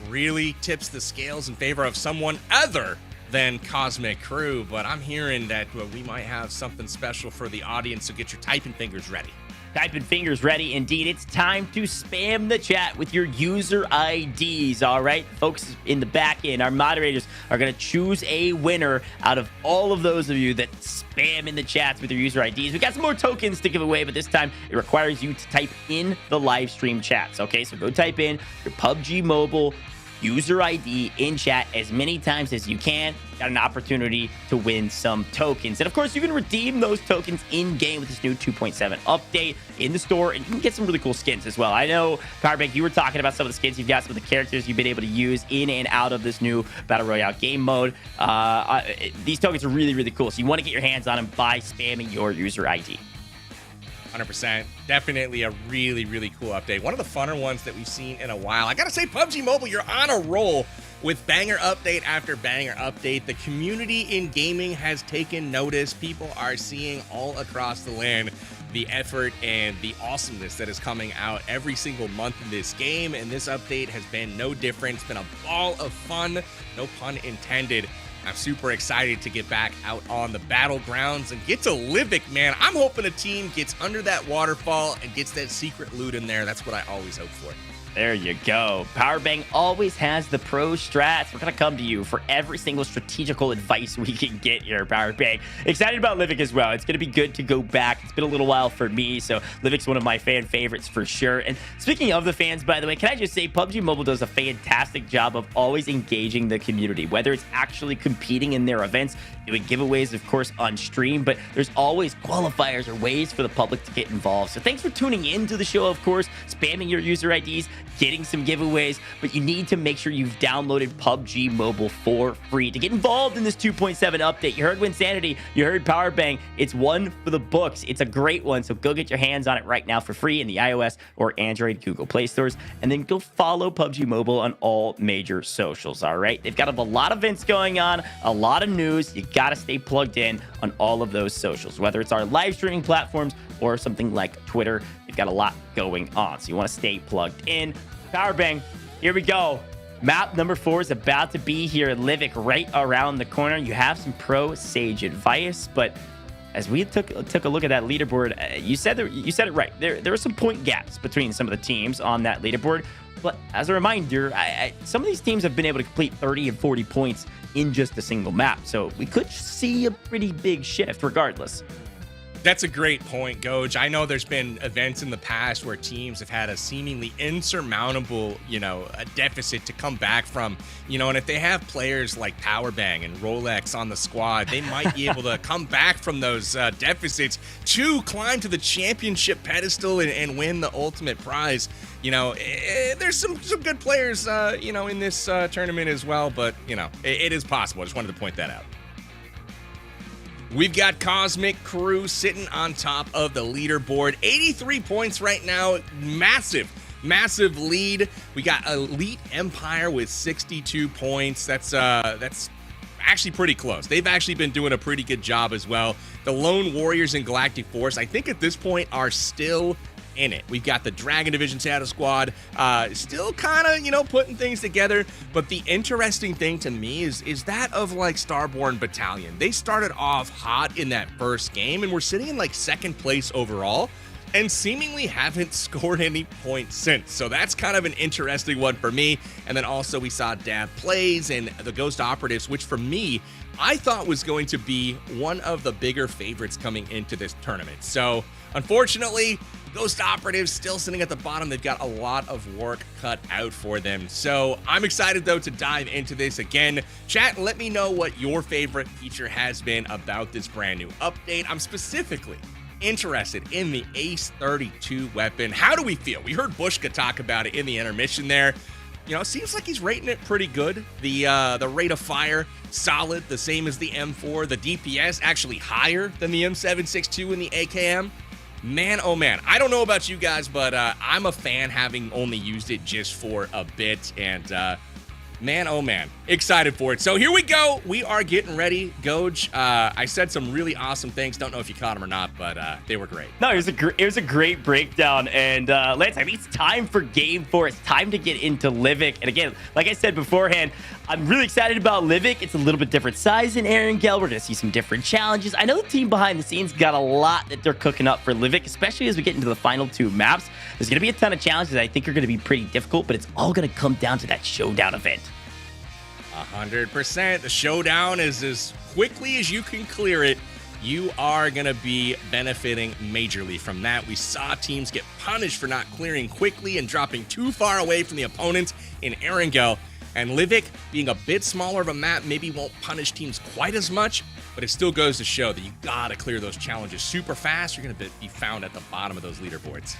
really tips the scales in favor of someone other than Cosmic Crew. But I'm hearing that we might have something special for the audience, so get your typing fingers ready. Typing fingers ready indeed. It's time to spam the chat with your user IDs. All right, folks in the back end, our moderators are going to choose a winner out of all of those of you that spam in the chats with your user IDs. We got some more tokens to give away, but this time it requires you to type in the live stream chats. Okay, so go type in your PUBG Mobile user ID in chat as many times as you can. Got an opportunity to win some tokens. And of course, you can redeem those tokens in game with this new 2.7 update in the store, and you can get some really cool skins as well. I know, Powerbank, you were talking about some of the skins you've got, some of the characters you've been able to use in and out of this new Battle Royale game mode. These tokens are really, really cool. So you want to get your hands on them by spamming your user ID. 100%. Definitely a really, really cool update. One of the funner ones that we've seen in a while. I gotta say, PUBG Mobile, you're on a roll with banger update after banger update. The community in gaming has taken notice. People are seeing all across the land the effort and the awesomeness that is coming out every single month in this game, and this update has been no different. It's been a ball of fun, no pun intended. I'm super excited to get back out on the battlegrounds and get to Livik, man. I'm hoping a team gets under that waterfall and gets that secret loot in there. That's what I always hope for. There you go. Powerbang always has the pro strats. We're going to come to you for every single strategical advice we can get here, Powerbang. Excited about Livik as well. It's going to be good to go back. It's been a little while for me, so Livik's one of my fan favorites for sure. And speaking of the fans, by the way, can I just say PUBG Mobile does a fantastic job of always engaging the community, whether it's actually competing in their events, doing giveaways, of course, on stream, but there's always qualifiers or ways for the public to get involved. So thanks for tuning into the show, of course, spamming your user IDs, getting some giveaways, but you need to make sure you've downloaded PUBG Mobile for free to get involved in this 2.7 update. You heard Wynnsanity, you heard Powerbang. It's one for the books. It's a great one, so go get your hands on it right now for free in the iOS or Android Google Play stores, and then go follow PUBG Mobile on all major socials. All right, they've got a lot of events going on, a lot of news. You gotta stay plugged in on all of those socials, whether it's our live streaming platforms or something like Twitter. They've got a lot going on, so you want to stay plugged in. Powerbang, here we go. Map number 4 is about to be here. Livik right around the corner. You have some pro Sage advice, but as we took a look at that leaderboard, you said it right. There are some point gaps between some of the teams on that leaderboard. But as a reminder, some of these teams have been able to complete 30 and 40 points in just a single map. So we could see a pretty big shift regardless. That's a great point, Goj. I know there's been events in the past where teams have had a seemingly insurmountable, a deficit to come back from, and if they have players like Powerbang and Rolex on the squad, they might be able to come back from those deficits to climb to the championship pedestal and win the ultimate prize. There's some good players, in this tournament as well, but, it is possible. I just wanted to point that out. We've got Cosmic Crew sitting on top of the leaderboard. 83 points right now. Massive lead. We got Elite Empire with 62 points. That's actually pretty close. They've actually been doing a pretty good job as well. The Lone Warriors and GALactic Force, I think at this point, are still in it. We've got the Dragon Division Shadow Squad still kind of, putting things together. But the interesting thing to me is that of like Starborn Battalion. They started off hot in that first game and we're sitting in like second place overall and seemingly haven't scored any points since. So that's kind of an interesting one for me. And then also we saw DabPlays and the Ghost Operatives, which for me, I thought was going to be one of the bigger favorites coming into this tournament. So unfortunately, Ghost Operatives still sitting at the bottom. They've got a lot of work cut out for them. So I'm excited, though, to dive into this again. Chat, let me know what your favorite feature has been about this brand new update. I'm specifically interested in the Ace 32 weapon. How do we feel? We heard Bushka talk about it in the intermission there. It seems like he's rating it pretty good. The rate of fire, solid, the same as the M4. The DPS actually higher than the M762 and the AKM. Man, oh man, I don't know about you guys, but I'm a fan having only used it just for a bit, and man, oh man, excited for it. So here we go. We are getting ready. Goj, I said some really awesome things. Don't know if you caught them or not, but they were great. No, it was a great breakdown. And Lance, I think it's time for Game 4. It's time to get into Livik. And again, like I said beforehand, I'm really excited about Livik. It's a little bit different size than Erangel. We're going to see some different challenges. I know the team behind the scenes got a lot that they're cooking up for Livik, especially as we get into the final 2 maps. There's going to be a ton of challenges that I think are going to be pretty difficult, but it's all going to come down to that Showdown event. 100%. The Showdown is as quickly as you can clear it. You are going to be benefiting majorly from that. We saw teams get punished for not clearing quickly and dropping too far away from the opponent in Erangel. And Livik, being a bit smaller of a map, maybe won't punish teams quite as much, but it still goes to show that you gotta clear those challenges super fast. You're gonna be found at the bottom of those leaderboards.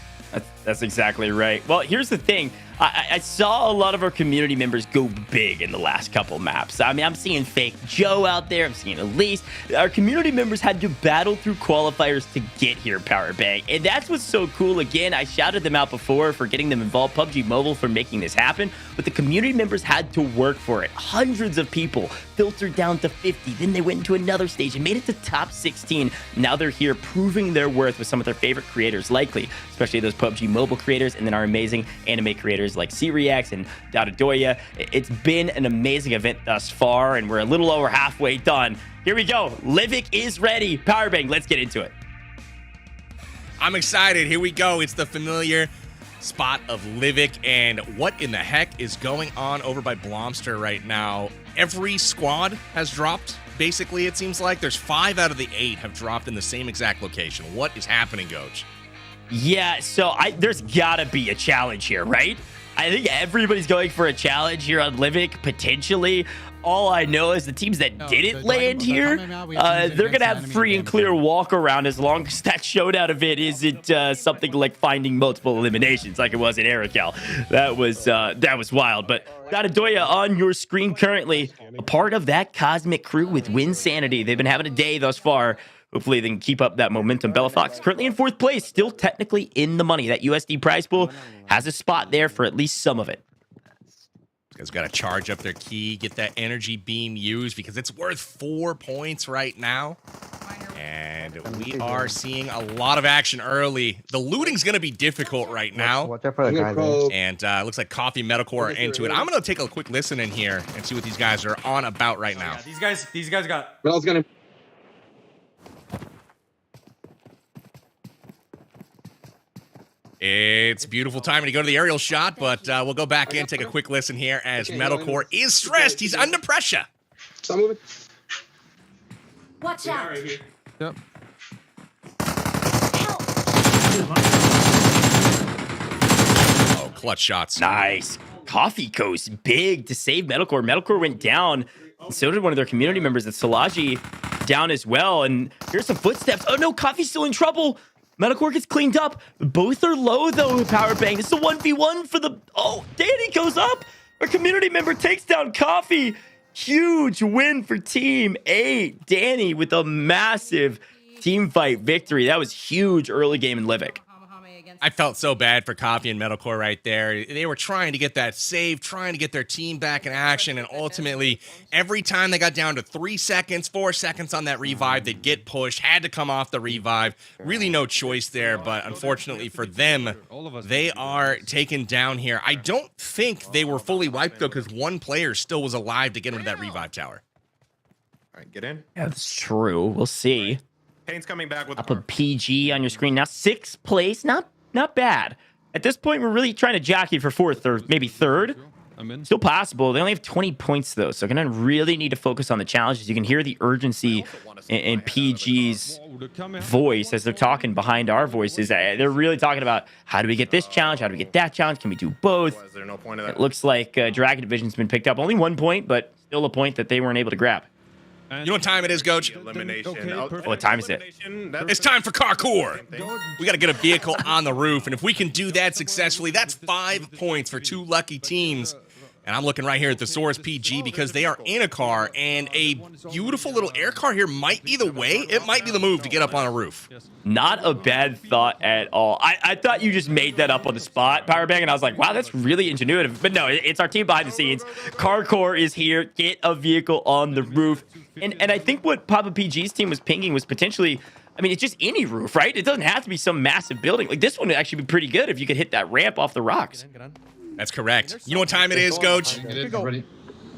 That's exactly right. Well, here's the thing. I saw a lot of our community members go big in the last couple maps. I mean, I'm seeing Fake Joe out there. I'm seeing Elise. Our community members had to battle through qualifiers to get here, Powerbang. And that's what's so cool. Again, I shouted them out before for getting them involved, PUBG Mobile for making this happen. But the community members had to work for it. Hundreds of people filtered down to 50. Then they went into another stage and made it to top 16. Now they're here proving their worth with some of their favorite creators, likely, especially those PUBG Mobile creators, and then our amazing anime creators like SeeReax and DotoDoya. It's been an amazing event thus far, and we're a little over halfway done. Here we go. Livik is ready. Powerbang, let's get into it. I'm excited. Here we go. It's the familiar spot of Livik, and what in the heck is going on over by Blomster right now? Every squad has dropped. Basically, it seems like there's 5 out of the 8 have dropped in the same exact location. What is happening, Goj? Yeah, so there's gotta be a challenge here, right? I think everybody's going for a challenge here on Livik, potentially. All I know is the teams that didn't land here, they're going to have free and clear walk around as long as that showdown event isn't something like finding multiple eliminations like it was in Arakel. That was wild. But DotoDoya on your screen currently, a part of that cosmic crew with Wynnsanity. They've been having a day thus far. Hopefully they can keep up that momentum. BellaFox currently in 4th place, still technically in the money. That USD prize pool has a spot there for at least some of it. Guys got to charge up their key, get that energy beam used because it's worth 4 points right now. And we are seeing a lot of action early. The looting's going to be difficult right now. And it looks like Coffee Medalcore are into it. I'm going to take a quick listen in here and see what these guys are on about right now. Yeah, these guys got... Mel's gonna... It's beautiful timing to go to the aerial shot, but we'll go back in, take a quick listen here as Medalcore is stressed. He's under pressure. Stop moving. Watch out. Yep. Oh, clutch shots. Nice. Coffee goes big to save Medalcore. Medalcore went down. And so did one of their community members, at Salaji, down as well. And here's some footsteps. Oh no, Coffee's still in trouble. Medalcore gets cleaned up. Both are low though with Powerbang. It's a 1v1 for the... Oh, Danny goes up. Our community member takes down Coffee. Huge win for Team 8. Danny with a massive team fight victory. That was huge early game in Livik. I felt so bad for Coffee and Medalcore right there. They were trying to get that save, trying to get their team back in action, and ultimately, every time they got down to 3 seconds, 4 seconds on that revive, they'd get pushed, had to come off the revive. Really no choice there, but unfortunately for them, they are taken down here. I don't think they were fully wiped, though, because one player still was alive to get into that revive tower. All right, get in. Yeah, that's true. We'll see. Kane's coming back with Up a PG on your screen now. 6th place, not bad. At this point, we're really trying to jockey for 4th or maybe 3rd. Still possible. They only have 20 points, though, so going to really need to focus on the challenges. You can hear the urgency in PG's voice as they're talking behind our voices. They're really talking about, how do we get this challenge? How do we get that challenge? Can we do both? It looks like Dragon Division's been picked up. Only 1 point, but still a point that they weren't able to grab. You know what time it is, Coach? Elimination. What time is it? It's time for parkour. We got to get a vehicle on the roof, and if we can do that successfully, that's 5 points for 2 lucky teams. And I'm looking right here at ThesaurusPG because they are in a car, and a beautiful little air car here might be the way. It might be the move to get up on a roof. Not a bad thought at all. I thought you just made that up on the spot, Powerbang, and I was like, wow, that's really ingenuitive. But no, it's our team behind the scenes. Carcore is here. Get a vehicle on the roof. And I think what Papa PG's team was pinging was potentially, I mean, it's just any roof, right? It doesn't have to be some massive building. Like, this one would actually be pretty good if you could hit that ramp off the rocks. That's correct. You know what time it is, Coach? Why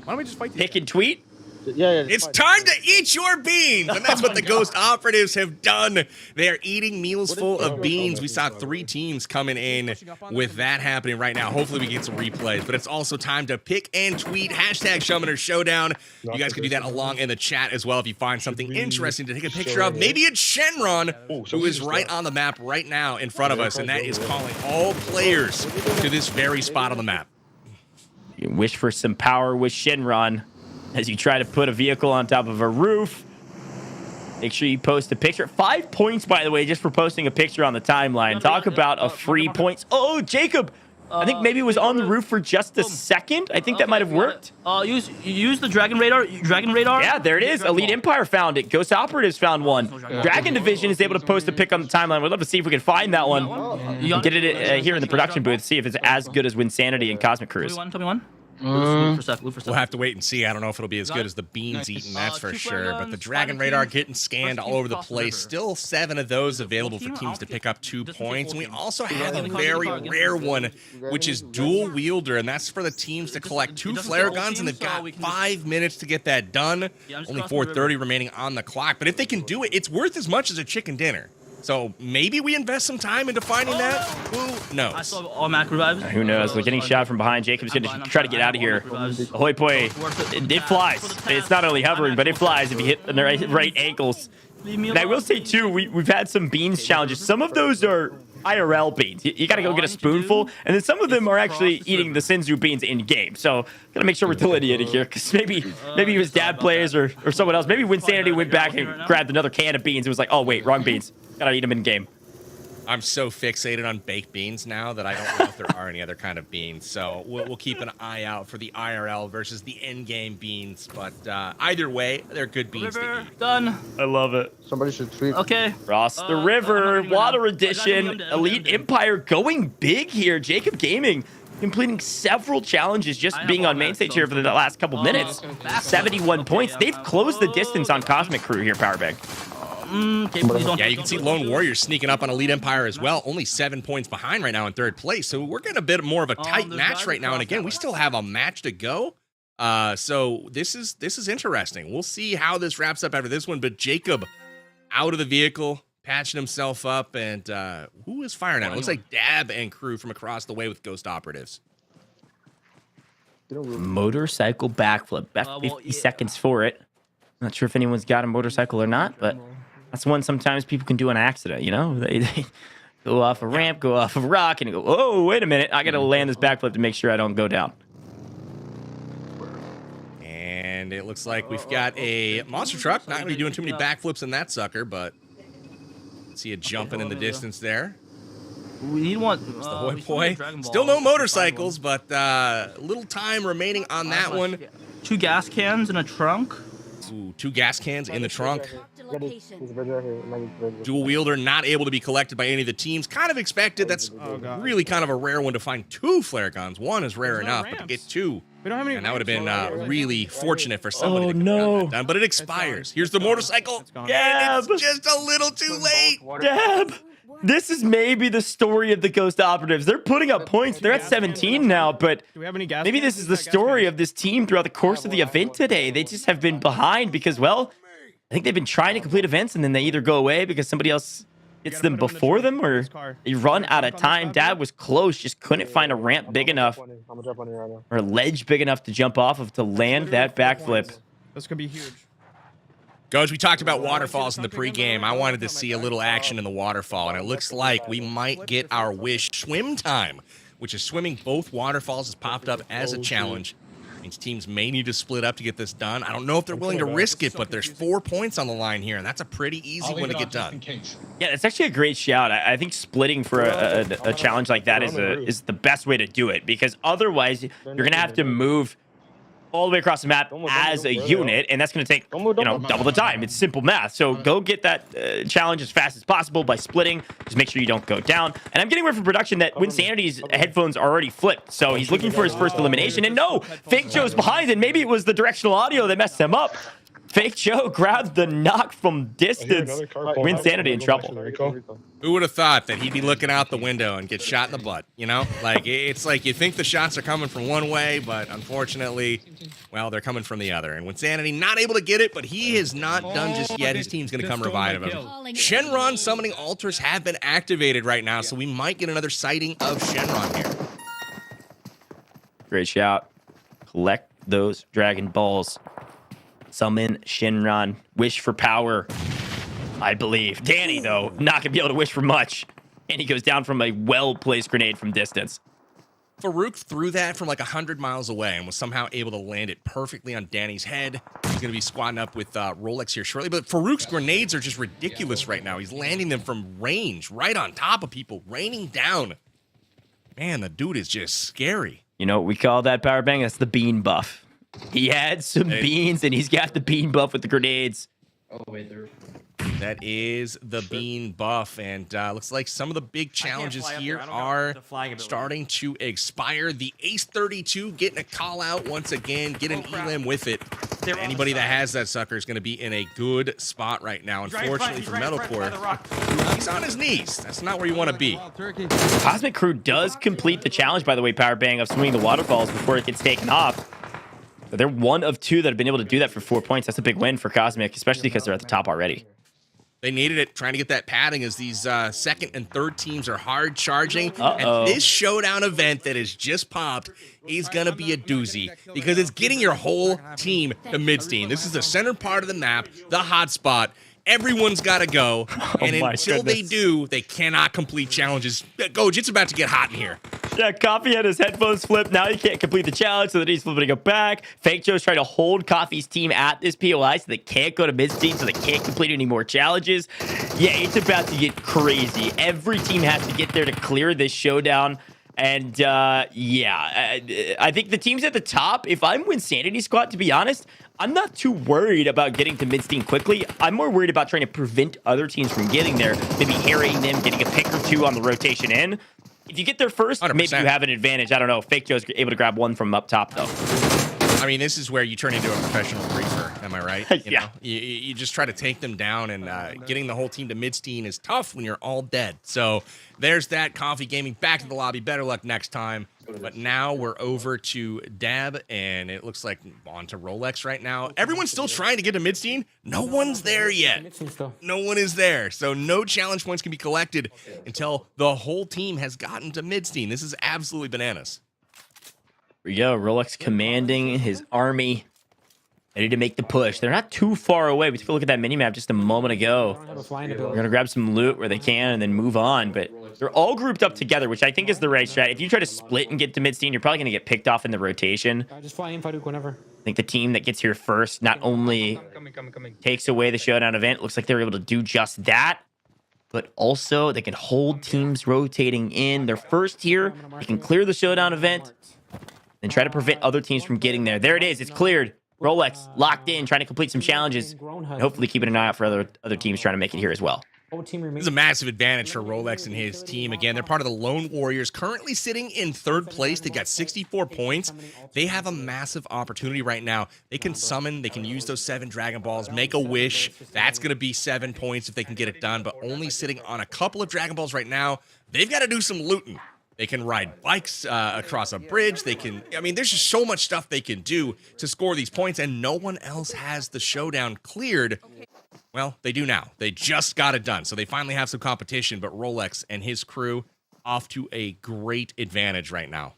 don't we just fight? Pick and tweet. It's time to eat your beans, and that's what the Ghost Operatives have done. They are eating meals full of beans. We saw 3 teams coming in with that happening right now. Hopefully we get some replays, but it's also time to pick and tweet. Hashtag Showdown. You guys can do that along in the chat as well if you find something interesting to take a picture of. Maybe it's Shenron, who is right on the map right now in front of us, and that is calling all players to this very spot on the map. You wish for some power with Shenron as you try to put a vehicle on top of a roof. Make sure you post a picture. 5 points, by the way, just for posting a picture on the timeline. Talk about a free points. Oh, Jacob, I think maybe it was on the roof for just a second. I think that might have worked. Use the Dragon Radar. Yeah, there it is. Elite Empire found it. Ghost Operatives found one. Dragon Division is able to post a pic on the timeline. We'd love to see if we can find that one. Get it here in the production booth. See if it's as good as Wynnsanity and Cosmic Cruise. Tell me one. We'll have to wait and see. I don't know if it'll be as good as the beans eaten, that's for sure. But the Dragon Radar getting scanned all over the place. Still 7 of those available for teams to pick up 2 points. And we also have a very rare one, which is Dual Wielder, and that's for the teams to collect 2 flare guns, and they've got 5 minutes to get that done. Only 4:30 remaining on the clock. But if they can do it, it's worth as much as a chicken dinner. So maybe we invest some time into finding that. Who knows? I saw automatic revives. Who knows? We're getting shot from behind. Jacob's going to try to get out of here. Ahoy boy. It flies. It's not only hovering, but it flies if you hit the right ankles. And I will say, too, we've had some beans challenges. Some of those are IRL beans. You got to go get a spoonful, and then some of them are actually eating the Sinzu beans in game. So gotta make sure we're delineating here, because maybe it was DabPlays or someone else. Maybe Wynnsanity went back and grabbed another can of beans. It was like, oh wait, wrong beans. Gotta eat them in game. I'm so fixated on baked beans now that I don't know if there are any other kind of beans. So we'll keep an eye out for the IRL versus the in-game beans. But either way, they're good beans to eat. Done. I love it. Somebody should tweet. Okay. Cross the river, Water Edition, Elite Empire going big here. Jacob Gaming completing several challenges, just being on main stage here for the last couple minutes. 71 points. They've closed the distance on Cosmic Crew here, Powerbang. Yeah, you can see Lone Warrior sneaking up on Elite Empire as well. Only 7 points behind right now in third place. So we're getting a bit more of a tight match right now. And again, we still have a match to go. So this is interesting. We'll see how this wraps up after this one. But Jacob out of the vehicle, patching himself up. And who is firing at him? It looks like Dab and crew from across the way with Ghost Operatives. Motorcycle backflip. Back 50 seconds for it. Not sure if anyone's got a motorcycle or not, but that's one sometimes people can do on accident, you know? They go off a ramp, go off a rock, and go, oh, wait a minute. I got to land this backflip to make sure I don't go down. And it looks like we've got a monster truck. Not going to be doing too many backflips in that sucker, but see it jumping in the distance there. We need one. It's the Hoi Poi. Still no motorcycles, but little time remaining on that one. 2 gas cans in a trunk. Ooh, 2 gas cans in the trunk. Dual wielder not able to be collected by any of the teams. Kind of expected. That's really kind of a rare one to find 2 flare guns. 1 is rare enough, but to get 2. We don't have any. And that would have been really fortunate for somebody to get that done. But it expires. Here's the motorcycle. Dab! It's just a little too late. Dab! This is maybe the story of the Ghost Operatives. They're putting up points. They're at 17 now, but maybe this is the story of this team throughout the course of the event today. They just have been behind because, well, I think they've been trying to complete events, and then they either go away because somebody else gets them before them, or they run out of time. Dab was close, just couldn't find a ramp big enough or a ledge big enough to jump off of to land that backflip. This could be huge. Goes, we talked about waterfalls in the pregame. I wanted to see a little action in the waterfall, and it looks like we might get our wish swim time, which is swimming both waterfalls has popped up as a challenge. Means teams may need to split up to get this done. I don't know if they're willing to risk it, but there's 4 points on the line here, and that's a pretty easy one to get done. Yeah, it's actually a great shout. I think splitting for a challenge like that is the best way to do it, because otherwise you're going to have to move all the way across the map as a unit, and that's going to take, double the time. It's simple math. So go get that challenge as fast as possible by splitting. Just make sure you don't go down. And I'm getting word from production that Wynnssanity's headphones are already flipped, so he's looking for his first elimination. And no, Fake Joe's behind, and maybe it was the directional audio that messed him up. Fake Joe grabbed the knock from distance. Wynnsanity in trouble. Who would have thought that he'd be looking out the window and get shot in the butt, you know? Like, it's like you think the shots are coming from one way, but unfortunately, well, they're coming from the other. And Wynnsanity not able to get it, but he is not done just yet. His team's going to come revive him. Shenron summoning altars have been activated right now, so we might get another sighting of Shenron here. Great shout. Collect those Dragon Balls. Summon Shenron. Wish for power, I believe. Danny, though, not going to be able to wish for much. And he goes down from a well-placed grenade from distance. Farooq threw that from like 100 miles away and was somehow able to land it perfectly on Danny's head. He's going to be squatting up with Rolex here shortly. But Farouk's grenades are just ridiculous right now. He's landing them from range, right on top of people, raining down. Man, the dude is just scary. You know what we call that, Powerbang? That's the bean buff. He had some beans, and he's got the bean buff with the grenades. Oh, wait, there. That is the bean buff, and looks like some of the big challenges here are starting to expire. The Ace 32 getting a call out once again, get an elim with it. Anybody that has that sucker is going to be in a good spot right now. Unfortunately for Medalcore, he's on his knees. That's not where you want to be. Cosmic Crew does complete the challenge, by the way, Powerbang, of swinging the waterfalls before it gets taken off. They're one of 2 that have been able to do that for 4 points. That's a big win for Cosmic, especially because they're at the top already. They needed it, trying to get that padding as these second and third teams are hard charging. And this showdown event that has just popped is going to be a doozy because it's getting your whole team to mid-steam. This is the center part of the map, the hot spot. Everyone's got to go, and my until they goodness. do, they cannot complete challenges. Goj, it's about to get hot in here. Yeah, Coffee had his headphones flipped. Now he can't complete the challenge, so that he's flipping it back. Fake Joe's trying to hold Coffee's team at this POI so they can't go to mid-steam, so they can't complete any more challenges. Yeah, it's about to get crazy. Every team has to get there to clear this showdown. And yeah, I think the teams at the top, if I'm Wynnsanity squad, to be honest, I'm not too worried about getting to mid-steam quickly. I'm more worried about trying to prevent other teams from getting there, maybe harrying them, getting a pick or two on the rotation in. If you get there first, 100%. maybe you have an advantage. I don't know. Fake Joe's able to grab one from up top, though. I mean, this is where you turn into a professional briefer. Am I right? You Yeah. know, you just try to take them down, and getting the whole team to mid-steam is tough when you're all dead. So there's that. Coffee Gaming back to the lobby. Better luck next time. But now we're over to Dab, and it looks like on to Rolex right now. Everyone's still trying to get to mid-steam. No one's there yet. No one is there. So no challenge points can be collected until the whole team has gotten to mid-steam. This is absolutely bananas. Here we go. Rolex commanding his army, ready to make the push. They're not too far away. We took a look at that minimap just a moment ago. We're going to grab some loot where they can and then move on. But they're all grouped up together, which I think is the right strat. If you try to split and get to mid-steam, you're probably going to get picked off in the rotation. Just fly in, Farooq, whenever. I think the team that gets here first not only takes away the showdown event, looks like they're able to do just that, but also they can hold teams rotating in. They're first here. They can clear the showdown event and try to prevent other teams from getting there. There it is. It's cleared. Rolex locked in, trying to complete some challenges, and hopefully keeping an eye out for other teams trying to make it here as well. This is a massive advantage for Rolex and his team. Again, they're part of the Lone Warriors, currently sitting in third place. They got 64 points. They have a massive opportunity right now. They can summon, they can use those 7 Dragon Balls, make a wish. That's going to be 7 points if they can get it done, but only sitting on a couple of Dragon Balls right now. They've got to do some looting. They can ride bikes across a bridge. They can, I mean, there's just so much stuff they can do to score these points, and no one else has the showdown cleared. Well, they do now. They just got it done. So they finally have some competition, but Rolex and his crew off to a great advantage right now.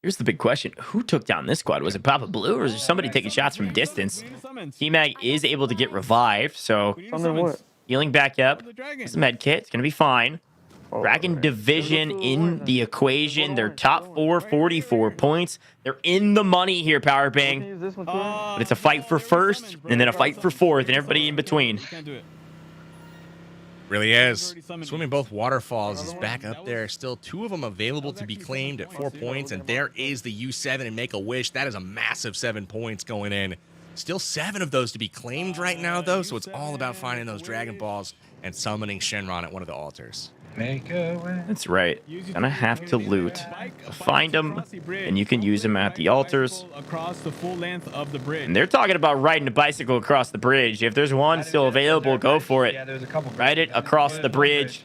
Here's the big question. Who took down this squad? Was it Papa Blue, or is there somebody taking shots from distance? Tmag is able to get revived, so healing back up. It's a med kit. It's going to be fine. Dragon Division in the equation. They're top 4, 44 points. They're in the money here, Powerbang. But it's a fight for first, and then a fight for fourth, and everybody in between. Really is. Swimming both waterfalls is back up there. Still 2 of them available to be claimed at 4 points, and there is the U7 and Make a Wish. That is a massive 7 points going in. Still 7 of those to be claimed right now, though, so it's all about finding those Dragon Balls and summoning Shenron at one of the altars. That's right. Gonna have to loot. Find them, and you can use them at the altars. And they're talking about riding a bicycle across the bridge. If there's one still available, go for it. Ride it across the bridge.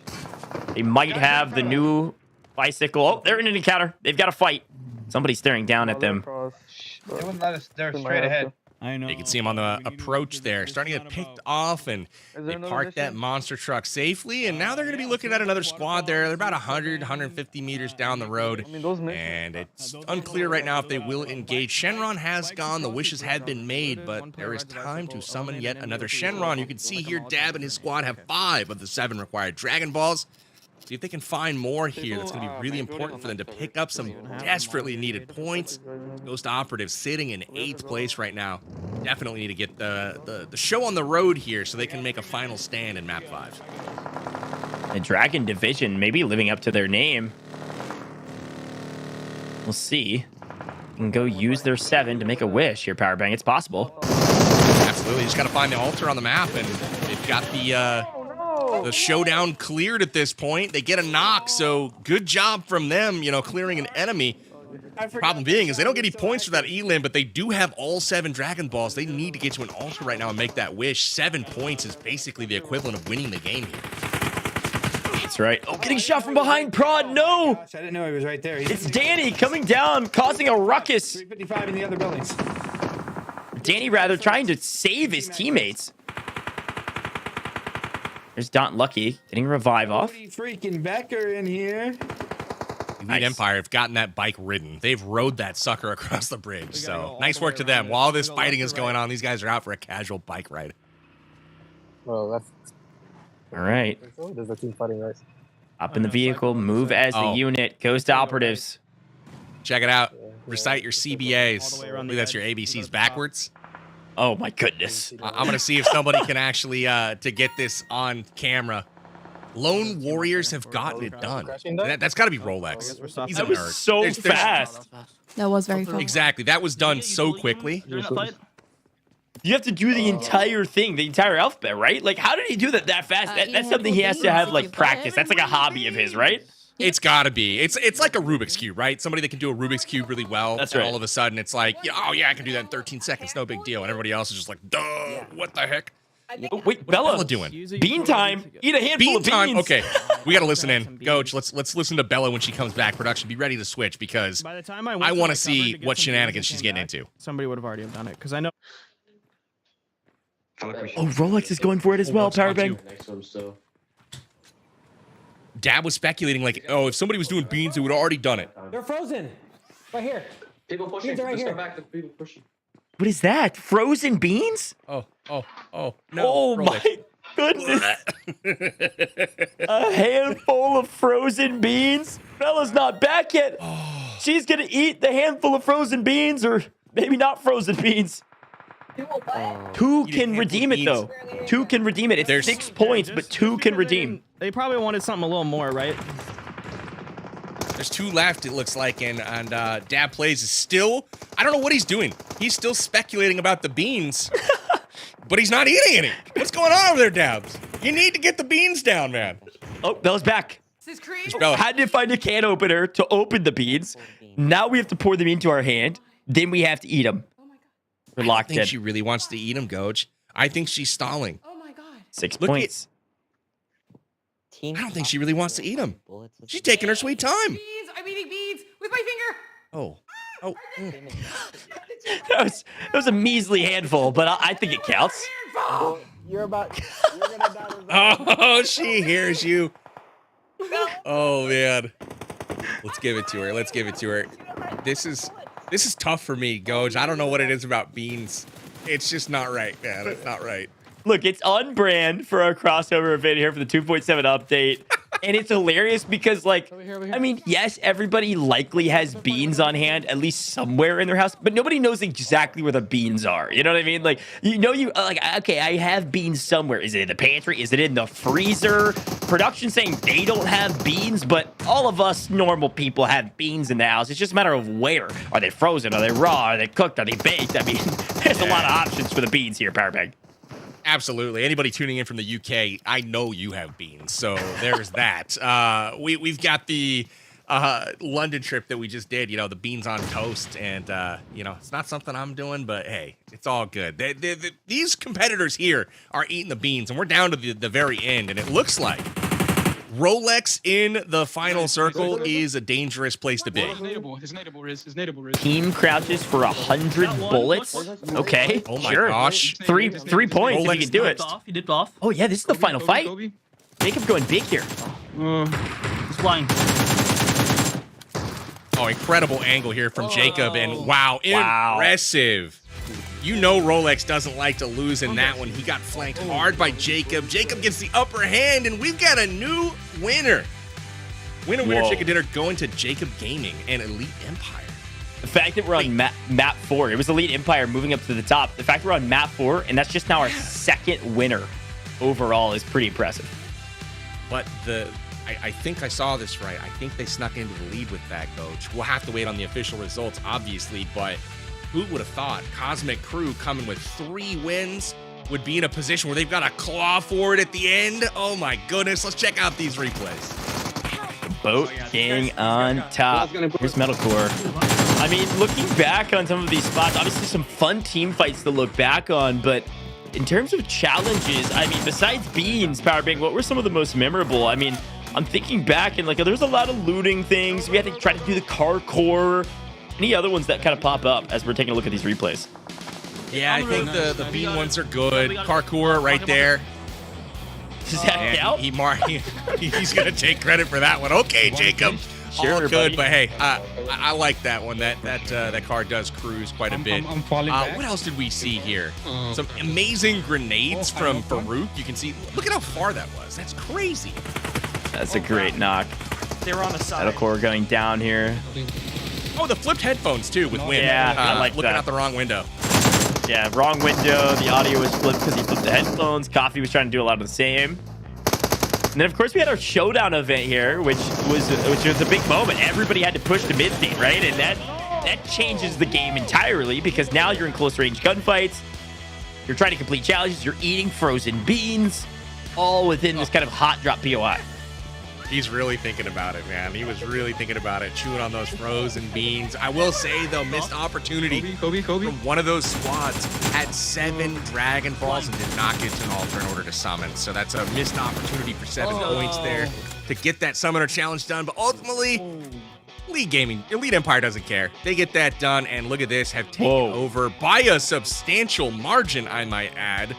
They might have the new bicycle. Oh, they're in an encounter. They've got to fight. Somebody's staring down at them. They wouldn't let us. They're straight ahead. I know. You can see them on the approach there, starting to get picked off, and they parked that monster truck safely, and now they're going to be looking at another squad there. They're about 100, 150 meters down the road, and it's unclear right now if they will engage. Shenron has gone. The wishes had been made, but there is time to summon yet another Shenron. You can see here Dab and his squad have 5 of the 7 required Dragon Balls. See if they can find more here. That's going to be really important for them to pick up some desperately needed points. Ghost Operatives sitting in 8th place right now. Definitely need to get the show on the road here so they can make a final stand in Map 5. The Dragon Division maybe living up to their name. We'll see. You can go use their 7 to make a wish here, Powerbang. It's possible. Absolutely. You just got to find the altar on the map, and they've got the showdown cleared at this point. They get a knock, so good job from them, you know, clearing an enemy. Problem being is they don't get any points for that elim, but they do have all 7 Dragon Balls. They need to get to an altar right now and make that wish. 7 points is basically the equivalent of winning the game here. That's right. Oh, getting shot from behind. Prodd, no! I didn't know he was right there. It's Danny coming down, causing a ruckus. 355 in the other buildings. Danny, rather, trying to save his teammates. There's Don't Lucky getting revive off. Freaking Becker in here. Elite Empire have gotten that bike ridden. They've rode that sucker across the bridge. So nice work to them. While this fighting is going on, these guys are out for a casual bike ride. Well, that's. All right. There's a team fighting, right? Up in the vehicle, move as the unit, goes to operatives. Check it out. Recite your CBAs. Maybe that's your ABCs backwards. Oh my goodness. I'm going to see if somebody can actually to get this on camera. Lone Warriors have gotten it done. That's got to be Rolex. He's a That was nerd. so There's- fast. That was very fun. Exactly. That was done so quickly. You have to do the entire thing, the entire alphabet, right? Like, how did he do that fast? That's something he has to have, like, practice. That's like a hobby of his, right? It's got to be. It's like a Rubik's Cube, right? Somebody that can do a Rubik's Cube really well. That's and right. all of a sudden, it's like, oh, yeah, I can do that in 13 seconds. No big deal. And everybody else is just like, duh, what the heck? Oh, wait, What's Bella Bella doing? Bean time. Eat a handful of beans. Time. Okay, we got to listen in. Coach, let's listen to Bella when she comes back. Production, be ready to switch because By the time I want to see what shenanigans she's getting into. Somebody would have already done it because I know. Oh, Rolex is going for it as well, Powerbang. Dab was speculating like, oh, if somebody was doing beans, it would have already done it. They're frozen. Right here. People pushing. Beans are right Let's here. go back to people pushing. What is that? Frozen beans? Oh, no. Oh my goodness. A handful of frozen beans? Bella's not back yet. She's going to eat the handful of frozen beans, or maybe not frozen beans. Two can redeem it, though. Two can redeem it. It's 6 points, but two can redeem. They probably wanted something a little more, right? There's 2 left, it looks like, and DabPlays is still, I don't know what he's doing. He's still speculating about the beans, but he's not eating any. What's going on over there, Dabs? You need to get the beans down, man. Oh, Bella's back. This is crazy. Bella. Had to find a can opener to open the beans. Now we have to pour them into our hand. Then we have to eat them. We're I locked think in. she really wants to eat them, Coach. I think she's stalling. Oh my god. 6 Look points. I don't think she really wants to eat them. She's taking her sweet time. Beans. I'm eating beans with my finger. Oh. That was a measly handful, but I think it counts. You're gonna die. Oh, she hears you. Oh, man. Let's give it to her. Let's give it to her. This is tough for me, Goj. I don't know what it is about beans. It's just not right, man. It's not right. Look, it's on brand for our crossover event here for the 2.7 update. And it's hilarious because, like, I mean, yes, everybody likely has beans on hand, at least somewhere in their house, but nobody knows exactly where the beans are. You know what I mean? Like, okay, I have beans somewhere. Is it in the pantry? Is it in the freezer? Production saying they don't have beans, but all of us normal people have beans in the house. It's just a matter of where. Are they frozen? Are they raw? Are they cooked? Are they baked? I mean, there's a lot of options for the beans here, Powerbang. Absolutely. Anybody tuning in from the UK, I know you have beans, so there's that. We've got the London trip that we just did, you know, the beans on toast, and, you know, it's not something I'm doing, but hey, it's all good. These competitors here are eating the beans, and we're down to the very end, and it looks like Rolex in the final circle is a dangerous place to be. Team crouches for 100 bullets. Okay, Oh my sure. gosh. 3 points if you can do it. He did off. Oh yeah, this is the final fight. Jacob's going big here. He's flying. Oh, incredible angle here from Jacob, and wow, Wow. impressive. You know Rolex doesn't like to lose in that one. He got flanked hard by Jacob. Jacob gets the upper hand, and we've got a new winner. Winner, Whoa. chicken dinner going to Jacob Gaming and Elite Empire. The fact that we're on map 4, it was Elite Empire moving up to the top. The fact we're on map 4, and that's just now our second winner overall, is pretty impressive. But I think I saw this right. I think they snuck into the lead with that, Coach. We'll have to wait on the official results, obviously, but who would have thought Cosmic Crew coming with 3 wins would be in a position where they've got a claw for it at the end? Oh my goodness. Let's check out these replays. Boat King on top. Here's Medalcore. I mean, looking back on some of these spots, obviously some fun team fights to look back on, but in terms of challenges, I mean, besides beans, Powerbang, what were some of the most memorable? I mean, I'm thinking back and like there's a lot of looting things. We had to try to do the car core. Any other ones that kind of pop up as we're taking a look at these replays? Yeah, I think the bean ones are good. Parkour right there. Does that count? He's going to take credit for that one. Okay, Jacob. Sure, all good, buddy. but hey, I like that one. That car does cruise quite a bit. I'm falling back. What else did we see here? Some amazing grenades from Farooq. You can see, look at how far that was. That's crazy. That's a great knock. They were on the side. Medalcore going down here. Oh, the flipped headphones too with Wynn. Yeah, I like looking that. out the wrong window. Yeah, wrong window. The audio was flipped because he flipped the headphones. Coffee was trying to do a lot of the same. And then, of course, we had our Showdown event here, which was a big moment. Everybody had to push to mid-state, right? And that changes the game entirely because now you're in close-range gunfights. You're trying to complete challenges. You're eating frozen beans, all within this kind of hot drop POI. He's really thinking about it, man. He was really thinking about it, chewing on those frozen beans. I will say, though, missed opportunity Kobe. from one of those squads. Had 7 Dragon Balls and did not get to an altar in order to summon. So that's a missed opportunity for 7 points there to get that Summoner Challenge done. But ultimately, Elite Empire doesn't care. They get that done, and look at this, have taken over by a substantial margin, I might add.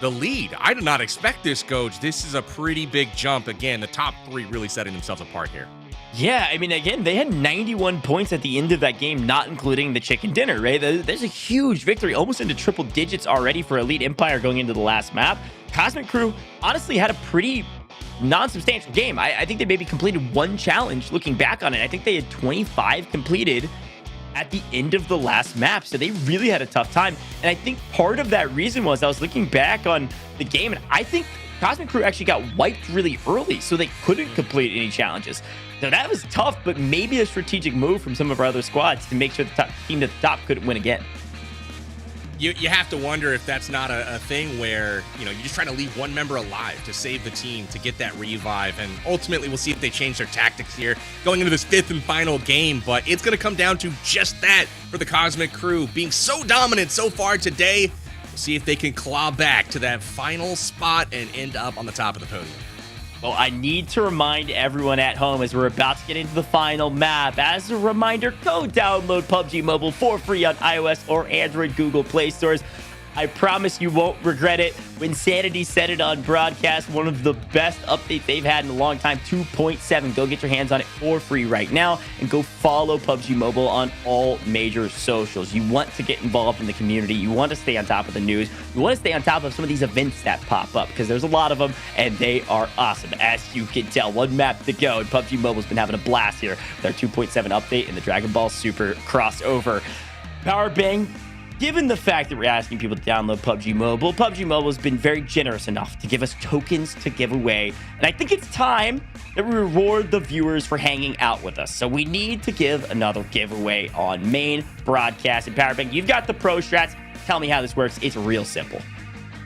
The lead. I did not expect this, Goj. This is a pretty big jump. Again, the top 3 really setting themselves apart here. Yeah, I mean, again, they had 91 points at the end of that game, not including the chicken dinner, right? There's a huge victory, almost into triple digits already for Elite Empire going into the last map. Cosmic Crew honestly had a pretty non-substantial game. I think they maybe completed 1 challenge looking back on it. I think they had 25 completed at the end of the last map, so they really had a tough time. And I think part of that reason was I was looking back on the game, and I think Cosmic Crew actually got wiped really early, so they couldn't complete any challenges. So that was tough, but maybe a strategic move from some of our other squads to make sure the team at the top couldn't win again. You have to wonder if that's not a thing where, you're just trying to leave one member alive to save the team, to get that revive. And ultimately, we'll see if they change their tactics here going into this 5th and final game. But it's going to come down to just that for the Cosmic Crew being so dominant so far today. We'll see if they can claw back to that final spot and end up on the top of the podium. Well, I need to remind everyone at home as we're about to get into the final map. As a reminder, go download PUBG Mobile for free on iOS or Android Google Play stores. I promise you won't regret it. Wynnsanity said it on broadcast. One of the best updates they've had in a long time, 2.7. Go get your hands on it for free right now and go follow PUBG Mobile on all major socials. You want to get involved in the community. You want to stay on top of the news. You want to stay on top of some of these events that pop up because there's a lot of them and they are awesome. As you can tell, 1 map to go and PUBG Mobile's been having a blast here with our 2.7 update and the Dragon Ball Super crossover. Powerbang. Given the fact that we're asking people to download PUBG Mobile has been very generous enough to give us tokens to give away. And I think it's time that we reward the viewers for hanging out with us. So we need to give another giveaway on main broadcast. And Powerbang, you've got the pro strats. Tell me how this works. It's real simple.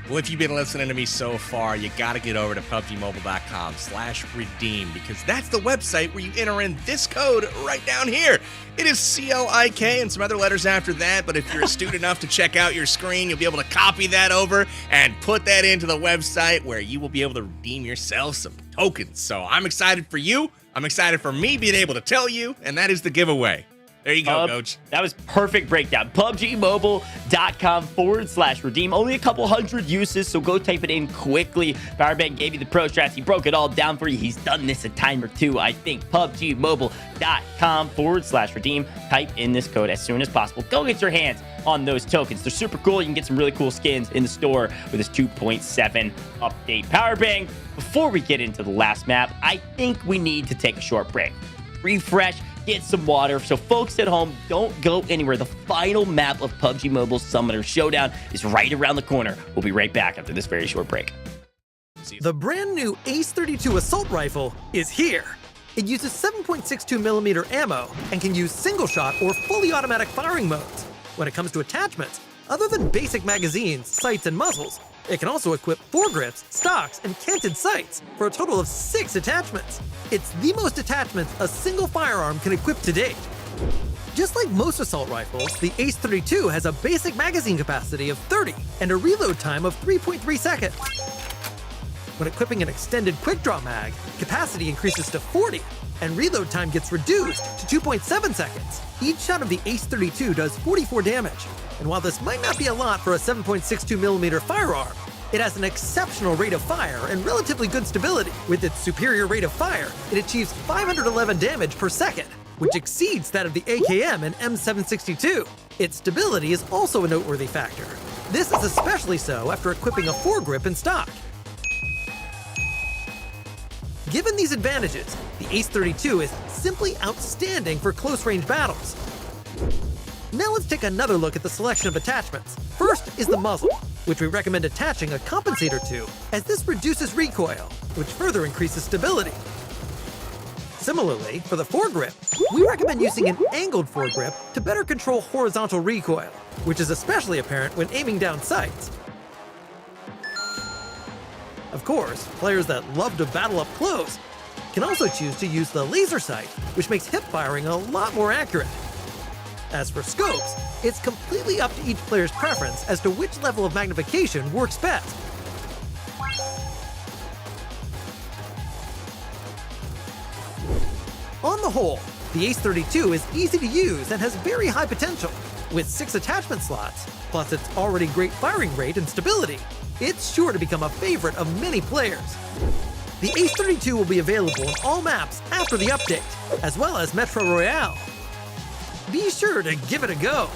Well, if you've been listening to me so far, you got to get over to PUBGMobile.com/redeem because that's the website where you enter in this code right down here. It is CLIK and some other letters after that, but if you're astute enough to check out your screen, you'll be able to copy that over and put that into the website where you will be able to redeem yourself some tokens. So I'm excited for you. I'm excited for me being able to tell you, and that is the giveaway. There you go, Coach. That was perfect breakdown. PUBGMobile.com/redeem. Only a couple hundred uses, so go type it in quickly. Powerbang gave you the pro strats. He broke it all down for you. He's done this a time or two, I think. PUBGMobile.com/redeem. Type in this code as soon as possible. Go get your hands on those tokens. They're super cool. You can get some really cool skins in the store with this 2.7 update. Powerbang, before we get into the last map, I think we need to take a short break. Refresh, get some water. So folks at home, don't go anywhere. The final map of PUBG Mobile Summoner Showdown is right around the corner. We'll be right back after this very short break. The brand new Ace 32 assault rifle is here. It uses 7.62mm ammo and can use single shot or fully automatic firing modes. When it comes to attachments, other than basic magazines, sights, and muzzles, it can also equip foregrips, stocks, and canted sights for a total of 6 attachments. It's the most attachments a single firearm can equip to date. Just like most assault rifles, the Ace 32 has a basic magazine capacity of 30 and a reload time of 3.3 seconds. When equipping an extended quick draw mag, capacity increases to 40 and reload time gets reduced to 2.7 seconds. Each shot of the Ace 32 does 44 damage. And while this might not be a lot for a 7.62mm firearm, It has an exceptional rate of fire and relatively good stability. With its superior rate of fire, it achieves 511 damage per second, which exceeds that of the AKM and M762. Its stability is also a noteworthy factor. This is especially so after equipping a foregrip in stock. Given these advantages, the Ace 32 is simply outstanding for close-range battles. Now let's take another look at the selection of attachments. First is the muzzle, which we recommend attaching a compensator to, as this reduces recoil, which further increases stability. Similarly, for the foregrip, we recommend using an angled foregrip to better control horizontal recoil, which is especially apparent when aiming down sights. Of course, players that love to battle up close can also choose to use the laser sight, which makes hip firing a lot more accurate. As for scopes, it's completely up to each player's preference as to which level of magnification works best. On the whole, the Ace 32 is easy to use and has very high potential. With 6 attachment slots, plus its already great firing rate and stability, it's sure to become a favorite of many players. The Ace 32 will be available on all maps after the update, as well as Metro Royale. Be sure to give it a go.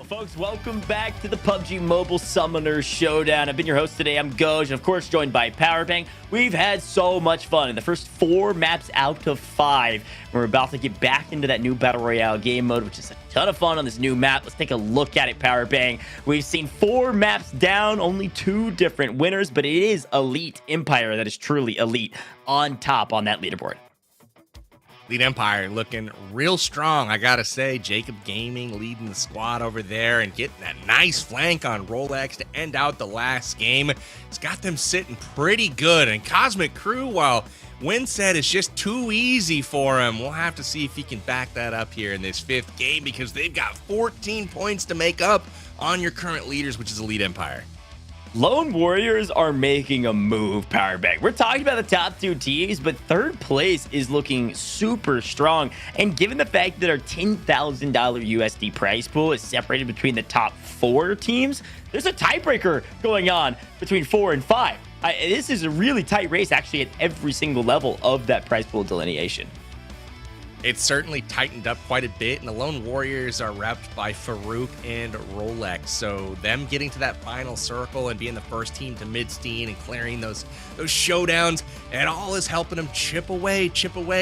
Folks, welcome back to the PUBG Mobile Summoner Showdown. I've been your host today. I'm Goj, and of course joined by Powerbang. We've had so much fun in the first 4 maps out of 5. We're about to get back into that new Battle Royale game mode, which is a ton of fun on this new map. Let's take a look at it, Powerbang. We've seen 4 maps down, only 2 different winners, but it is Elite Empire that is truly elite on top on that leaderboard. Elite Empire looking real strong, I gotta say. Jacob Gaming leading the squad over there and getting that nice flank on Rolex to end out the last game. It's got them sitting pretty good. And Cosmic Crew, while Wynnsanity is just too easy for him, we'll have to see if he can back that up here in this 5th game, because they've got 14 points to make up on your current leaders, which is Elite Empire. Lone Warriors are making a move, Powerbang. We're talking about the top 2 teams, but 3rd place is looking super strong. And given the fact that our $10,000 USD prize pool is separated between the top 4 teams, there's a tiebreaker going on between 4 and 5. This is a really tight race, actually, at every single level of that prize pool delineation. It's certainly tightened up quite a bit, and the Lone Warriors are repped by Farooq and Rolex. So them getting to that final circle and being the first team to mid-steam and clearing those showdowns, it all is helping them chip away.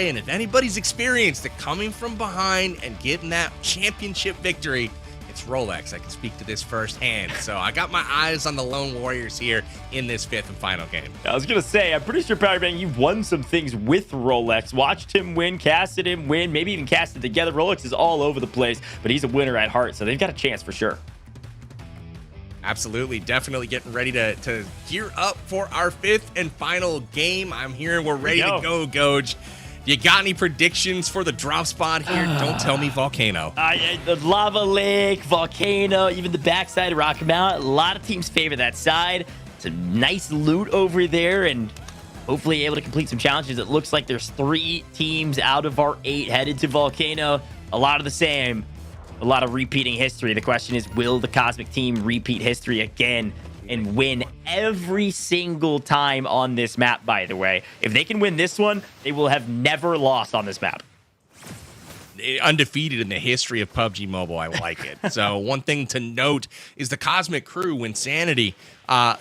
And if anybody's experienced it coming from behind and getting that championship victory, it's Rolex. I can speak to this firsthand. So I got my eyes on the Lone Warriors here in this 5th and final game. I was going to say, I'm pretty sure, Powerbang, you've won some things with Rolex. Watched him win, casted him win, maybe even casted together. Rolex is all over the place, but he's a winner at heart, so they've got a chance for sure. Absolutely. Definitely getting ready to gear up for our 5th and final game. I'm hearing we're ready to go, Goj. You got any predictions for the drop spot here? Don't tell me Volcano. The Lava Lake, Volcano, even the backside of Rocky Mountain. A lot of teams favor that side. It's a nice loot over there, and hopefully able to complete some challenges. It looks like there's 3 teams out of our 8 headed to Volcano. A lot of the same. A lot of repeating history. The question is, will the Cosmic team repeat history again and win every single time on this map, by the way? If they can win this one, they will have never lost on this map. Undefeated in the history of PUBG Mobile. I like it. So one thing to note is the Cosmic crew, Wynnsanity,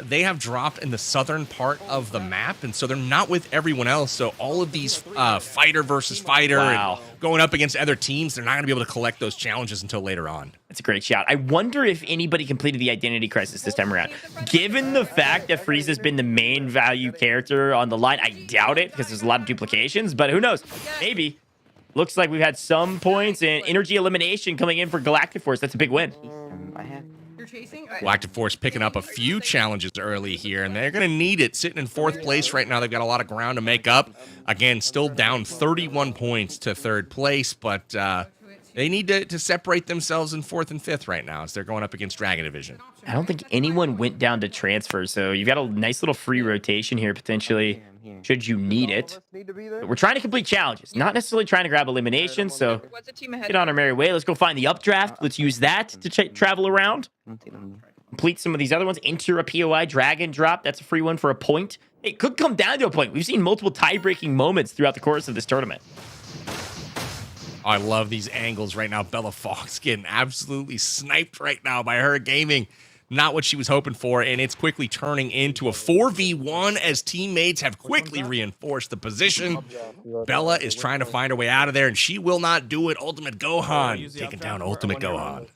they have dropped in the southern part of the map, and so they're not with everyone else. So all of these fighter versus fighter and going up against other teams, they're not going to be able to collect those challenges until later on. That's a great shout. I wonder if anybody completed the Identity Crisis this time around. Given the fact that Frieza's been the main value character on the line, I doubt it because there's a lot of duplications, but who knows? Maybe. Looks like we've had some points and energy elimination coming in for GALactic Force. That's a big win. GALactic Force picking up a few challenges early here, and they're going to need it. Sitting in 4th place right now, they've got a lot of ground to make up. Again, still down 31 points to 3rd place, but they need to separate themselves in 4th and 5th right now as they're going up against Dragon Division. I don't think anyone went down to transfer, so you've got a nice little free rotation here potentially, should you need it. But we're trying to complete challenges, not necessarily trying to grab eliminations, so get on our merry way. Let's go find the updraft. Let's use that to travel around. Complete some of these other ones. Enter a POI Dragon Drop. That's a free one for a point. It could come down to a point. We've seen multiple tie-breaking moments throughout the course of this tournament. I love these angles right now. BellaFox getting absolutely sniped right now by her gaming. Not what she was hoping for, and it's quickly turning into a 4v1 as teammates have quickly reinforced the position. Bella is trying to find her way out of there, and she will not do it. Ultimate Gohan taking down Ultimate Gohan.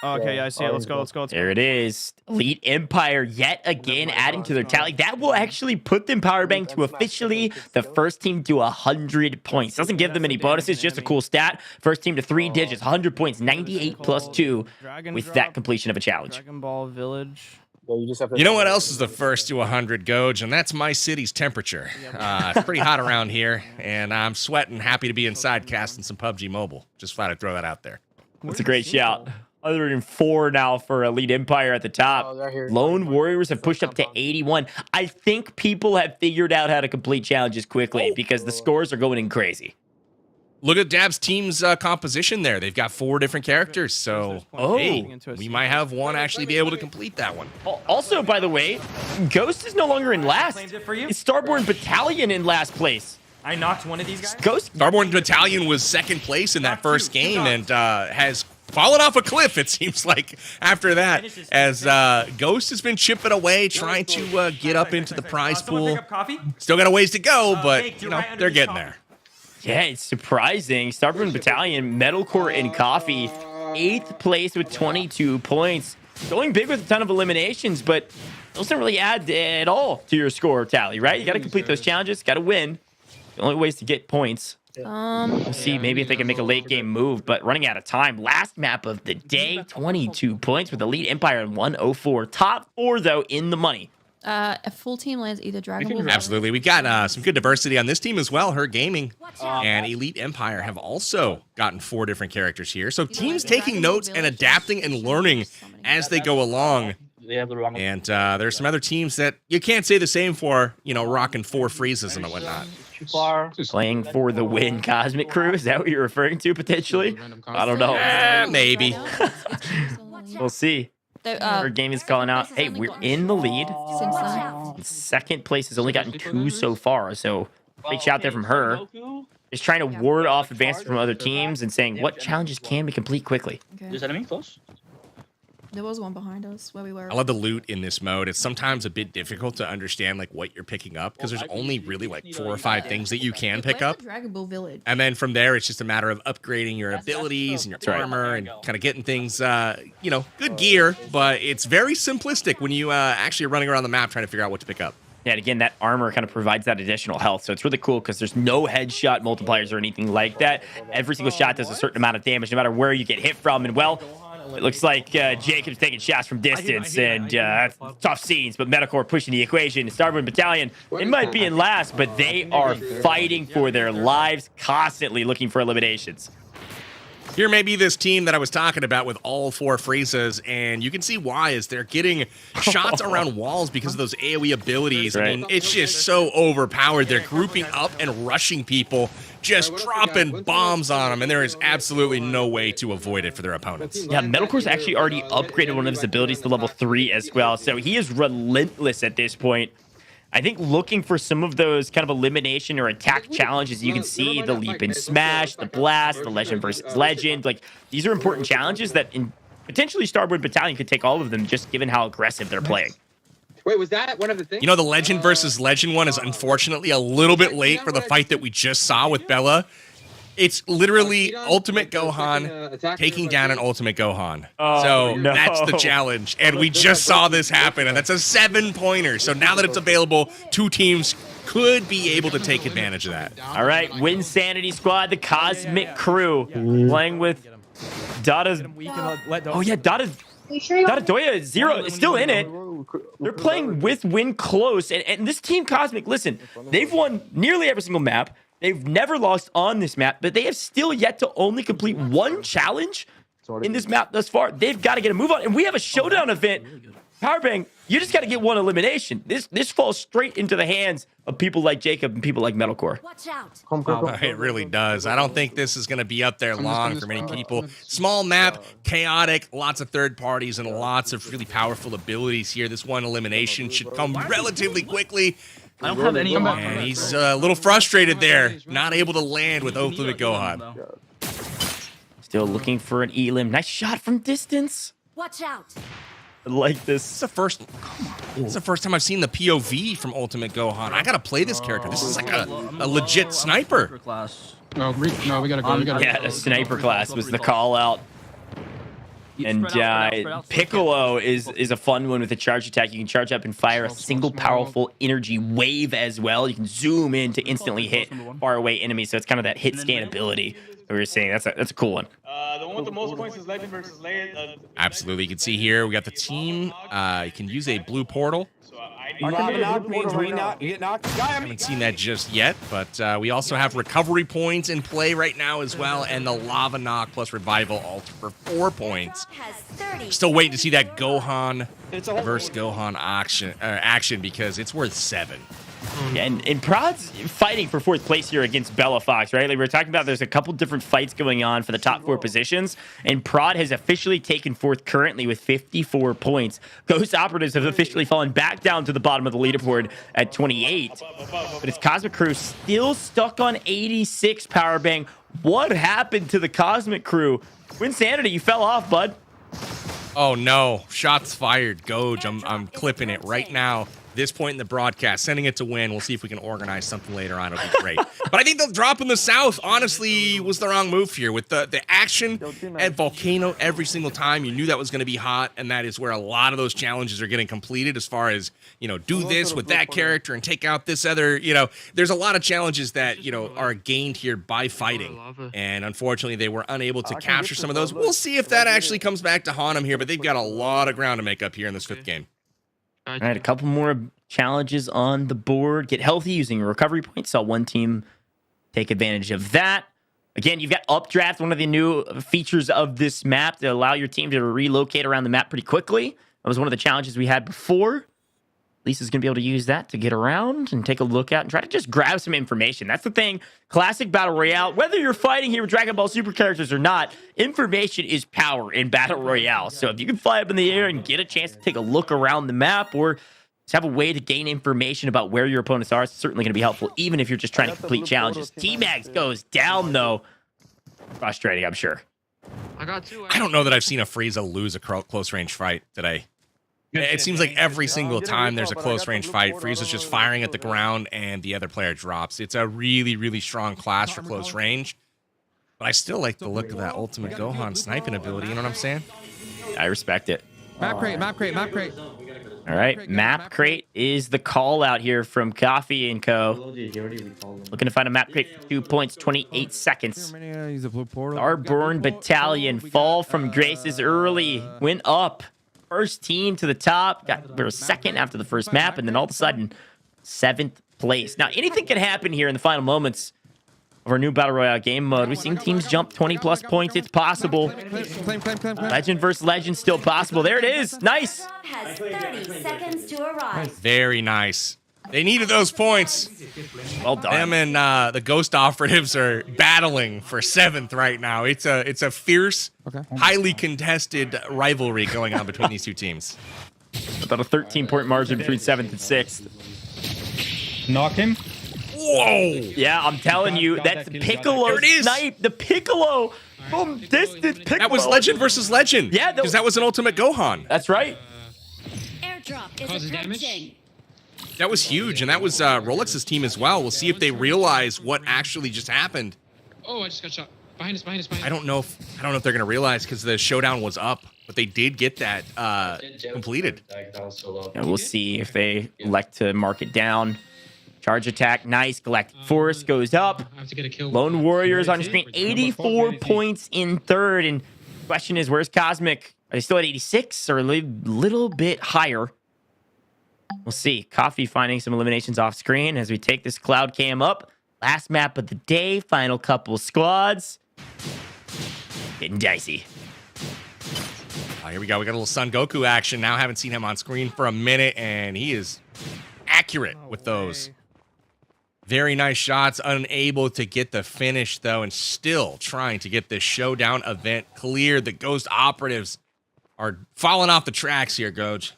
Okay, I see it. Let's go. There it is. Elite Empire yet again adding to their tally. That will actually put them, Powerbang, to officially the first team to 100 points. Doesn't give them any bonuses, just a cool stat. First team to 3 digits, 100 points, 98 plus 2 with that completion of a challenge. Dragon Ball Village. You know what else is the first to 100, Goj? And that's my city's temperature. It's pretty hot around here, and I'm sweating, happy to be inside casting some PUBG Mobile. Just thought I'd throw that out there. That's a great shout. 104 now for Elite Empire at the top. Lone Warriors have pushed up to 81. I think people have figured out how to complete challenges quickly because the scores are going in crazy. Look at Dab's team's composition there. They've got 4 different characters, so hey, we might have one actually be able to complete that one. Also, by the way, Ghost is no longer in last. It's Starborn Batallion in last place. I knocked one of these guys. Starborn Battalion was 2nd place in that first game and has fallen off a cliff, it seems like, after that, as Ghost has been chipping away, trying to get up into the prize pool. Still got a ways to go, but, you know, they're getting there. Yeah, it's surprising. Starborn Battalion, Medalcore, and Coffee, 8th place with 22 points. Going big with a ton of eliminations, but those don't really add at all to your score tally, right? You got to complete those challenges, got to win. The only ways to get points. We'll see maybe if they can make a late game move, but running out of time. Last map of the day, 22 points with Elite Empire and 104. Top 4, though, in the money. A full team lands either Dragon Ball. Absolutely. We got some good diversity on this team as well. Her Gaming and Elite Empire have also gotten 4 different characters here. So teams taking notes and adapting and learning as they go along. And there's some other teams that you can't say the same for, you know, rocking 4 freezes and whatnot. Playing for the win, Cosmic Crew? Is that what you're referring to, potentially? I don't know. Maybe. We'll see. Our game is calling out, hey, we're in the lead. Since then. Second place has only gotten 2 so far, so big shout there from her. Just trying to ward off advances from other teams and saying, what challenges can we complete quickly? Okay. There's enemy close. There was one behind us where we were. I love the loot in this mode. It's sometimes a bit difficult to understand like what you're picking up because there's only really like 4 or 5 things that you can pick up. Dragon Ball Village. And then from there, it's just a matter of upgrading your abilities and your armor and kind of getting things, you know, good gear. But it's very simplistic when you actually are running around the map trying to figure out what to pick up. Yeah, and again, that armor kind of provides that additional health. So it's really cool because there's no headshot multipliers or anything like that. Every single shot does a certain amount of damage no matter where you get hit from. And well, it looks like Jacob's taking shots from distance and tough scenes, but Medalcore pushing the equation. Starborn Battalion, it might be in last, but they are fighting for their lives, constantly looking for eliminations. Here may be this team that I was talking about with all 4 Frezas, and you can see why is they're getting shots around walls because of those AoE abilities. Right. I mean, it's just so overpowered. They're grouping up and rushing people, just dropping bombs on them, and there is absolutely no way to avoid it for their opponents. Yeah, Medalcore's actually already upgraded one of his abilities to level 3 as well, so he is relentless at this point. I think looking for some of those kind of elimination or attack challenges, you can see the leap and smash, the blast, the legend versus legend. Like, these are important challenges that potentially Starborn Battalion could take all of them just given how aggressive they're playing. Wait, was that one of the things? You know, the legend versus legend one is unfortunately a little bit late for the fight that we just saw with Bella. It's literally Ultimate Gohan taking down an Ultimate Gohan. So that's the challenge. And we just saw this happen, and that's a 7-pointer. So now that it's available, 2 teams could be able to take advantage of that. All right, Wynnsanity squad, the Cosmic Crew, playing with Dota's. Oh, yeah, DotoDoya 0 is still in it. They're playing with Win close. And this team, Cosmic, listen, they've won nearly every single map. They've never lost on this map, but they have still yet to only complete 1 challenge in this map thus far. They've got to get a move on. And we have a Showdown event. Powerbang, you just got to get 1 elimination. This falls straight into the hands of people like Jacob and people like Medalcore. Watch out. It really does. I don't think this is going to be up there long for many people. Small map, chaotic, lots of third parties, and lots of really powerful abilities here. This 1 elimination should come relatively quickly. I don't have any. And he's a little frustrated there, not able to land with Ultimate Gohan. Still looking for an elim. Nice shot from distance. Watch out. I like this. This is the first time I've seen the POV from Ultimate Gohan. I gotta play this character. This is like a legit sniper. No, we gotta go. Yeah, the sniper class was the call out. And Piccolo is a fun one with a charge attack. You can charge up and fire a single powerful energy wave as well. You can zoom in to instantly hit far away enemies. So it's kind of that hit scan ability that we were saying. That's a cool one. The one with the most points is Legend versus Legend. Absolutely. You can see here we got the team. You can use a blue portal. Haven't seen that just yet, but we also have recovery points in play right now as well, and the lava knock plus revival alter for 4 points. Still waiting to see that Gohan versus Gohan action because it's worth 7. And Prodd's fighting for 4th place here against BellaFox, right? Like we were talking about, there's a couple different fights going on for the top 4 positions, and Prodd has officially taken 4th currently with 54 points. Ghost Operatives have officially fallen back down to the bottom of the leaderboard at 28. But it's Cosmic Crew still stuck on 86. Powerbang. What happened to the Cosmic Crew? Wynnsanity, you fell off, bud. Oh no, shots fired. Goj, I'm clipping it right now. This point in the broadcast, sending it to Win. We'll see if we can organize something later on. It'll be great. But I think they'll drop in the South. Honestly, was the wrong move here. With the action at Volcano every single time, you knew that was going to be hot, and that is where a lot of those challenges are getting completed as far as, you know, do this with that character and take out this other, you know. There's a lot of challenges that, you know, are gained here by fighting. And unfortunately, they were unable to capture some of those. We'll see if that actually comes back to haunt them here, but they've got a lot of ground to make up here in this 5th game. All right, a couple more challenges on the board. Get healthy using a recovery point. Saw one team take advantage of that. Again, you've got Updraft, one of the new features of this map to allow your team to relocate around the map pretty quickly. That was one of the challenges we had before. Lisa's going to be able to use that to get around and take a look at and try to just grab some information. That's the thing. Classic Battle Royale, whether you're fighting here with Dragon Ball Super characters or not, information is power in Battle Royale. So if you can fly up in the air and get a chance to take a look around the map or just have a way to gain information about where your opponents are, it's certainly going to be helpful, even if you're just trying to complete challenges. Tmags goes down, though. Frustrating, I'm sure. I got 2. I don't know that I've seen a Frieza lose a close range fight today. It seems like every single time there's a close range fight, Frieza's just firing at the ground and the other player drops. It's a really, really strong class for close range. But I still like the look of that Ultimate Gohan sniping ability, you know what I'm saying? I respect it. Map crate, map crate, map crate. All right, map crate is the call out here from Coffee and Co. Looking to find a map crate for 2 points, 28 seconds. Starborn Battalion fall from graces early, went up. First team to the top, we're second after the first map, and then all of a sudden, 7th place. Now, anything can happen here in the final moments of our new Battle Royale game mode. We've seen teams jump 20-plus points. It's possible. Legend versus legend still possible. There it is. Nice. Has 30 seconds to arrive. Very nice. They needed those points. Well done. Them and the Ghost Operatives are battling for 7th right now. It's a fierce, highly contested rivalry going on between these two teams. About a 13-point margin between 7th and 6th. Knock him. Whoa! Yeah, I'm telling you, that's Piccolo snipe. The Piccolo from distance. Piccolo. That was Legend versus Legend. Yeah, because that was an Ultimate Gohan. That's right. Airdrop is Causes approaching. That was huge, and that was Rolex's team as well. We'll see if they realize what actually just happened. Oh, I just got shot. Behind us, behind us, behind us. I don't know if they're gonna realize because the showdown was up, but they did get that completed. Yeah, we'll see if they elect to mark it down. Charge attack, nice. GALactic Force goes up. I have to get a kill. Lone Warriors on your screen, 84 points in 3rd. And question is, where's Cosmic? Are they still at 86 or a little bit higher? We'll see. Coffee finding some eliminations off screen as we take this cloud cam up. Last map of the day, final couple squads. Getting dicey. Oh, here we go. We got a little Son Goku action now. Haven't seen him on screen for a minute, and he is accurate with those. Very nice shots. Unable to get the finish, though, and still trying to get this showdown event cleared. The Ghost Operatives are falling off the tracks here, Goj.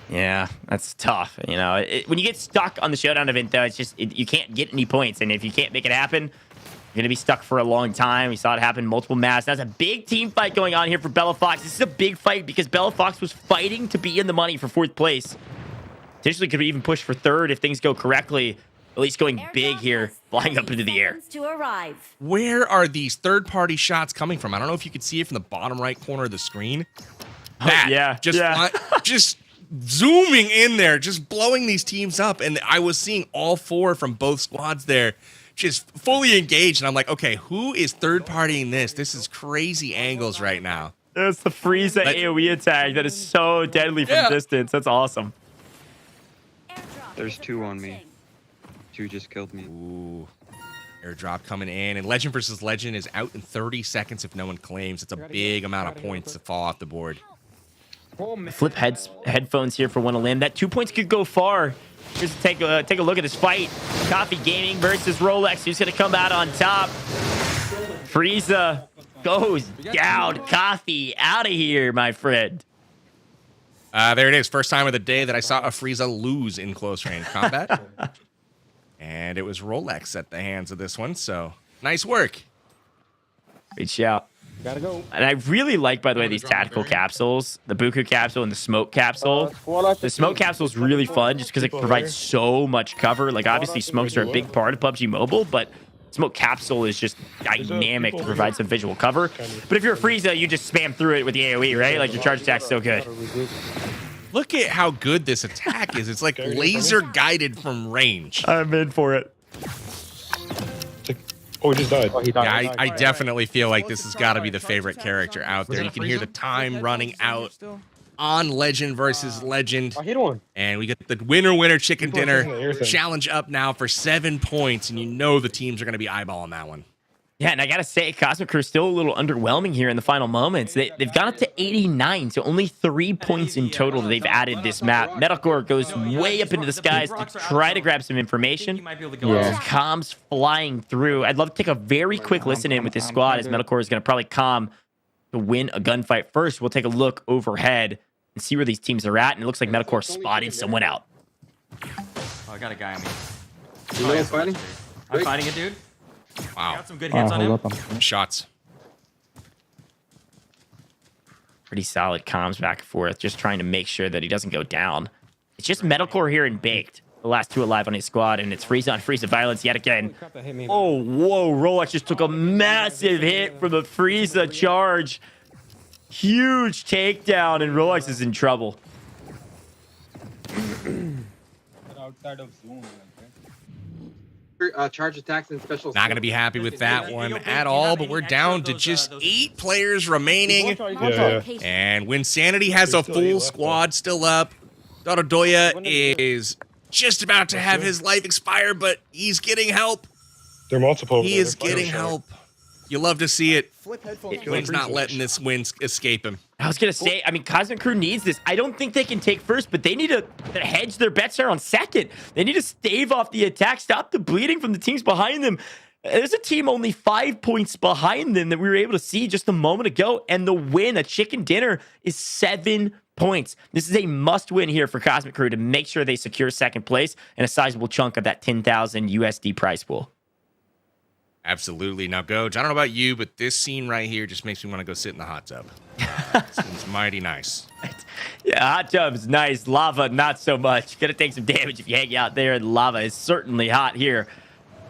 Yeah, that's tough. You know, when you get stuck on the showdown event, though, it's just you can't get any points, and if you can't make it happen, you're gonna be stuck for a long time. We saw it happen multiple maps. There's a big team fight going on here for BellaFox. This is a big fight because BellaFox was fighting to be in the money for 4th place. Potentially could even push for 3rd if things go correctly. At least going big here, flying up into the air. To arrive. Where are these third-party shots coming from? I don't know if you could see it from the bottom right corner of the screen. That, just zooming in there, just blowing these teams up. And I was seeing all 4 from both squads there, just fully engaged. And I'm like, okay, who is third-partying this? This is crazy angles right now. That's the Frieza AoE attack that is so deadly from distance. That's awesome. There's 2 on me. 2 just killed me. Ooh. Airdrop coming in. And Legend versus Legend is out in 30 seconds if no one claims. It's a big amount of points to fall off the board. Flip headphones here for Wynnsanity. That 2 points could go far. Here's to take a look at this fight. Coffee Gaming versus Rolex. Who's going to come out on top? Frieza goes down. Coffee out of here, my friend. There it is. First time of the day that I saw a Frieza lose in close range combat. And it was Rolex at the hands of this one. So nice work. Great shout. Gotta go. And I really like, by the way, these tactical capsules, the Buku capsule and the smoke capsule. The smoke capsule is really fun just because it provides so much cover. Like, obviously, smokes are a big part of PUBG Mobile, but smoke capsule is just dynamic to provide some visual cover. But if you're a Frieza, you just spam through it with the AoE, right? Like, your charge attack's so good. Look at how good this attack is. It's like laser guided from range. I'm in for it. Oh, he just died. Oh, he died. Yeah, I definitely feel like this has got to be the favorite character out there. You can hear the time running out on Legend versus Legend. I hit one. And we get the winner chicken dinner challenge up now for 7 points. And you know the teams are going to be eyeballing that one. Yeah, and I gotta say, Cosmic Crew still a little underwhelming here in the final moments. They've gone up to 89, so only 3 points in total they've added this map. Medalcore goes way up into the skies to try to grab some information. Comms flying through. I'd love to take a very quick listen in with this squad, as Medalcore is gonna probably comm to win a gunfight. First, we'll take a look overhead and see where these teams are at, and it looks like Medalcore spotted someone out. Oh, I got a guy on me. You know what's fighting? I'm fighting a dude. Wow. Got some good hits on him. Shots. Pretty solid comms back and forth, just trying to make sure that he doesn't go down. It's just Medalcore here and Baked, the last two alive on his squad, and it's Frieza on Frieza violence yet again. Oh, whoa, Rolex just took a massive hit from the Frieza charge. Huge takedown, and Rolex is in trouble. Outside of zone. Charge attacks and special. Not going to be happy with that one at all, but we're down to just 8 players remaining. And Wynnsanity has a full squad still up. DotoDoya is just about to have his life expire, but he's getting help. There are multiple. He is getting help. You love to see it. Wynn's not letting this win escape him. I was going to say, I mean, Cosmic Crew needs this. I don't think they can take first, but they need to hedge their bets there on second. They need to stave off the attack, stop the bleeding from the teams behind them. There's a team only 5 points behind them that we were able to see just a moment ago, and the win, a chicken dinner, is 7 points. This is a must-win here for Cosmic Crew to make sure they secure second place and a sizable chunk of that 10,000 USD prize pool. Absolutely. Now, Goj, I don't know about you, but this scene right here just makes me want to go sit in the hot tub. Seems mighty nice. Yeah, hot tub's nice. Lava, not so much. Gonna take some damage if you hang out there. The lava is certainly hot here.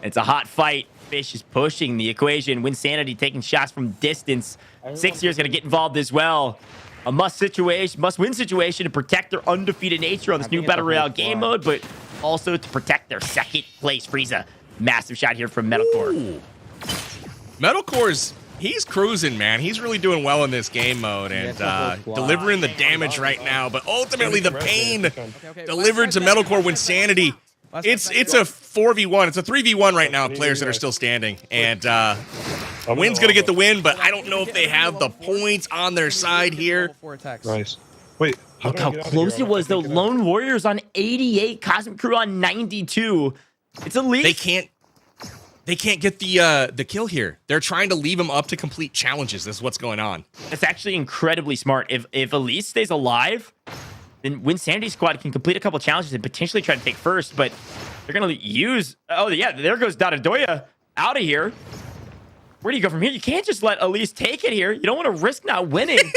It's a hot fight. Fish is pushing the equation. Wynnsanity taking shots from distance. 6 years gonna get involved as well. A must-win situation to protect their undefeated nature on this new Battle Royale game mode, but also to protect their second place. Frieza. Massive shot here from Medalcore. Medalcore's, he's cruising, man. He's really doing well in this game mode and delivering the damage right now. But ultimately, the pain delivered to Medalcore Wynnsanity. It's a 4v1. It's a 3v1 right now. Players that are still standing, and Wynn's gonna get the win. But I don't know if they have the points on their side here. Nice. Wait. Look how close it was, though. Lone Warriors on 88, Cosmic Crew on 92. It's a lead. They can't get the kill here. They're trying to leave him up to complete challenges. This is what's going on. That's actually incredibly smart. If Elise stays alive, then Wynnsanity squad can complete a couple challenges and potentially try to take first, but they're gonna use. Oh yeah, there goes DotoDoya out of here. Where do you go from here? You can't just let Elise take it here. You don't want to risk not winning.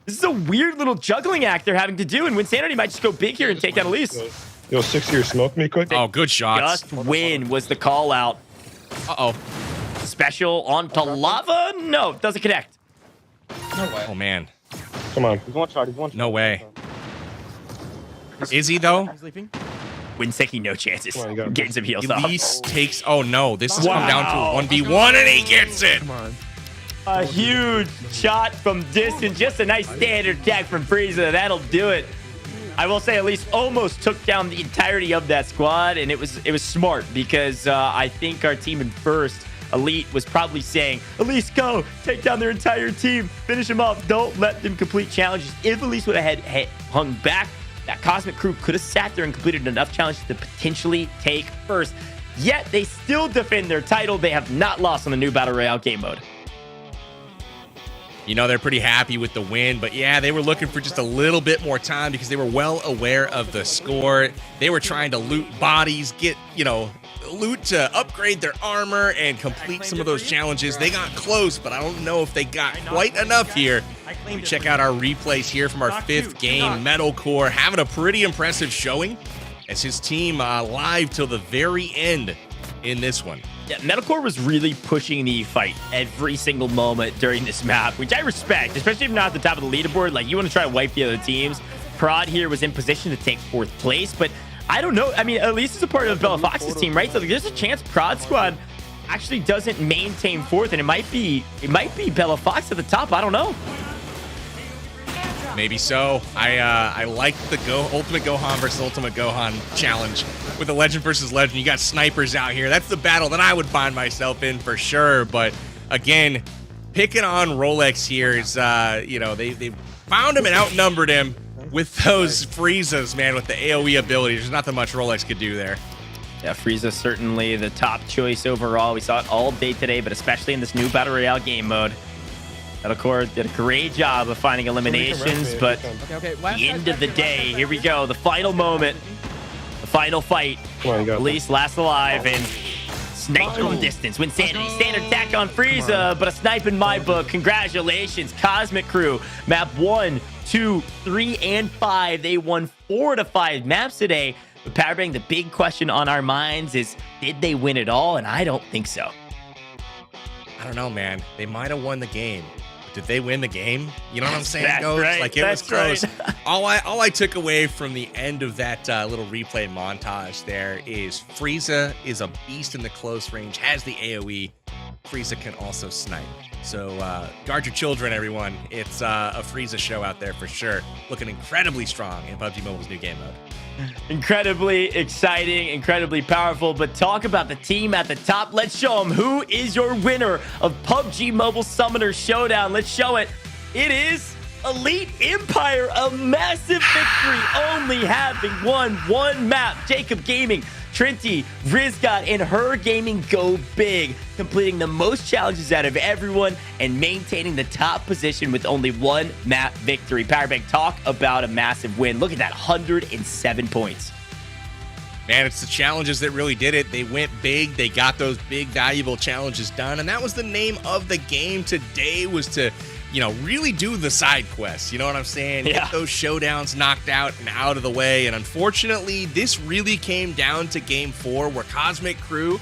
This is a weird little juggling act they're having to do, and Wynnsanity might just go big here and take down Elise. Yo, 6 years, smoke me quick. Oh, good shots. Just win was the call out. Uh-oh. Special onto lava? No, doesn't connect. No way. Oh, man. Come on. He's one shot. He's one shot. No way. Is he, though? Wynnsanity, no chances. Getting some heals off. Elise takes... Oh, no. This has come down to a 1v1, and he gets it. Come on. A huge shot from distance. Just a nice standard attack from Frieza. That'll do it. I will say Elise almost took down the entirety of that squad, and it was smart because I think our team in first, Elite, was probably saying, Elise, go! Take down their entire team! Finish them off! Don't let them complete challenges. If Elise would have hung back, that Cosmic Crew could have sat there and completed enough challenges to potentially take first. Yet, they still defend their title. They have not lost on the new Battle Royale game mode. You know, they're pretty happy with the win, but yeah, they were looking for just a little bit more time because they were well aware of the score. They were trying to loot bodies, get, loot to upgrade their armor and complete some of those challenges. They got close, but I don't know if they got quite enough here. Check out our replays here from our 5th game. Medalcore having a pretty impressive showing as his team live till the very end in this one. Yeah, Medalcore was really pushing the fight every single moment during this map, which I respect, especially if you're not at the top of the leaderboard. Like, you want to try to wipe the other teams. Prodd here was in position to take 4th place, but I don't know. I mean, at least it's a part of BellaFox's team, right? So there's a chance Prodd squad actually doesn't maintain 4th, and it might be BellaFox at the top. I don't know. Maybe so. I like the Ultimate Gohan versus Ultimate Gohan challenge with the Legend versus Legend. You got snipers out here. That's the battle that I would find myself in for sure. But again, picking on Rolex here is, you know, they found him and outnumbered him with those Friezas, man, with the AoE ability. There's nothing much Rolex could do there. Yeah, Frieza certainly the top choice overall. We saw it all day today, but especially in this new Battle Royale game mode. Medalcore did a great job of finding eliminations, but Okay. the end of the day, here we go. The final moment, the final fight. Release last alive and snipe from distance. Wynnsanity, standard attack on Frieza, but a snipe in my book. Congratulations, Cosmic Crew. Map 1, 2, 3, and 5. They won 4 to 5 maps today. But Powerbang, the big question on our minds is, did they win it all? And I don't think so. I don't know, man. They might have won the game. Did they win the game? You know what I'm saying, That's Ghost? right. Like, it was close. All I took away from the end of that little replay montage there is Frieza is a beast in the close range, has the AoE. Frieza can also snipe. So guard your children, everyone. It's a Frieza show out there for sure. Looking incredibly strong in PUBG Mobile's new game mode. Incredibly exciting, incredibly powerful, but talk about the team at the top. Let's show them who is your winner of PUBG Mobile Summoner Showdown. Let's show it. It is Elite Empire, a massive victory, only having won one map. Jacob Gaming, Trinity, Rizgod, and Her Gaming go big, completing the most challenges out of everyone and maintaining the top position with only one map victory. Powerbang, talk about a massive win. Look at that, 107 points. Man, it's the challenges that really did it. They went big. They got those big, valuable challenges done. And that was the name of the game today, was to, you know, really do the side quests. You know what I'm saying? Yeah. Get those showdowns knocked out and out of the way. And unfortunately, this really came down to Game 4, where Cosmic Crew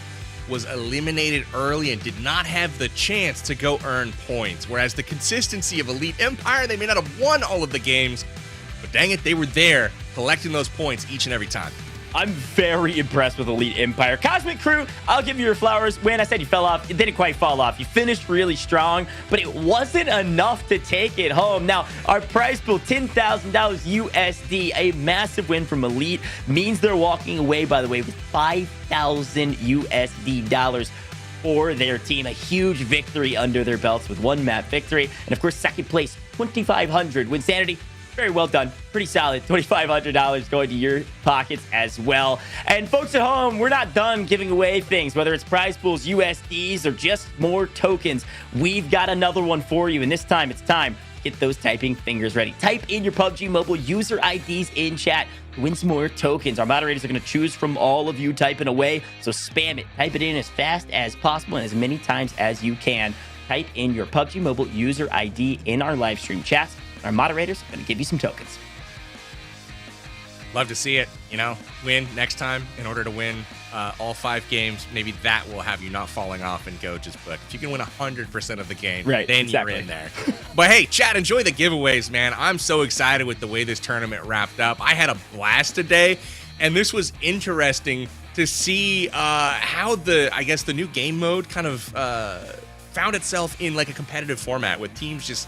was eliminated early and did not have the chance to go earn points. Whereas the consistency of Elite Empire, they may not have won all of the games, but dang it, they were there collecting those points each and every time. I'm very impressed with Elite Empire. Cosmic Crew, I'll give you your flowers. When I said you fell off, it didn't quite fall off. You finished really strong, but it wasn't enough to take it home. Now, our prize pool, $10,000 USD, a massive win from Elite, means they're walking away, by the way, with $5,000 USD dollars for their team. A huge victory under their belts with one map victory. And of course, second place, $2,500. Wynnsanity, very well done. Pretty solid. $2,500 going to your pockets as well. And folks at home, we're not done giving away things, whether it's prize pools, USDs, or just more tokens. We've got another one for you. And this time, it's time to get those typing fingers ready. Type in your PUBG Mobile user IDs in chat to win some more tokens. Our moderators are going to choose from all of you typing away. So spam it. Type it in as fast as possible and as many times as you can. Type in your PUBG Mobile user ID in our live stream chats. Our moderators are going to give you some tokens. Love to see it, you know, win next time. In order to win all 5 games, maybe that will have you not falling off in Goja's book. If you can win 100% of the game, right, then exactly. You're in there. But hey, chat, enjoy the giveaways, man. I'm so excited with the way this tournament wrapped up. I had a blast today, and this was interesting to see how the new game mode kind of found itself in like a competitive format with teams just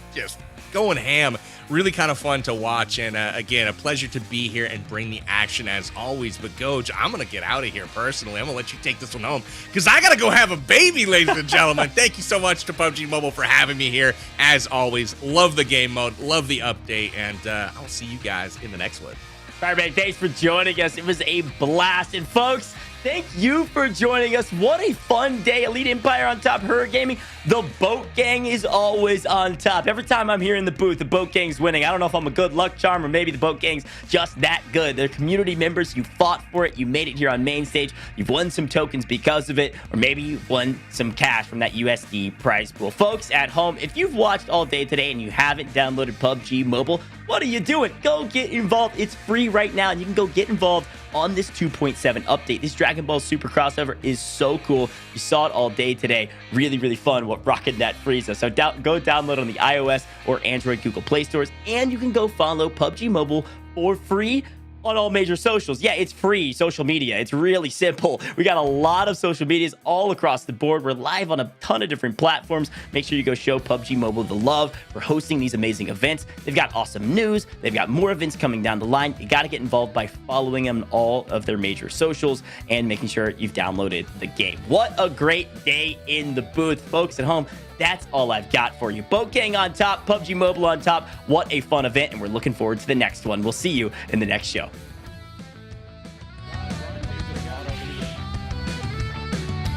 going ham. Really kind of fun to watch, and again, a pleasure to be here and bring the action as always. But Goj, I'm gonna get out of here personally. I'm gonna let you take this one home because I gotta go have a baby, ladies and gentlemen. Thank you so much to PUBG Mobile for having me here as always. Love the game mode, love the update, and I'll see you guys in the next one. Fireback, thanks for joining us. It was a blast. And folks, thank you for joining us. What a fun day. Elite Empire on top, Her Gaming. The Boat Gang is always on top. Every time I'm here in the booth, the Boat Gang's winning. I don't know if I'm a good luck charm or maybe the Boat Gang's just that good. They're community members. You fought for it. You made it here on main stage. You've won some tokens because of it, or maybe you've won some cash from that USD prize pool. Folks at home, if you've watched all day today and you haven't downloaded PUBG Mobile, what are you doing? Go get involved. It's free right now, and you can go get involved on this 2.7 update. This Dragon Ball Super crossover is so cool. You saw it all day today. Really, really fun what rocking that Frieza. So go download on the iOS or Android Google Play stores, and you can go follow PUBG Mobile for free on all major socials. Yeah, it's free social media. It's really simple. We got a lot of social medias all across the board. We're live on a ton of different platforms. Make sure you go show PUBG Mobile the love for hosting these amazing events. They've got awesome news. They've got more events coming down the line. You got to get involved by following them on all of their major socials and making sure you've downloaded the game. What a great day in the booth, folks at home. That's all I've got for you. Boat Gang on top, PUBG Mobile on top. What a fun event, and we're looking forward to the next one. We'll see you in the next show.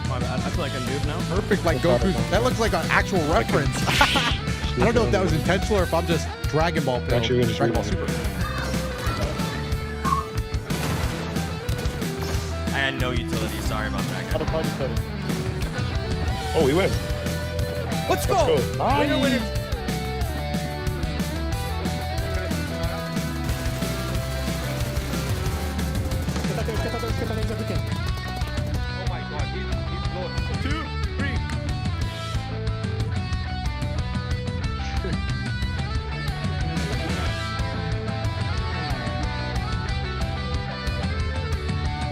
I feel like a noob now. Perfect, like Goku. That looks like an actual reference. I don't know if that was intentional or if I'm just Dragon Ball. Dragon Ball Super. I had no utility. Sorry about that. Oh, we win. Let's go. Winner, winner. Oh my god, he's low. 2, 3.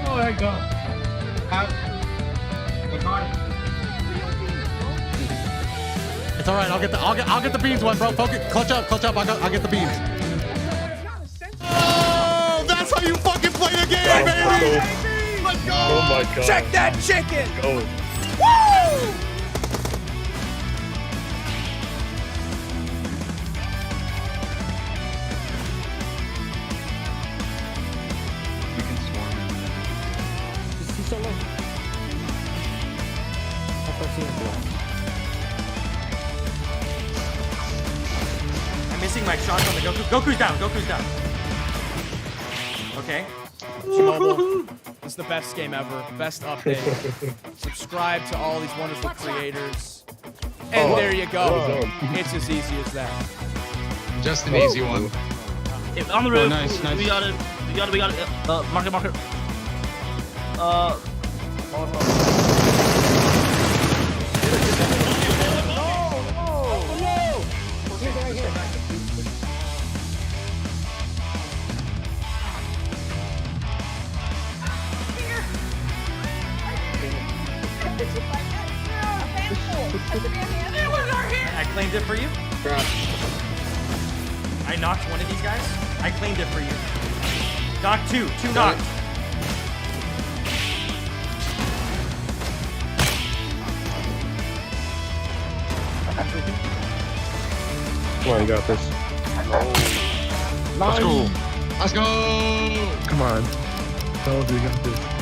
Oh my god. It's all right. I'll get the beans one, bro. Focus. Clutch up. I'll get the beans. Oh, that's how you fucking play the game, baby. Let's go. Oh my god. Check that chicken. Go. Woo! We can swarm him. He's so low. I'm missing my shots on the Goku. Goku's down. Okay. Mobile. It's the best game ever. Best update. Subscribe to all these wonderful creators. And there you go. It's as easy as that. Just an easy one. On the roof. Nice. We got it. Marker. I claimed it for you. I knocked one of these guys. I claimed it for you. Knocked two. Two knocked. Come on, you got this. Let's go. Come on. Tell us you got this.